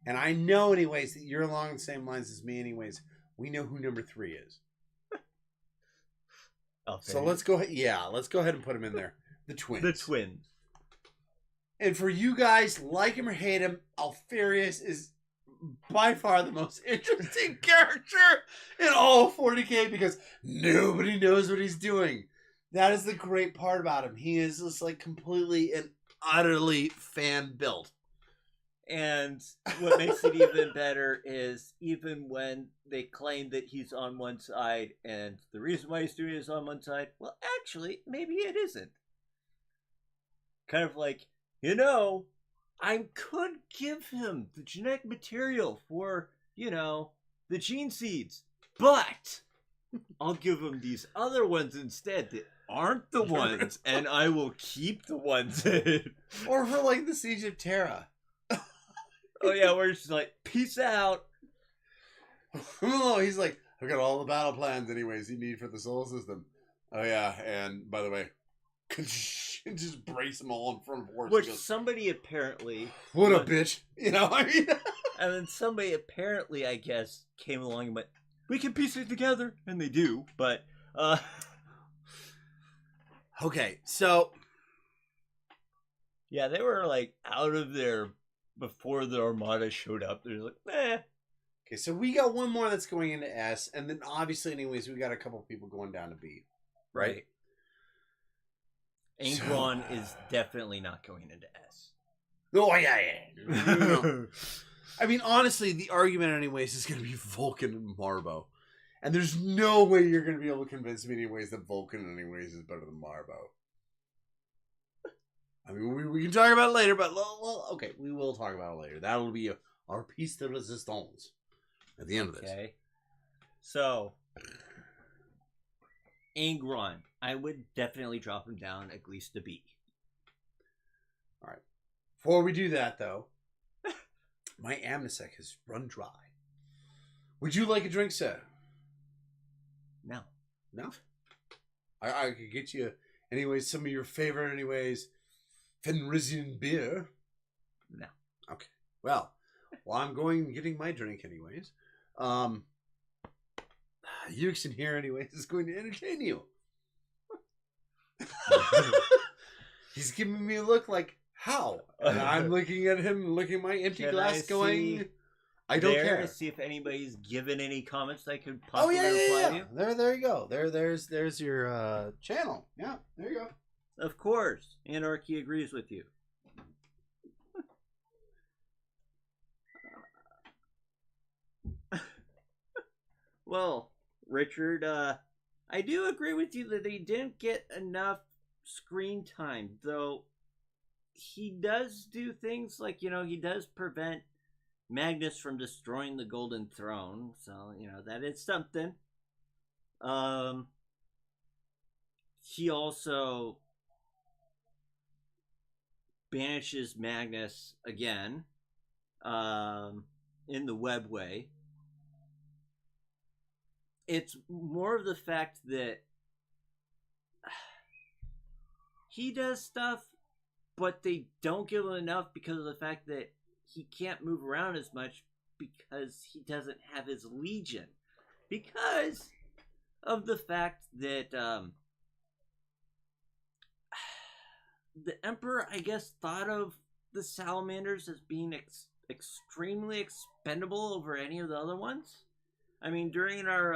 Speaker 3: And I know anyways that you're along the same lines as me anyways. We know who number 3 is.
Speaker 1: Okay.
Speaker 3: So let's go ahead. Yeah, let's go ahead and put him in there. The twins.
Speaker 1: The twins.
Speaker 3: And for you guys, like him or hate him, Alfarius is by far the most interesting character in all of 40K because nobody knows what he's doing. That is the great part about him. He is just like completely and utterly fan built.
Speaker 1: And what makes it even better is even when they claim that he's on one side and the reason why he's doing it is on one side, well, actually, maybe it isn't. Kind of like, I could give him the genetic material for, the gene seeds, but I'll give him these other ones instead that aren't the ones, and I will keep the ones in.
Speaker 3: Or for like the Siege of Terra.
Speaker 1: Oh yeah, we're just like, peace out.
Speaker 3: No, he's like, I've got all the battle plans anyways you need for the soul system. Oh yeah, and by the way, just brace them all in front of horse.
Speaker 1: Which somebody apparently...
Speaker 3: What a bitch. You know, I mean...
Speaker 1: And then somebody apparently, I guess, came along and went, we can piece it together. And they do, but...
Speaker 3: Okay, so...
Speaker 1: Yeah, they were like out of there before the Armada showed up. They're like, eh.
Speaker 3: Okay, so we got one more that's going into S, and then obviously, anyways, we got a couple people going down to B. Right?
Speaker 1: Angron is definitely not going into S.
Speaker 3: Oh, yeah. No. I mean, honestly, the argument, anyways, is going to be Vulcan and Marbo. And there's no way you're going to be able to convince me, anyways, that Vulcan, anyways, is better than Marbo. I mean, we can talk about it later, but, well, okay, we will talk about it later. That'll be our piece de resistance at the end of this.
Speaker 1: Okay. So, Angron, I would definitely drop him down at least to B.
Speaker 3: All right. Before we do that, though, my amnesec has run dry. Would you like a drink, sir?
Speaker 1: No.
Speaker 3: No? I could get you, anyways, some of your favorite, anyways, Fenrisian beer.
Speaker 1: No.
Speaker 3: Okay. Well, while I'm going and getting my drink, anyways, Yuksen here, anyways, is going to entertain you. He's giving me a look like, how? And I'm looking at him, looking at my empty glass, going, I don't care.
Speaker 1: See if anybody's given any comments I could possibly reply to.
Speaker 3: There you go. There's your channel. Yeah, there you go.
Speaker 1: Of course, Anarchy agrees with you. Well, Richard, I do agree with you that they didn't get enough screen time, though he does do things like, he does prevent Magnus from destroying the Golden Throne, so, that is something. He also banishes Magnus again, in the webway. It's more of the fact that he does stuff, but they don't give him enough because of the fact that he can't move around as much because he doesn't have his legion. Because of the fact that the Emperor, I guess, thought of the salamanders as being extremely expendable over any of the other ones. I mean, during our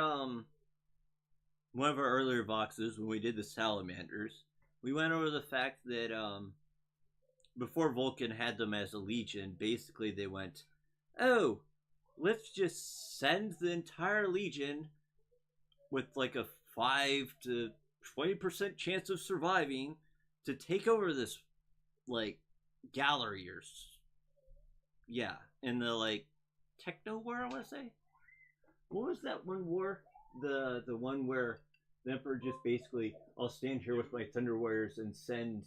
Speaker 1: one of our earlier boxes when we did the salamanders, we went over the fact that before Vulcan had them as a legion, basically they went, oh, let's just send the entire legion with like a 5 to 20% chance of surviving to take over this like gallery or in the like techno war, I want to say. What was that one war? The one where the Emperor just basically, I'll stand here with my Thunder Warriors and send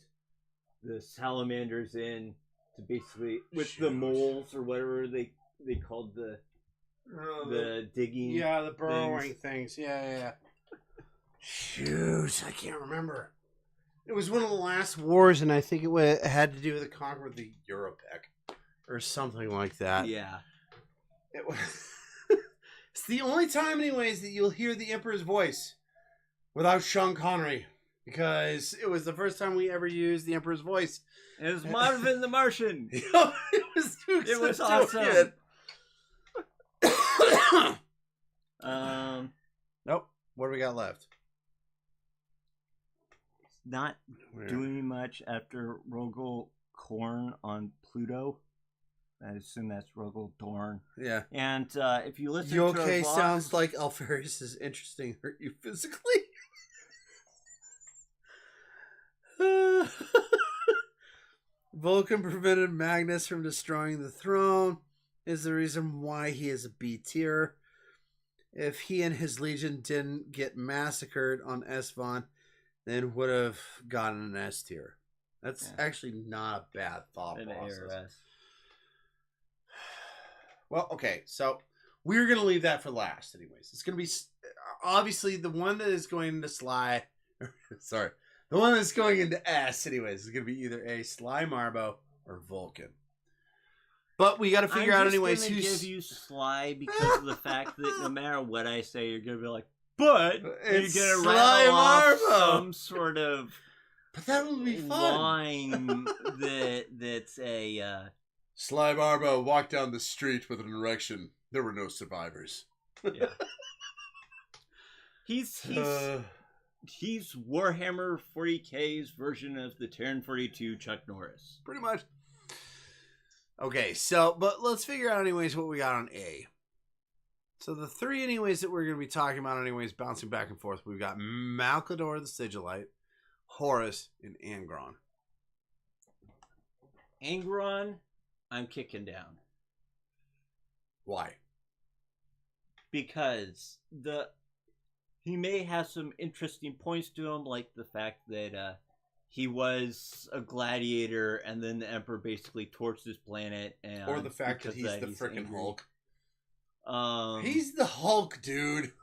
Speaker 1: the salamanders in to basically with the moles or whatever they called the digging.
Speaker 3: Yeah, the burrowing things. Yeah. Shoot, I can't remember. It was one of the last wars, and I think it had to do with the conquer of the Europec or something like that.
Speaker 1: Yeah.
Speaker 3: It was. It's the only time, anyways, that you'll hear the Emperor's voice without Sean Connery, because it was the first time we ever used the Emperor's voice.
Speaker 1: It was Marvin the Martian.
Speaker 3: It was
Speaker 1: awesome.
Speaker 3: Nope. What do we got left?
Speaker 1: Not doing much after Rogel Korn on Pluto. I assume that's Rogel Dorn.
Speaker 3: Yeah.
Speaker 1: And if you listen
Speaker 3: you
Speaker 1: to
Speaker 3: okay?
Speaker 1: our vlogs,
Speaker 3: Sounds like Alfarius is interesting. Hurt you physically? Vulcan prevented Magnus from destroying the throne. Is the reason why he is a B tier. If he and his legion didn't get massacred on Esvon, then would have gotten an S tier. That's actually not a bad thought
Speaker 1: An A
Speaker 3: process.
Speaker 1: or S.
Speaker 3: Well, okay, so we're going to leave that for last anyways. It's going to be, obviously, the one that is going to Sly, sorry, the one that's going into S anyways is going to be either a Sly Marbo or Vulcan. But we got to figure out anyways
Speaker 1: who's...
Speaker 3: who's...
Speaker 1: give you Sly because of the fact that no matter what I say, you're going to be like, but
Speaker 3: it's
Speaker 1: you're going to
Speaker 3: Sly
Speaker 1: rattle off
Speaker 3: Marbo.
Speaker 1: some sort of
Speaker 3: But that would be fun.
Speaker 1: line that's a...
Speaker 3: Sly Marbo walked down the street with an erection. There were no survivors.
Speaker 1: Yeah. He's Warhammer 40K's version of the Terran 42 Chuck Norris.
Speaker 3: Pretty much. Okay, so, but let's figure out anyways what we got on A. So the three anyways that we're going to be talking about anyways, bouncing back and forth, we've got Malcador the Sigillite, Horus, and Angron.
Speaker 1: Angron, I'm kicking down.
Speaker 3: Why?
Speaker 1: Because he may have some interesting points to him, like the fact that he was a gladiator and then the Emperor basically torched his planet. And
Speaker 3: or the fact that he's the freaking
Speaker 1: angry.
Speaker 3: Hulk.
Speaker 1: He's
Speaker 3: He's the Hulk, dude.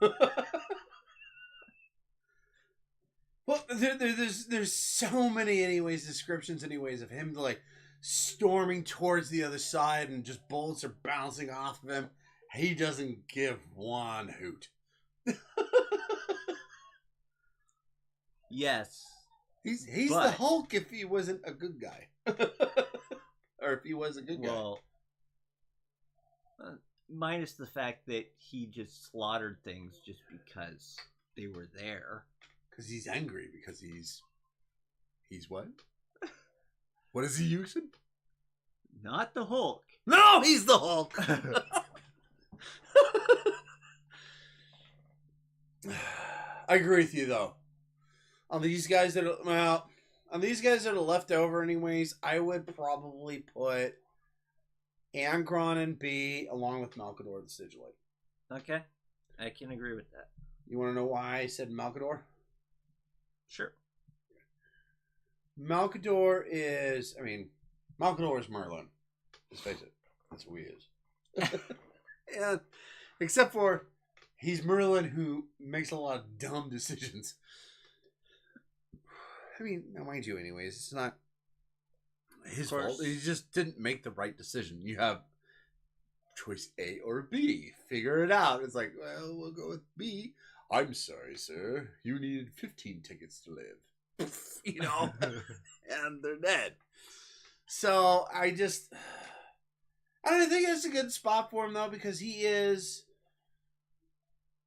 Speaker 3: Well, there's so many anyways descriptions anyways of him like storming towards the other side and just bullets are bouncing off of him. He doesn't give one hoot.
Speaker 1: Yes.
Speaker 3: He's the
Speaker 1: But-
Speaker 3: Hulk if he wasn't a good guy. Or if he was a good guy.
Speaker 1: Well, minus the fact that he just slaughtered things just because they were there.
Speaker 3: Because he's angry, because he's what? What is he using?
Speaker 1: Not the Hulk.
Speaker 3: No, he's the Hulk. I agree with you though. On these guys that are, left over anyways, I would probably put Angron in B along with Malcador the Sigillite.
Speaker 1: Okay. I can agree with that.
Speaker 3: You want to know why I said Malcador?
Speaker 1: Sure.
Speaker 3: Malcador is Merlin. Let's face it. That's who he is. Yeah. Except for he's Merlin who makes a lot of dumb decisions. I mean, now mind you, anyways, it's not his fault. He just didn't make the right decision. You have choice A or B. Figure it out. It's like, well, we'll go with B. I'm sorry, sir. You needed 15 tickets to live. You know? And they're dead. So, I don't think it's a good spot for him, though, because he is...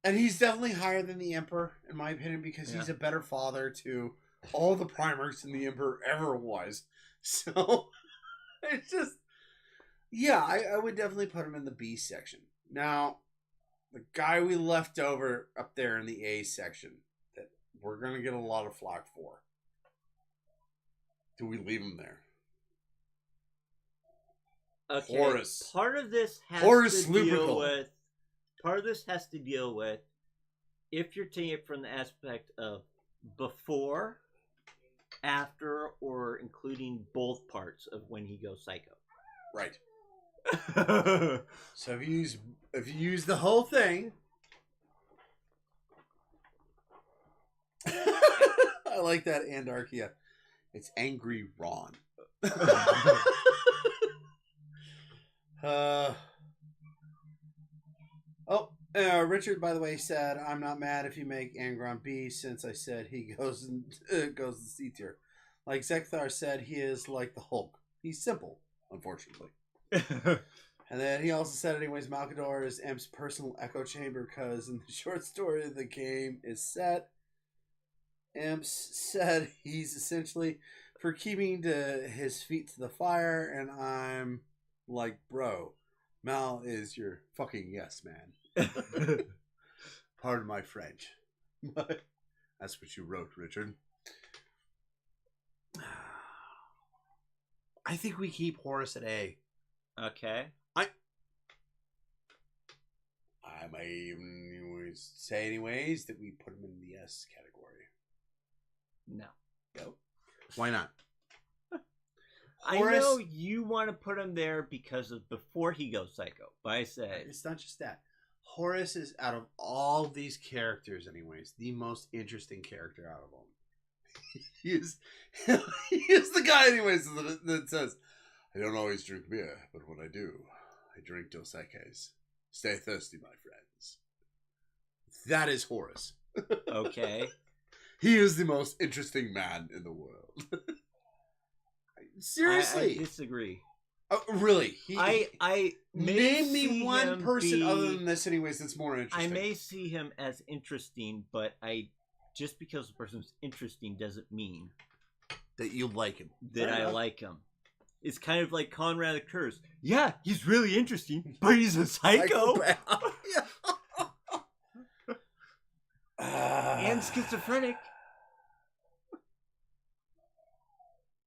Speaker 3: And he's definitely higher than the Emperor, in my opinion, because he's a better father to all the Primarchs than the Emperor ever was. So, it's just... Yeah, I would definitely put him in the B section. Now, the guy we left over up there in the A section that we're going to get a lot of flack for. Do we leave him there?
Speaker 1: Okay.
Speaker 3: Horus.
Speaker 1: Part of this has
Speaker 3: Horus
Speaker 1: to deal
Speaker 3: Lupercal.
Speaker 1: with. Part of this has to deal with if you're taking it from the aspect of before, after, or including both parts of when he goes psycho.
Speaker 3: Right. So if you use the whole thing, I like that Andarchia. It's angry Ron. Richard, by the way, said, "I'm not mad if you make Angron B, since I said he goes to C tier. Like Zeckthar said, he is like the Hulk. He's simple, unfortunately." And then he also said, anyways, Malcador is Imp's personal echo chamber because in the short story the game is set, Imp said he's essentially for keeping his feet to the fire, and I'm like, bro, Mal is your fucking yes man. Pardon my French. But that's what you wrote, Richard. I think we keep Horus at A.
Speaker 1: Okay.
Speaker 3: I might even say anyways that we put him in the S category.
Speaker 1: No.
Speaker 3: Go. Why not?
Speaker 1: I know you want to put him there because of before he goes psycho, but I say
Speaker 3: it's not just that. Horace is, out of all these characters, anyways, the most interesting character out of them. he is the guy, anyways, that says, "I don't always drink beer, but when I do, I drink Dos Equis. Stay thirsty, my friends." That is Horace.
Speaker 1: Okay.
Speaker 3: He is the most interesting man in the world. Seriously.
Speaker 1: I disagree.
Speaker 3: Oh, really?
Speaker 1: I
Speaker 3: name me one person other than this, anyways, that's more interesting.
Speaker 1: I may see him as interesting, but just because the person's interesting doesn't mean
Speaker 3: that you like him.
Speaker 1: That I like him. It's kind of like Conrad the Curse. Yeah, he's really interesting, but he's a psycho. And schizophrenic.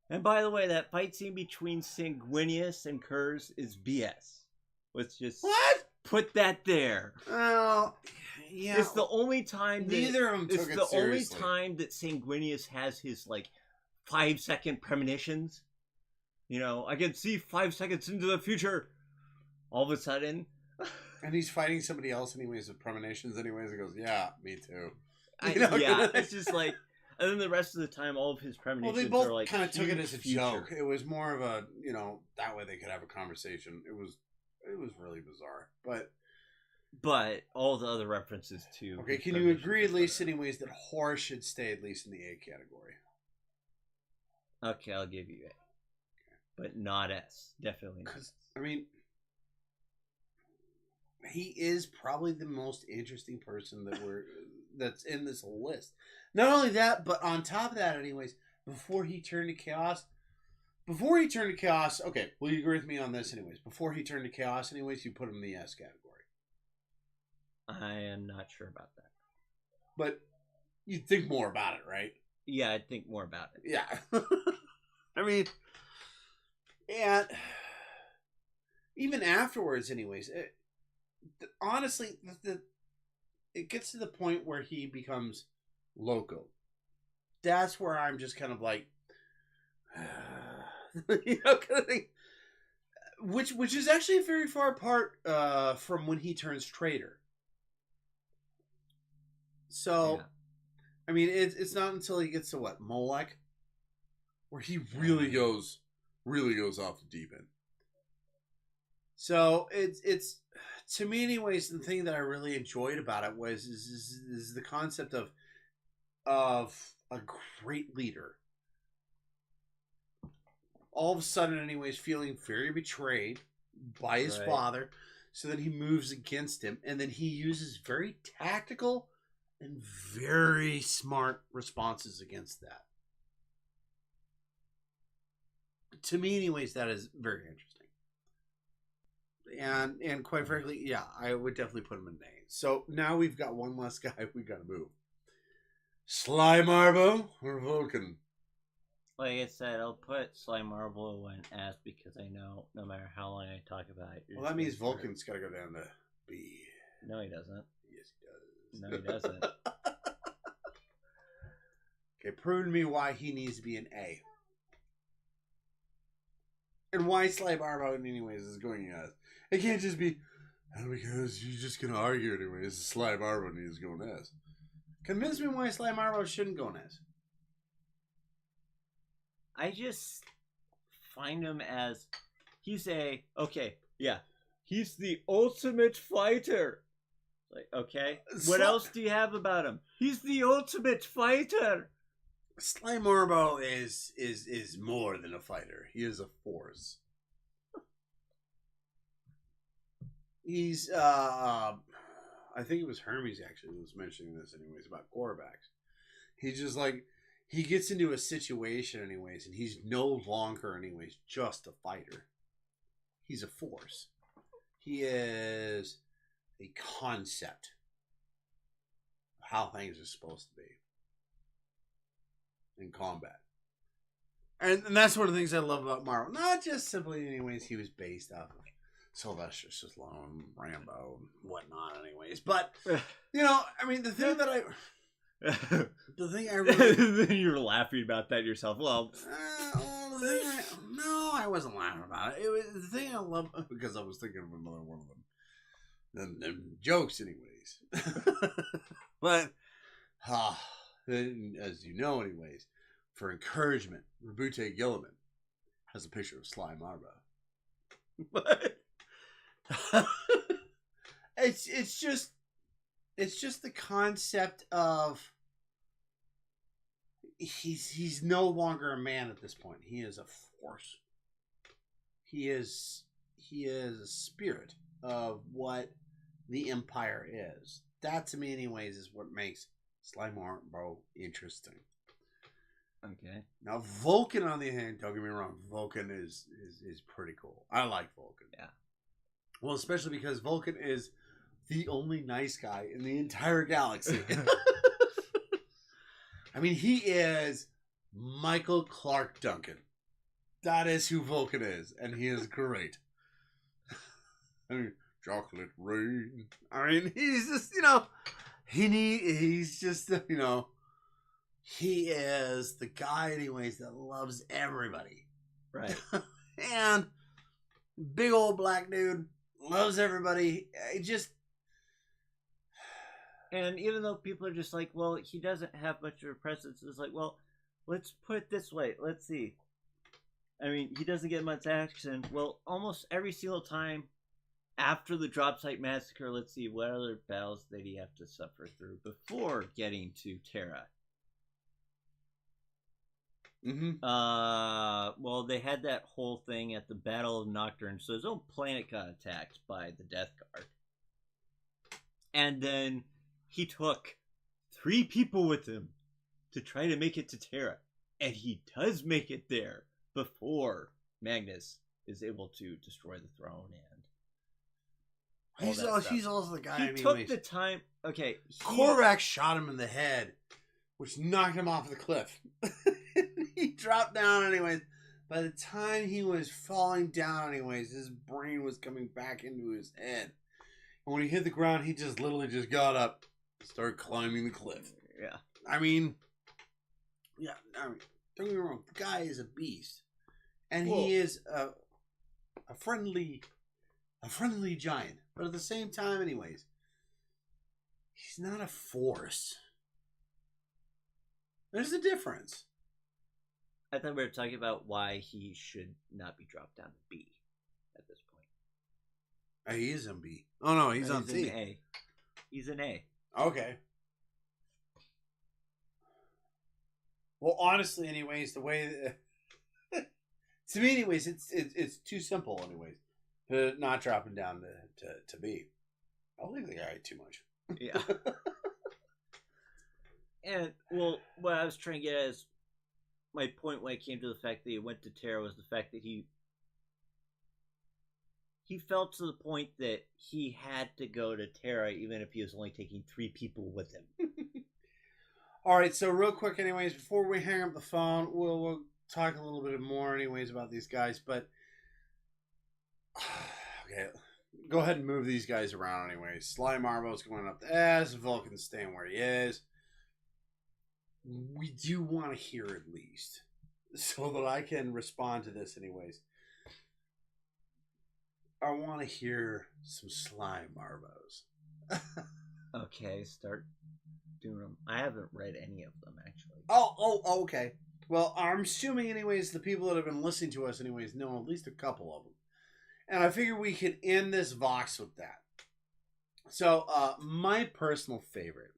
Speaker 1: And by the way, that fight scene between Sanguinius and Kurz is BS. Let's just put that there.
Speaker 3: Well, yeah.
Speaker 1: It's the only time
Speaker 3: neither of them took it seriously.
Speaker 1: Only time that Sanguinius has his 5-second premonitions. You know, I can see 5 seconds into the future. All of a sudden.
Speaker 3: And he's fighting somebody else anyways with premonitions anyways. He goes, yeah, me too.
Speaker 1: It's just like... And then the rest of the time, all of his premonitions are
Speaker 3: well, they both kind of took it as a joke. It was more of a, that way they could have a conversation. It was really bizarre. But
Speaker 1: all the other references to...
Speaker 3: Okay, can you agree at least anyways that Horace should stay at least in the A category?
Speaker 1: Okay, I'll give you A. But not S. Definitely not S.
Speaker 3: I mean, he is probably the most interesting person that's in this list. Not only that, but on top of that, anyways, before he turned to chaos, okay, will you agree with me on this anyways? Before he turned to chaos, anyways, you put him in the S category.
Speaker 1: I am not sure about that.
Speaker 3: But you'd think more about it, right?
Speaker 1: Yeah, I'd think more about it.
Speaker 3: Yeah. I mean, and even afterwards, anyways, honestly, it gets to the point where he becomes loco. That's where I'm just kind of like, kind of thing. Which is actually a very far apart from when he turns traitor. So, yeah. I mean, it's not until he gets to Molech, where he really goes off the deep end. So it's to me, anyways, the thing that I really enjoyed about it is the concept of a great leader. All of a sudden, anyways, feeling very betrayed by his father, so then he moves against him, and then he uses very tactical and very smart responses against that. To me, anyways, that is very interesting. And quite frankly, yeah, I would definitely put him in A. So now we've got one less guy we got to move. Sly Marbo or Vulcan?
Speaker 1: Like I said, I'll put Sly Marble in S because I know no matter how long I talk about it.
Speaker 3: Well, that means Vulcan's got to go down to B.
Speaker 1: No, he doesn't.
Speaker 3: Yes, he does.
Speaker 1: No, he doesn't.
Speaker 3: Okay, prove to me why he needs to be an A. And why Sly Marbo, anyways, is going S. It can't just be, because you're just going to argue anyways. Sly Marbo needs to go in S. Convince me why Sly Marbo shouldn't go in S.
Speaker 1: I just find him as, he's the ultimate fighter. Like, okay, what else do you have about him? He's the ultimate fighter.
Speaker 3: Sly Marbo is more than a fighter. He is a force. He's I think it was Hermes actually who was mentioning this anyways about quarterbacks. He's just like, he gets into a situation anyways, and he's no longer anyways just a fighter. He's a force. He is a concept of how things are supposed to be in combat. And that's one of the things I love about Marvel. Not just simply anyways he was based off of Sylvester Stallone, Rambo, and whatnot anyways. But, I mean, the thing that The thing I really...
Speaker 2: Then you're laughing about that yourself. Well,
Speaker 3: no, I wasn't laughing about it. It was the thing I love because I was thinking of another one of them jokes, anyways. But as you know, anyways, for encouragement, Rabute Gilliman has a picture of Sly Marbo. But it's just the concept of he's no longer a man at this point. He is a force. He is a spirit of what the Empire is. That, to me, anyways, is what makes Sly Marbo interesting.
Speaker 2: okay.
Speaker 3: Now, Vulcan, on the other hand, don't get me wrong, Vulcan is pretty cool. I like Vulcan.
Speaker 2: Yeah.
Speaker 3: Well, especially because Vulcan is the only nice guy in the entire galaxy. I mean, he is Michael Clark Duncan. That is who Vulcan is, and he is great. I mean, chocolate rain. I mean, he's just, he's just, he is the guy, anyways, that loves everybody.
Speaker 2: Right.
Speaker 3: And big old black dude loves everybody.
Speaker 2: And even though people are just like, well, he doesn't have much of a presence, it's like, well, let's put it this way. Let's see. I mean, he doesn't get much action. Well, almost every single time after the drop site massacre, let's see, what other battles did he have to suffer through before getting to Terra?
Speaker 3: Mm-hmm.
Speaker 2: Well, they had that whole thing at the Battle of Nocturne, so his own planet got attacked by the Death Guard. And then he took 3 people with him to try to make it to Terra. And he does make it there before Magnus is able to destroy the throne and
Speaker 3: He's also the guy.
Speaker 2: he took the time. Okay,
Speaker 3: Korvac shot him in the head, which knocked him off the cliff. He dropped down anyways. By the time he was falling down anyways, his brain was coming back into his head. And when he hit the ground, he just literally just got up and started climbing the cliff.
Speaker 2: Yeah.
Speaker 3: I mean, don't get me wrong. The guy is a beast. And he is a friendly giant. But at the same time, anyways, he's not a force. There's a difference.
Speaker 2: I thought we were talking about why he should not be dropped down to B at this point.
Speaker 3: He is on B. Oh no, he's on C.
Speaker 2: An A. He's an A.
Speaker 3: Okay. Well, honestly, anyways, the way to me, anyways, it's too simple, anyways, to not dropping down to B. I don't think the guy too much.
Speaker 2: Yeah. And well, what I was trying to get at is my point when it came to the fact that he went to Terra was the fact that he felt to the point that he had to go to Terra even if he was only taking 3 people with him.
Speaker 3: All right, so real quick, anyways, before we hang up the phone, we'll talk a little bit more, anyways, about these guys. But okay, go ahead and move these guys around, anyways. Sly Marbo's going up the S. Vulcan's staying where he is. We do want to hear at least, so that I can respond to this, anyways. I want to hear some Sly Marbos.
Speaker 2: Okay, start doing them. I haven't read any of them, actually.
Speaker 3: Oh, okay. Well, I'm assuming, anyways, the people that have been listening to us, anyways, know at least a couple of them. And I figure we could end this Vox with that. So, my personal favorite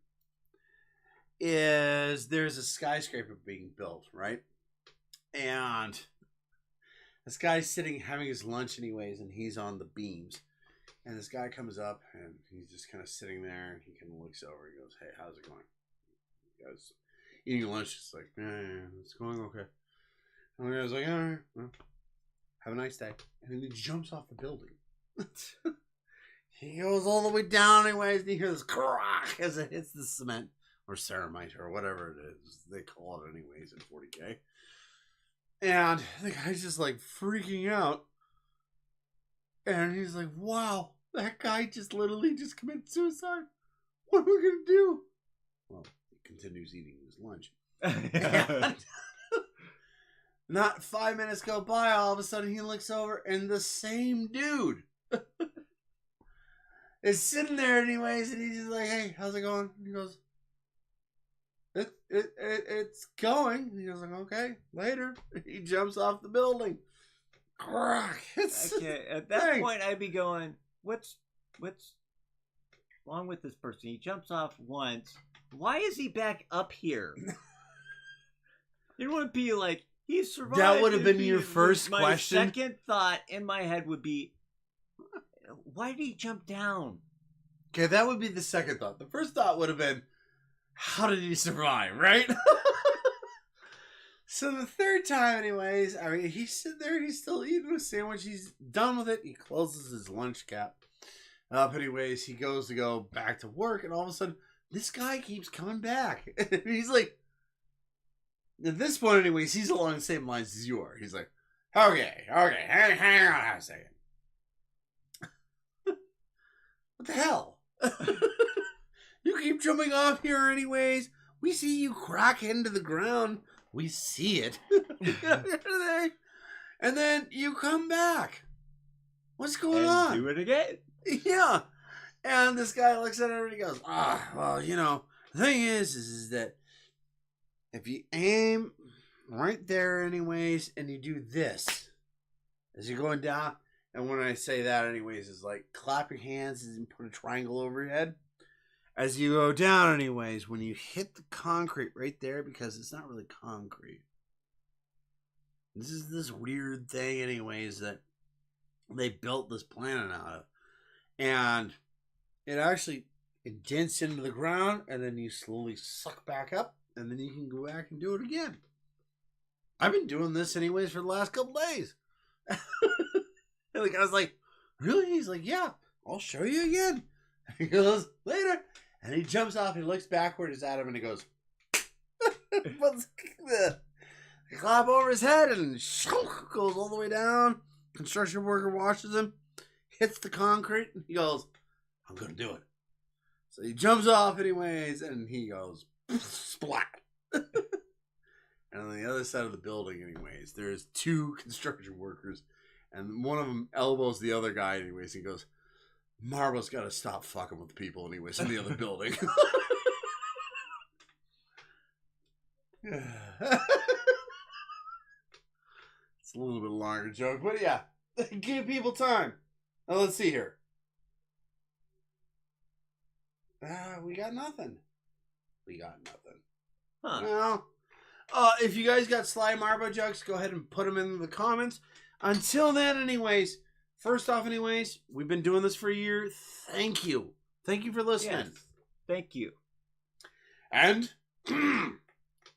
Speaker 3: is there's a skyscraper being built, right? And this guy's sitting having his lunch anyways, and he's on the beams. And this guy comes up, and he's just kind of sitting there, and he kind of looks over. He goes, "Hey, how's it going?" He goes, eating lunch. It's like, "Yeah, it's going okay." And the guy's like, "All right, well, have a nice day." And then he jumps off the building. He goes all the way down anyways, and you hear this crack as it hits the cement. Or ceramite, or whatever it is. They call it anyways in 40K. And the guy's just like freaking out. And he's like, wow, that guy just literally just committed suicide. What are we going to do? Well, you continues eating his lunch. And not 5 minutes go by, all of a sudden he looks over and the same dude is sitting there anyways, and he's just like, hey, how's it going? And he goes, it's going. And he goes like, okay, later. He jumps off the building.
Speaker 2: Okay, at that point I'd be going, what's wrong with this person? He jumps off once. Why is he back up here? It wouldn't be like, he survived.
Speaker 3: That would have been your first
Speaker 2: my
Speaker 3: question.
Speaker 2: My second thought in my head would be, why did he jump down?
Speaker 3: Okay, that would be the second thought. The first thought would have been, how did he survive, right? So the third time, anyways, I mean, he's sitting there, he's still eating a sandwich. He's done with it. He closes his lunch cap up. Anyways, he goes to go back to work, and all of a sudden, this guy keeps coming back. And he's like, at this point, anyways, he's along the same lines as you are. He's like, okay, hang on a second. What the hell? You keep jumping off here anyways. We see you crack into the ground. We see it. And then you come back. What's going on?
Speaker 2: Do it again.
Speaker 3: Yeah. And this guy looks at her and he goes, well, the thing is that if you aim right there anyways and you do this as you're going down, and when I say that anyways, is like clap your hands and put a triangle over your head. As you go down anyways, when you hit the concrete right there, because it's not really concrete. This is this weird thing anyways that they built this planet out of. And it actually indents into the ground, and then you slowly suck back up, and then you can go back and do it again. I've been doing this anyways for the last couple days. And the guy's like, really? He's like, yeah, I'll show you again. He goes, later. And he jumps off, he looks backwards at him, and he goes, puts the clap over his head, and goes all the way down. Construction worker watches him, hits the concrete, and he goes, I'm going to do it. So he jumps off anyways, and he goes, splat. And on the other side of the building anyways, there's two construction workers, and one of them elbows the other guy anyways. He goes, Marvel's got to stop fucking with people anyways in the other building. It's a little bit longer joke, but yeah. Give people time. Now let's see here. We got nothing.
Speaker 2: Huh.
Speaker 3: Well, if you guys got Sly Marbo jokes, go ahead and put them in the comments. Until then, anyways, first off, anyways, we've been doing this for a year. Thank you. Thank you for listening.
Speaker 2: Yes. Thank you.
Speaker 3: And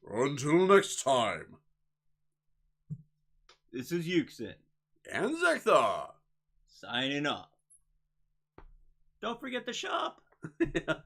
Speaker 3: until next time.
Speaker 2: This is Yuksen.
Speaker 3: And Zeckthar.
Speaker 2: Signing off. Don't forget the shop.
Speaker 3: Talk to you guys.